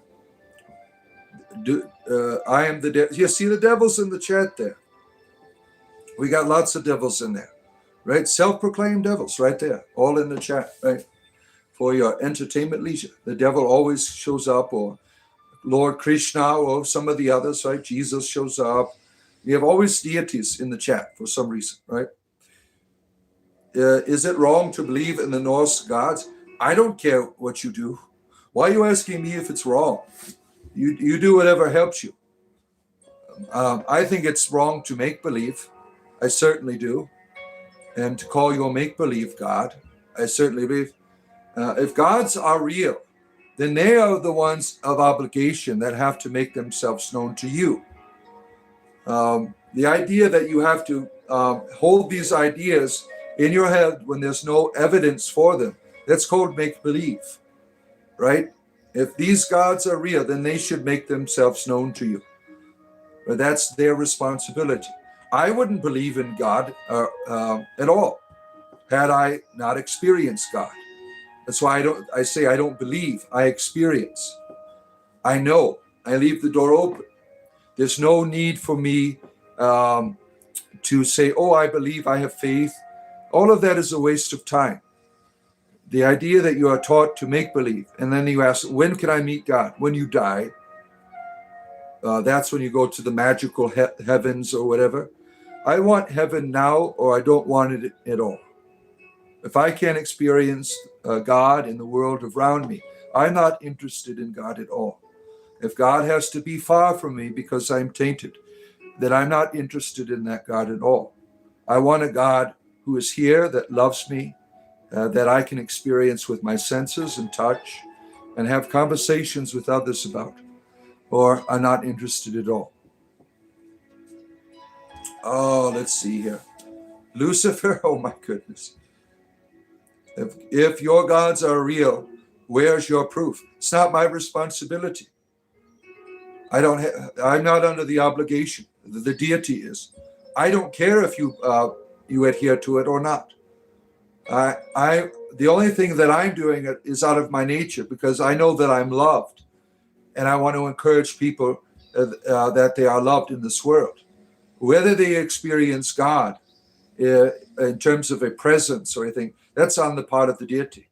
I am the devil. You see the devil's in the chat there. We got lots of devils in there, right? Self-proclaimed devils right there, all in the chat, right? For your entertainment leisure. The devil always shows up, or Lord Krishna, or some of the others, right? Jesus shows up. We have always deities in the chat for some reason, right? Is it wrong to believe in the Norse gods? I don't care what you do. Why are you asking me if it's wrong? You do whatever helps you. I think it's wrong to make believe. I certainly do. And to call your make-believe God, I certainly believe. If gods are real, then they are the ones of obligation that have to make themselves known to you. The idea that you have to hold these ideas in your head when there's no evidence for them, that's called make-believe, right? If these gods are real, then they should make themselves known to you. But that's their responsibility. I wouldn't believe in God at all had I not experienced God. That's why I say I don't believe, I experience. I know, I leave the door open. There's no need for me to say, oh, I believe, I have faith. All of that is a waste of time. The idea that you are taught to make believe, and then you ask, when can I meet God? When you die. That's when you go to the magical heavens or whatever. I want heaven now, or I don't want it at all. If I can't experience God in the world around me, I'm not interested in God at all. If God has to be far from me because I'm tainted, then I'm not interested in that God at all. I want a God who is here, that loves me, that I can experience with my senses and touch and have conversations with others about, or I'm not interested at all. Oh, let's see here. Lucifer, oh my goodness. If your gods are real, where's your proof? It's not my responsibility. I'm not under the obligation. The deity is. I don't care if you you adhere to it or not. The only thing that I'm doing is out of my nature, because I know that I'm loved, and I want to encourage people that they are loved in this world. Whether they experience God in terms of a presence or anything, that's on the part of the deity.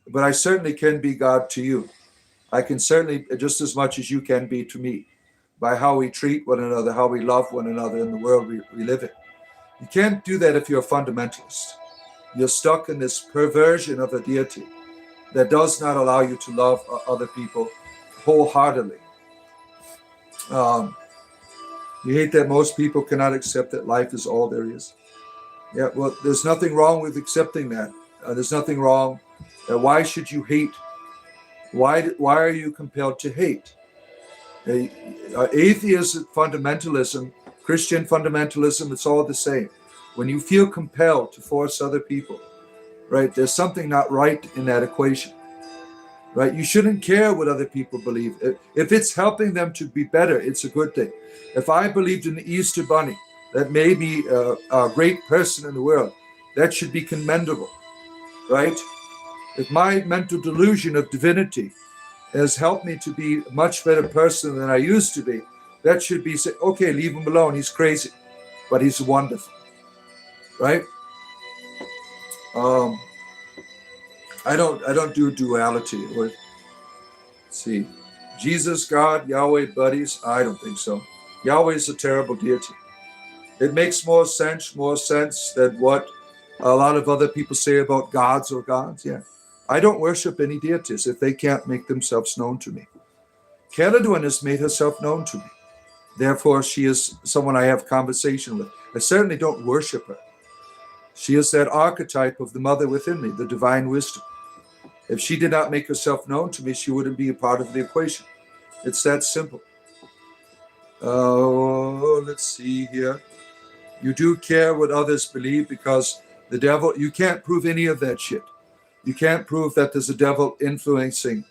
But I certainly can be God to you. I can certainly, just as much as you can be to me, by how we treat one another, how we love one another in the world we live in. You can't do that if you're a fundamentalist. You're stuck in this perversion of a deity that does not allow you to love other people wholeheartedly. You hate that most people cannot accept that life is all there is. Yeah, well, there's nothing wrong with accepting that. There's nothing wrong. Why should you hate? Why are you compelled to hate? Atheist fundamentalism, Christian fundamentalism, it's all the same. When you feel compelled to force other people, right, there's something not right in that equation, right? You shouldn't care what other people believe. If it's helping them to be better, it's a good thing. If I believed in the Easter Bunny, that may be a great person in the world, that should be commendable, right? If my mental delusion of divinity has helped me to be a much better person than I used to be, that should be said, okay, leave him alone, he's crazy, but he's wonderful, right? I don't do duality. Let's see, Jesus, God, Yahweh, buddies. I don't think so. Yahweh is a terrible deity. It makes more sense than what a lot of other people say about gods or gods. Yeah, I don't worship any deities if they can't make themselves known to me. Caledon has made herself known to me. Therefore, she is someone I have conversation with. I certainly don't worship her. She is that archetype of the mother within me, the divine wisdom. If she did not make herself known to me, she wouldn't be a part of the equation. It's that simple. Let's see here. You do care what others believe because the devil, you can't prove any of that shit. You can't prove that there's a devil influencing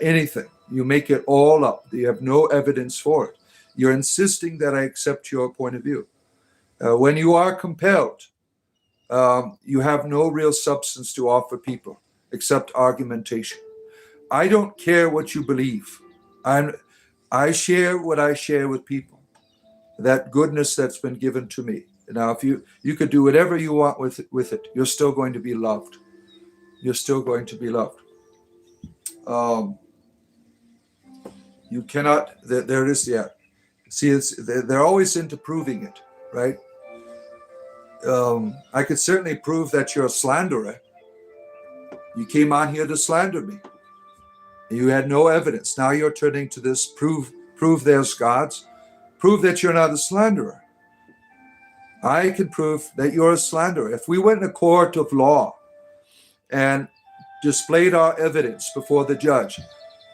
anything. You make it all up. You have no evidence for it. You're insisting that I accept your point of view. When you are compelled, you have no real substance to offer people except argumentation. I don't care what you believe. I share what I share with people, that goodness that's been given to me. Now, if you could do whatever you want with it, you're still going to be loved. You're still going to be loved. You cannot, there it is, yeah. See, they're always into proving it, right? I could certainly prove that you're a slanderer. You came on here to slander me. You had no evidence. Now you're turning to this, prove there's gods. Prove that you're not a slanderer. I can prove that you're a slanderer. If we went in a court of law and displayed our evidence before the judge,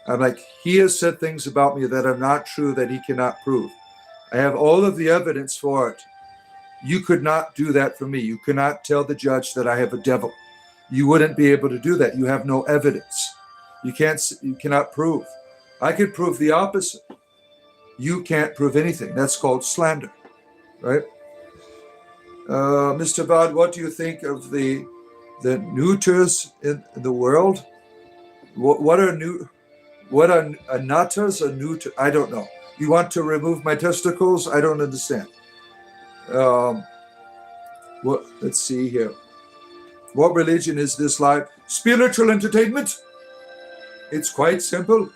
I'm like, he has said things about me that are not true that he cannot prove. I have all of the evidence for it. You could not do that for me. You cannot tell the judge that I have a devil. You wouldn't be able to do that. You have no evidence. You cannot prove. I could prove the opposite. You can't prove anything. That's called slander, right? Mr. Bad, what do you think of the neuters in the world? What are nutters or neuter? I don't know. You want to remove my testicles? I don't understand. Let's see here. What religion is this live? Spiritual entertainment. It's quite simple.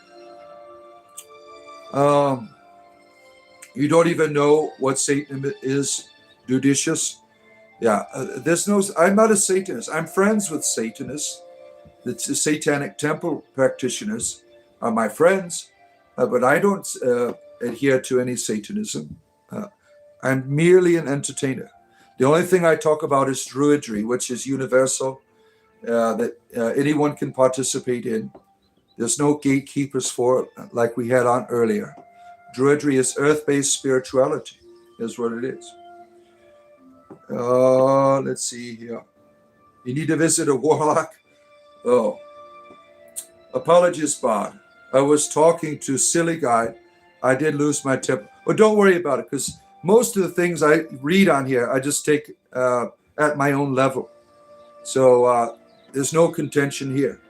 You don't even know what Satan is. Judicious. Yeah, I'm not a Satanist. I'm friends with Satanists. The Satanic Temple practitioners are my friends, but I don't adhere to any Satanism. I'm merely an entertainer. The only thing I talk about is Druidry, which is universal, that anyone can participate in. There's no gatekeepers for it, like we had on earlier. Druidry is earth-based spirituality, is what it is. Let's see here. You need to visit a warlock? Oh. Apologies, Bob. I was talking to silly guy. I did lose my temper. Oh, don't worry about it, because most of the things I read on here, I just take at my own level. So there's no contention here,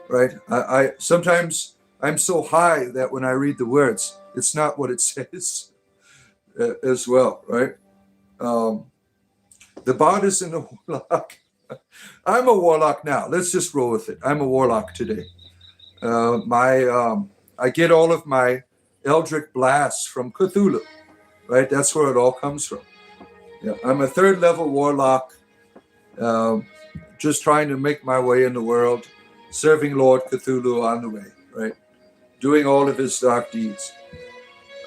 right? I sometimes I'm so high that when I read the words, it's not what it says as well, right? The bot is in a warlock. I'm a warlock now. Let's just roll with it. I'm a warlock today. I get all of my Eldritch blasts from Cthulhu, right? That's where it all comes from. Yeah, I'm a 3rd level warlock, just trying to make my way in the world, serving Lord Cthulhu on the way, right? Doing all of his dark deeds.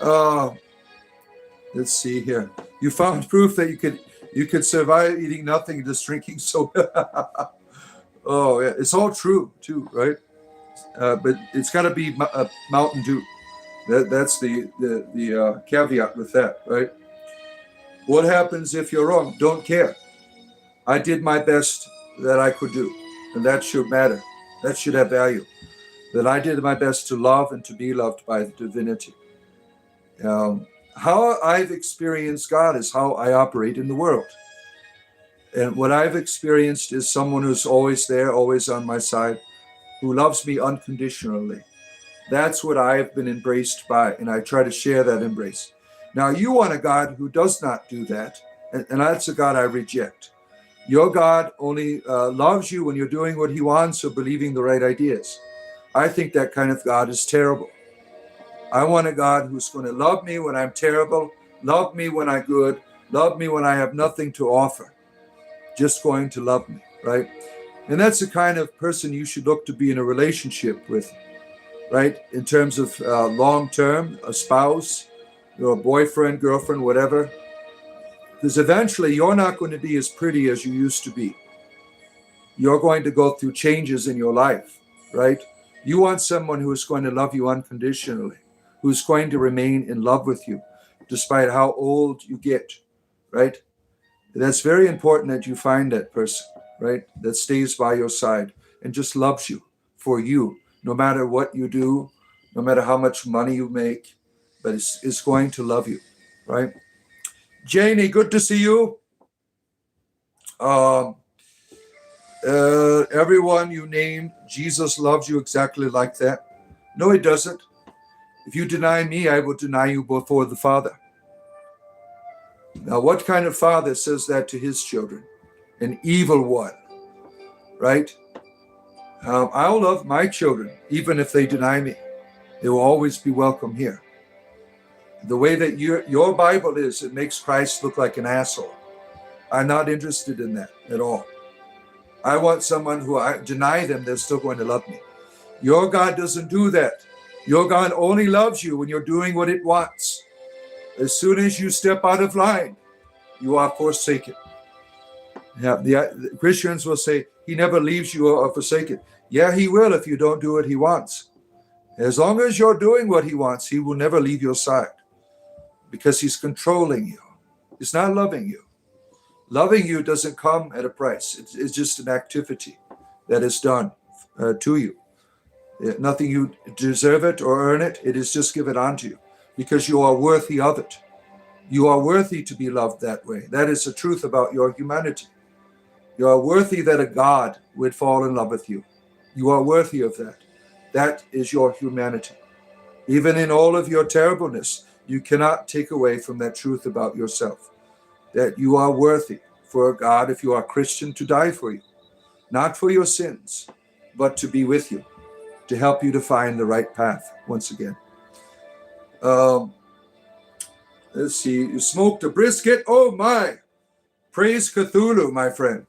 Let's see here. You found proof that you could survive eating nothing, just drinking soda. Oh yeah, it's all true too, right? But it's got to be Mountain Dew. That's the caveat with that, right? What happens if you're wrong? Don't care. I did my best that I could do, and that should matter. That should have value. That I did my best to love and to be loved by the divinity. How I've experienced God is how I operate in the world. And what I've experienced is someone who's always there, always on my side, who loves me unconditionally. That's what I have been embraced by, and I try to share that embrace. Now, you want a God who does not do that, and that's a God I reject. Your God only loves you when you're doing what he wants or believing the right ideas. I think that kind of God is terrible. I want a God who's going to love me when I'm terrible, love me when I'm good, love me when I have nothing to offer. Just going to love me, right? And that's the kind of person you should look to be in a relationship with, right? In terms of long-term, a spouse, your boyfriend, girlfriend, whatever. Because eventually you're not going to be as pretty as you used to be. You're going to go through changes in your life, right? You want someone who is going to love you unconditionally, who's going to remain in love with you, despite how old you get, right? That's very important that you find that person, right? That stays by your side and just loves you for you, no matter what you do, no matter how much money you make, but is going to love you, right? Janie, good to see you. Everyone you name, Jesus loves you exactly like that. No, he doesn't. If you deny me, I will deny you before the Father. Now, what kind of father says that to his children? An evil one, right? I'll love my children, even if they deny me. They will always be welcome here. The way that your Bible is, it makes Christ look like an asshole. I'm not interested in that at all. I want someone who I deny them, they're still going to love me. Your God doesn't do that. Your God only loves you when you're doing what it wants. As soon as you step out of line, you are forsaken. Yeah, the Christians will say, he never leaves you or forsaken. Yeah, he will if you don't do what he wants. As long as you're doing what he wants, he will never leave your side because he's controlling you. He's not loving you. Loving you doesn't come at a price. It's just an activity that is done to you. Nothing you deserve it or earn it. It is just given unto you because you are worthy of it. You are worthy to be loved that way. That is the truth about your humanity. You are worthy that a God would fall in love with you. You are worthy of that. That is your humanity. Even in all of your terribleness, you cannot take away from that truth about yourself. That you are worthy for a God, if you are Christian, to die for you. Not for your sins, but to be with you, to help you to find the right path once again. Let's see, you smoked a brisket? Oh my! Praise Cthulhu, my friend.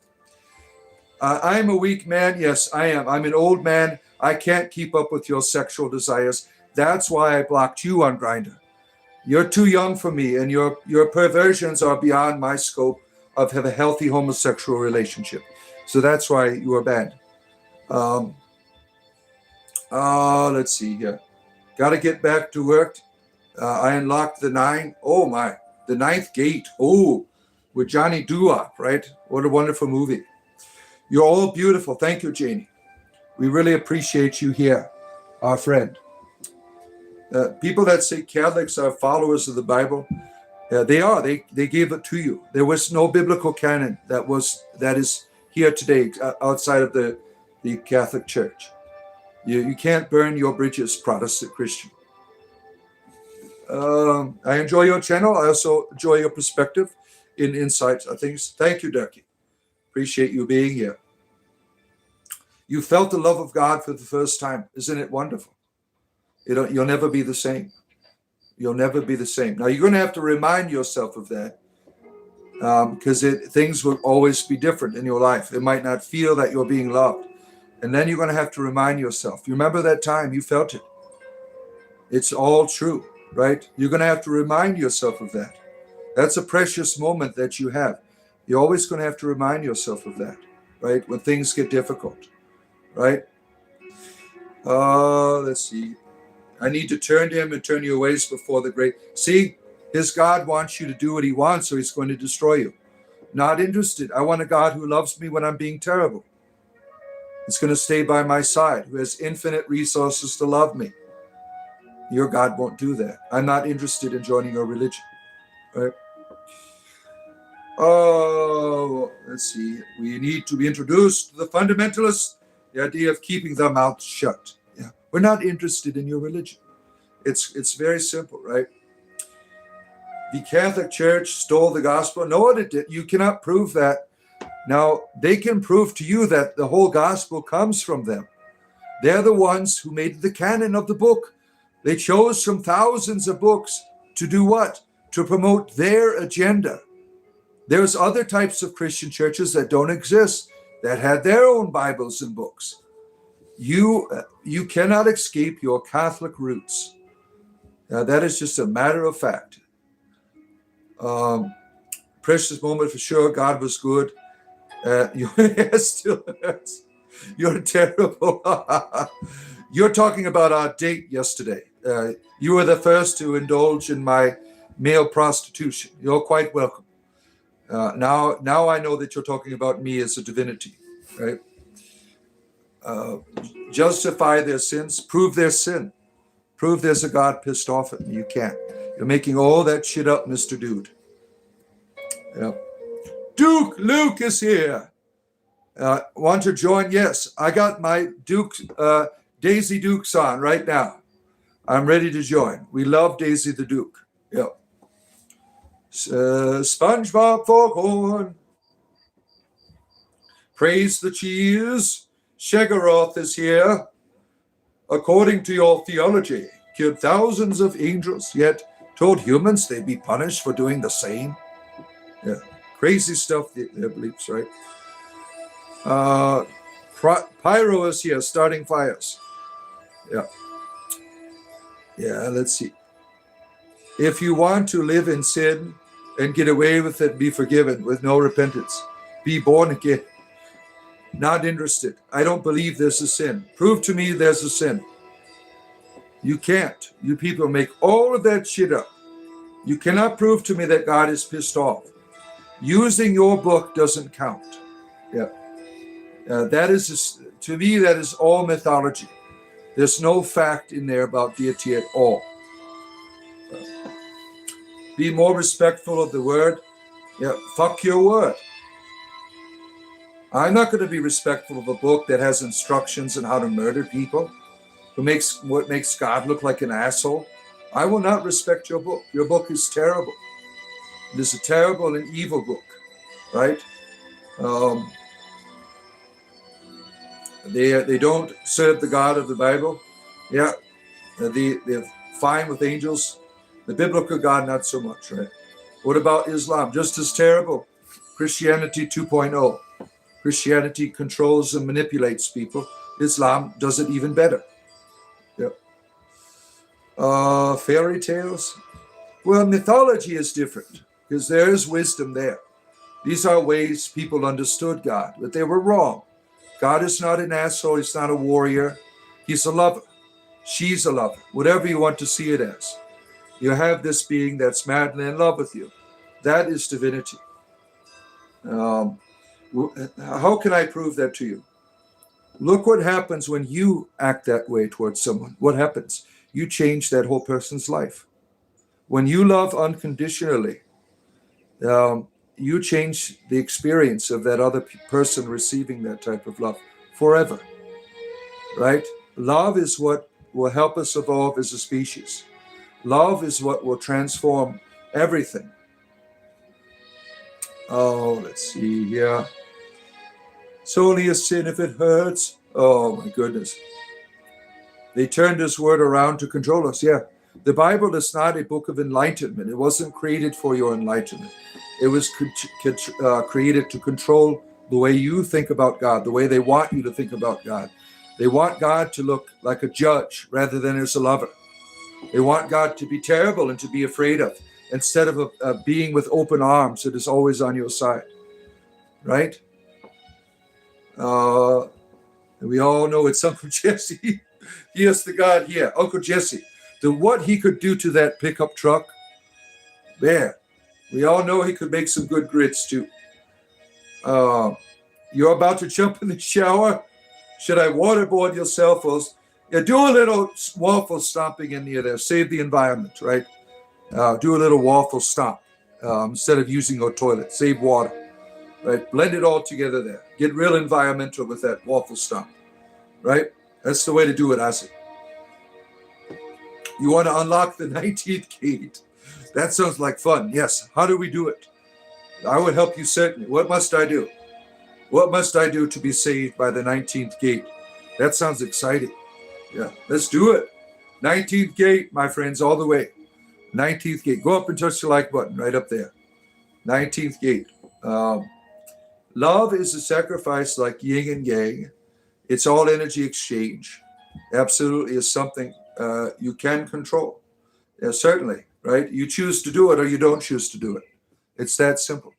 I'm a weak man. Yes, I am. I'm an old man. I can't keep up with your sexual desires. That's why I blocked you on Grindr. You're too young for me, and your perversions are beyond my scope of have a healthy homosexual relationship. So that's why you are banned. Let's see here. Got to get back to work. I unlocked the 9. Oh my, the 9th gate. Oh, with Johnny Doo-Wop, right? What a wonderful movie. You're all beautiful. Thank you, Janie. We really appreciate you here, our friend. People that say Catholics are followers of the Bible, Yeah, they are. They gave it to you. There was no biblical canon that is here today outside of the Catholic Church. You can't burn your bridges, Protestant Christian. I enjoy your channel. I also enjoy your perspective in insights on things. Thank you, Ducky. Appreciate you being here. You felt the love of God for the first time. Isn't it wonderful? You'll never be the same. You'll never be the same. Now, you're going to have to remind yourself of that because things will always be different in your life. It might not feel that you're being loved. And then you're going to have to remind yourself. You remember that time you felt it. It's all true, right? You're going to have to remind yourself of that. That's a precious moment that you have. You're always going to have to remind yourself of that, right? When things get difficult, right? Let's see. I need to turn to him and turn your ways before the great. See, his God wants you to do what he wants, so he's going to destroy you. Not interested. I want a God who loves me when I'm being terrible. He's going to stay by my side, who has infinite resources to love me. Your God won't do that. I'm not interested in joining your religion. Right? Oh, let's see. We need to be introduced to the fundamentalists, the idea of keeping their mouths shut. Yeah, we're not interested in your religion. It's very simple, right? The Catholic Church stole the gospel. No, it did. You cannot prove that. Now, they can prove to you that the whole gospel comes from them. They're the ones who made the canon of the book. They chose from thousands of books to do what? To promote their agenda. There's other types of Christian churches that don't exist, that had their own Bibles and books. You cannot escape your Catholic roots. That is just a matter of fact. Precious moment for sure. God was good. Your still hurts. You're terrible. You're talking about our date yesterday. You were the first to indulge in my male prostitution. You're quite welcome. Now I know that you're talking about me as a divinity, right? Justify their sins, prove their sin, prove there's a God pissed off at me. You can't. You're making all that shit up, Mr. Dude. Yeah. Duke Luke is here. Want to join? Yes, I got my Duke, Daisy Dukes on right now. I'm ready to join. We love Daisy the Duke. Yeah. SpongeBob Foghorn. Praise the cheese. Shegaroth is here. According to your theology, killed thousands of angels, yet told humans they'd be punished for doing the same. Yeah. Crazy stuff, their beliefs, right? Pyro is here, starting fires. Yeah. Yeah, let's see. If you want to live in sin and get away with it, be forgiven with no repentance. Be born again. Not interested. I don't believe there's a sin. Prove to me there's a sin. You can't. You people make all of that shit up. You cannot prove to me that God is pissed off. Using your book doesn't count. Yeah. That is, to me, that is all mythology. There's no fact in there about deity at all. Be more respectful of the word. Yeah, fuck your word. I'm not going to be respectful of a book that has instructions on how to murder people, what makes God look like an asshole. I will not respect your book. Your book is terrible. It is a terrible and evil book, right? They don't serve the God of the Bible. Yeah, they're fine with angels. The biblical God, not so much, right? What about Islam? Just as terrible. Christianity 2.0. Christianity controls and manipulates people. Islam does it even better. Yep. Fairy tales. Well, mythology is different because there is wisdom there. These are ways people understood God, but they were wrong. God is not an asshole. He's not a warrior. He's a lover. She's a lover. Whatever you want to see it as. You have this being that's madly in love with you. That is divinity. How can I prove that to you? Look what happens when you act that way towards someone. What happens? You change that whole person's life. When you love unconditionally, you change the experience of that other person receiving that type of love forever, right? Love is what will help us evolve as a species. Love is what will transform everything. Oh, let's see here. It's only a sin if it hurts. Oh, my goodness. They turned his word around to control us. Yeah. The Bible is not a book of enlightenment. It wasn't created for your enlightenment. It was created to control the way you think about God, the way they want you to think about God. They want God to look like a judge rather than as a lover. They want God to be terrible and to be afraid of, instead of a being with open arms that is always on your side, right? And we all know it's Uncle Jesse. Here's the God here, Uncle Jesse. What he could do to that pickup truck, man, we all know he could make some good grits too. You're about to jump in the shower. Should I waterboard yourself? Yeah, do a little waffle stomping in there. Save the environment, right? Do a little waffle stomp instead of using your toilet. Save water, right? Blend it all together there. Get real environmental with that waffle stomp, right? That's the way to do it, I say. You want to unlock the 19th gate. That sounds like fun. Yes. How do we do it? I would help you certainly. What must I do? What must I do to be saved by the 19th gate? That sounds exciting. Yeah, let's do it. 19th gate, my friends, all the way. 19th gate. Go up and touch the like button right up there. 19th gate. Love is a sacrifice like yin and yang. It's all energy exchange. Absolutely is something you can control. Yeah, certainly, right? You choose to do it or you don't choose to do it. It's that simple,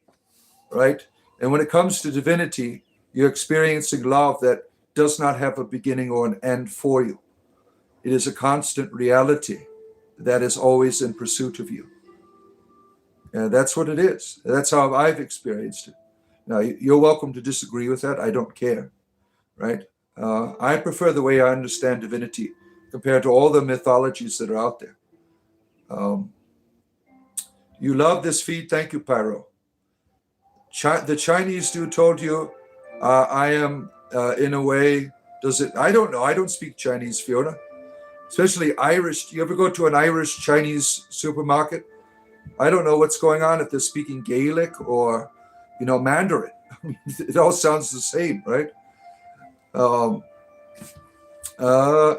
right? And when it comes to divinity, you're experiencing love that does not have a beginning or an end for you. It is a constant reality that is always in pursuit of you. And that's what it is. That's how I've experienced it. Now, you're welcome to disagree with that. I don't care, right? I prefer the way I understand divinity compared to all the mythologies that are out there. You love this feed. Thank you, Pyro. The Chinese dude told you I am, in a way, does it? I don't know. I don't speak Chinese, Fiona. Especially Irish. You ever go to an Irish Chinese supermarket? I don't know what's going on if they're speaking Gaelic or, Mandarin. I mean, it all sounds the same, right?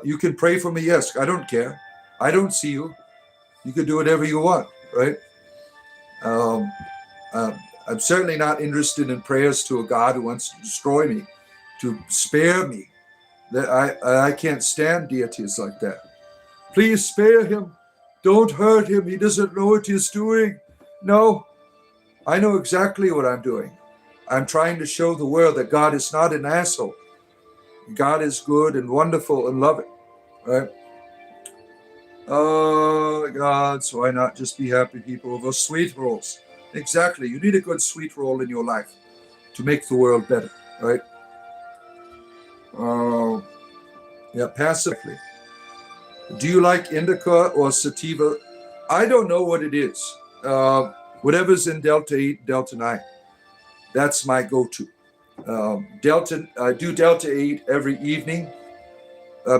You can pray for me. Yes, I don't care. I don't see you. You can do whatever you want, right? I'm certainly not interested in prayers to a God who wants to destroy me, to spare me. That I can't stand deities like that. Please spare him. Don't hurt him. He doesn't know what he's doing. No, I know exactly what I'm doing. I'm trying to show the world that God is not an asshole. God is good and wonderful and loving, right? Oh, God, so why not just be happy people over sweet rolls? Exactly. You need a good sweet roll in your life to make the world better, right? Yeah, passively. Do you like indica or sativa? I don't know what it is. Whatever's in Delta 8, Delta 9. That's my go-to. I do Delta 8 every evening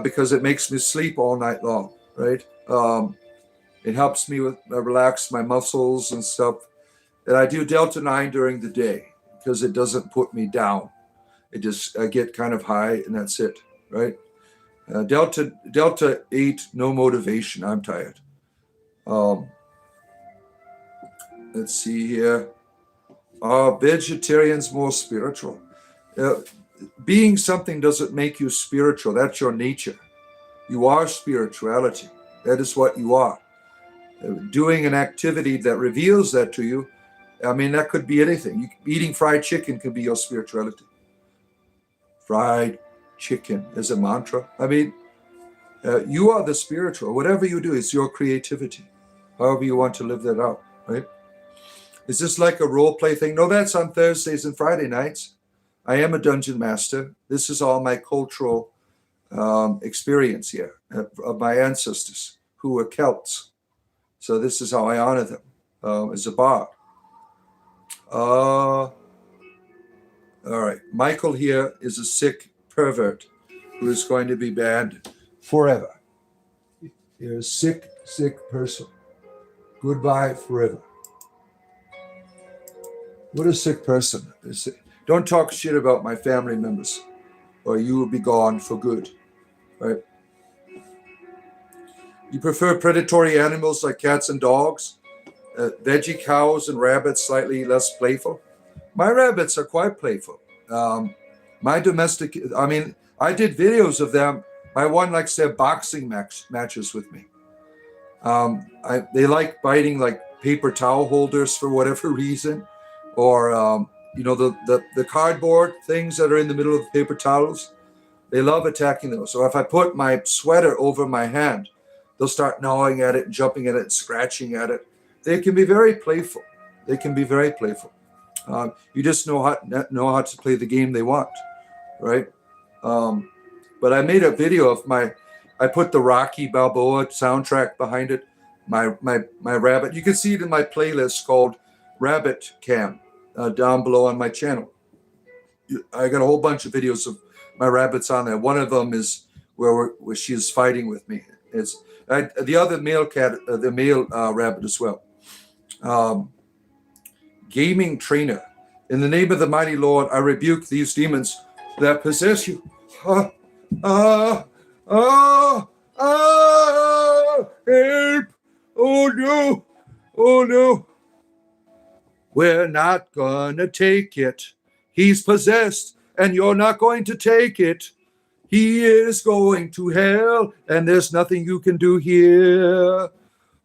because it makes me sleep all night long, right? It helps me relax my muscles and stuff. And I do Delta 9 during the day because it doesn't put me down. I get kind of high and that's it, right? Delta 8, no motivation. I'm tired. Let's see here. Are vegetarians more spiritual? Being something doesn't make you spiritual. That's your nature. You are spirituality. That is what you are. Doing an activity that reveals that to you, I mean, that could be anything. Eating fried chicken could be your spirituality. Fried chicken is a mantra. I mean, you are the spiritual. Whatever you do, it's your creativity. However you want to live that out, right? Is this like a role play thing? No, that's on Thursdays and Friday nights. I am a dungeon master. This is all my cultural experience here of my ancestors who were Celts. So this is how I honor them as a bard. All right. Michael here is a sick pervert who is going to be banned forever. You're a sick, sick person. Goodbye forever. What a sick person. Don't talk shit about my family members, or you will be gone for good. Right? You prefer predatory animals like cats and dogs? Veggie cows and rabbits slightly less playful? My rabbits are quite playful. My domestic, I did videos of them. My one likes to have boxing matches with me. They like biting like paper towel holders for whatever reason, or the cardboard things that are in the middle of the paper towels. They love attacking those. So if I put my sweater over my hand, they'll start gnawing at it, jumping at it, scratching at it. They can be very playful. You just know how to play the game they want, right? But I made a video of I put the Rocky Balboa soundtrack behind it. My rabbit. You can see it in my playlist called Rabbit Cam down below on my channel. I got a whole bunch of videos of my rabbits on there. One of them is where she is fighting with me. The other male cat, the male rabbit as well. Gaming trainer. In the name of the mighty Lord, I rebuke these demons that possess you. Help! Oh no! Oh no! We're not gonna take it. He's possessed, and you're not going to take it. He is going to hell, and there's nothing you can do here.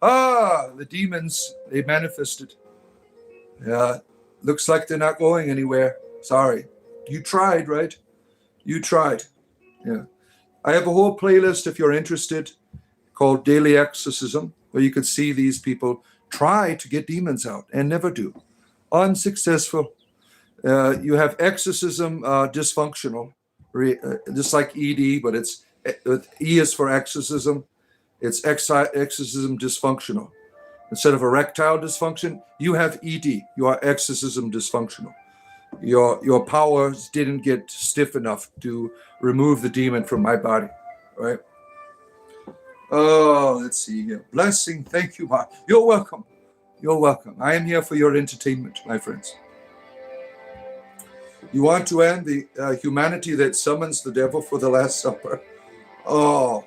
The demons, they manifested. Looks like they're not going anywhere. Sorry. You tried, right? You tried. Yeah. I have a whole playlist, if you're interested, called Daily Exorcism, where you can see these people try to get demons out and never do. Unsuccessful. You have exorcism dysfunctional, just like ED, but it's E is for exorcism. It's exorcism dysfunctional. Instead of erectile dysfunction, you have ED. You are exorcism dysfunctional. Your powers didn't get stiff enough to remove the demon from my body. All right. Oh, let's see here. Blessing. Thank you, Mark. You're welcome. You're welcome. I am here for your entertainment, my friends. You want to end the humanity that summons the devil for the Last Supper? Oh,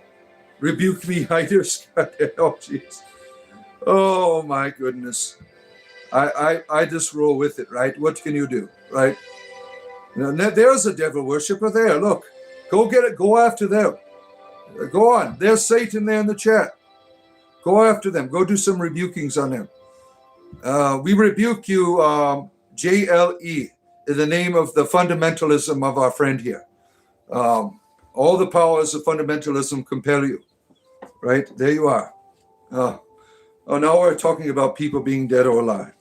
rebuke me, haters. Oh, jeez. Oh, my goodness. I just roll with it, right? What can you do, right? There's a devil worshiper there. Look, go get it. Go after them. Go on. There's Satan there in the chat. Go after them. Go do some rebukings on them. We rebuke you, JLE, in the name of the fundamentalism of our friend here. All the powers of fundamentalism compel you. Right? There you are. Oh, now we're talking about people being dead or alive.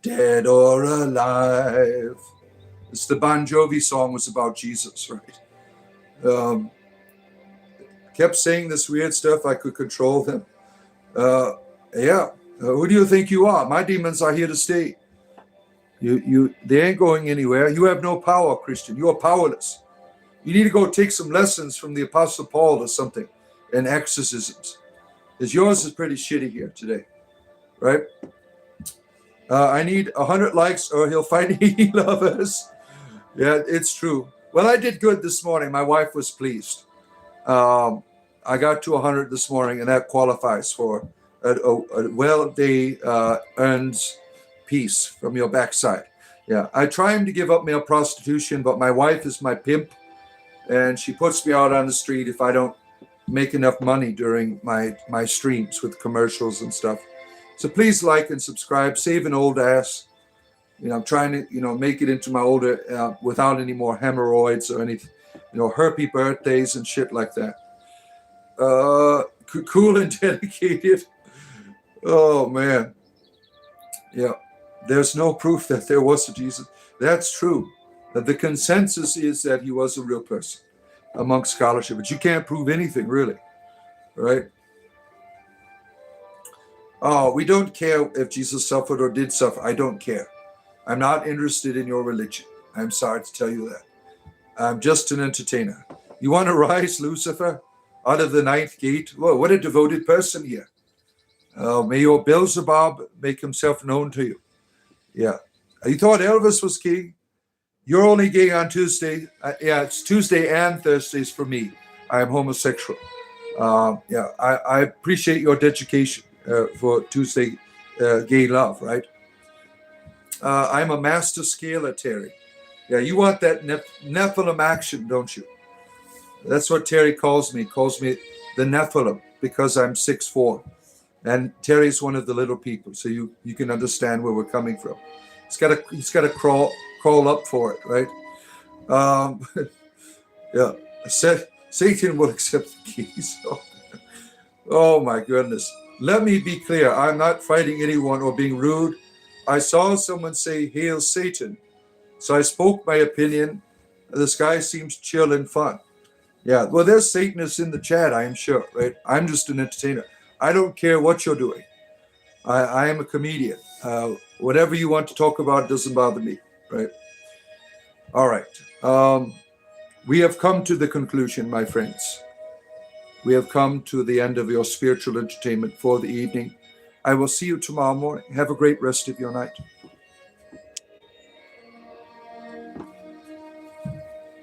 Dead or alive. It's the Bon Jovi song was about Jesus, right? Kept saying this weird stuff. I could control them. Who do you think you are? My demons are here to stay. They ain't going anywhere. You have no power, Christian. You are powerless. You need to go take some lessons from the Apostle Paul or something in exorcisms. Because yours is pretty shitty here today, right? I need 100 likes or he'll find 80 lovers. Yeah, it's true. Well, I did good this morning. My wife was pleased. I got to 100 this morning, and that qualifies for a well-day earns peace from your backside. Yeah, I try to give up male prostitution, but my wife is my pimp, and she puts me out on the street if I don't make enough money during my streams with commercials and stuff. So please like and subscribe. Save an old ass. I'm trying to, make it into my older without any more hemorrhoids or anything, herpy birthdays and shit like that. Cool and dedicated. Oh, man. Yeah. There's no proof that there was a Jesus. That's true. The consensus is that he was a real person amongst scholarship, but you can't prove anything, really. Right? Oh, we don't care if Jesus suffered or did suffer. I don't care. I'm not interested in your religion. I'm sorry to tell you that. I'm just an entertainer. You want to rise, Lucifer, out of the ninth gate? Whoa, what a devoted person here. May your Beelzebub make himself known to you. Yeah. You thought Elvis was king? You're only gay on Tuesday. Yeah, it's Tuesday and Thursdays for me. I am homosexual. Yeah, I appreciate your dedication for Tuesday gay love, right? I'm a master scaler, Terry. Yeah, you want that Nephilim action, don't you? That's what Terry calls me. He calls me the Nephilim because I'm 6'4". And Terry's one of the little people, so you can understand where we're coming from. He's got to crawl up for it, right? Yeah. Satan will accept the keys. Oh my goodness. Let me be clear. I'm not fighting anyone or being rude. I saw someone say, "Hail Satan." So I spoke my opinion. This guy seems chill and fun. Yeah, well, there's Satanists in the chat, I am sure, right? I'm just an entertainer. I don't care what you're doing. I am a comedian. Whatever you want to talk about doesn't bother me, right? All right. We have come to the conclusion, my friends. We have come to the end of your spiritual entertainment for the evening. I will see you tomorrow morning. Have a great rest of your night.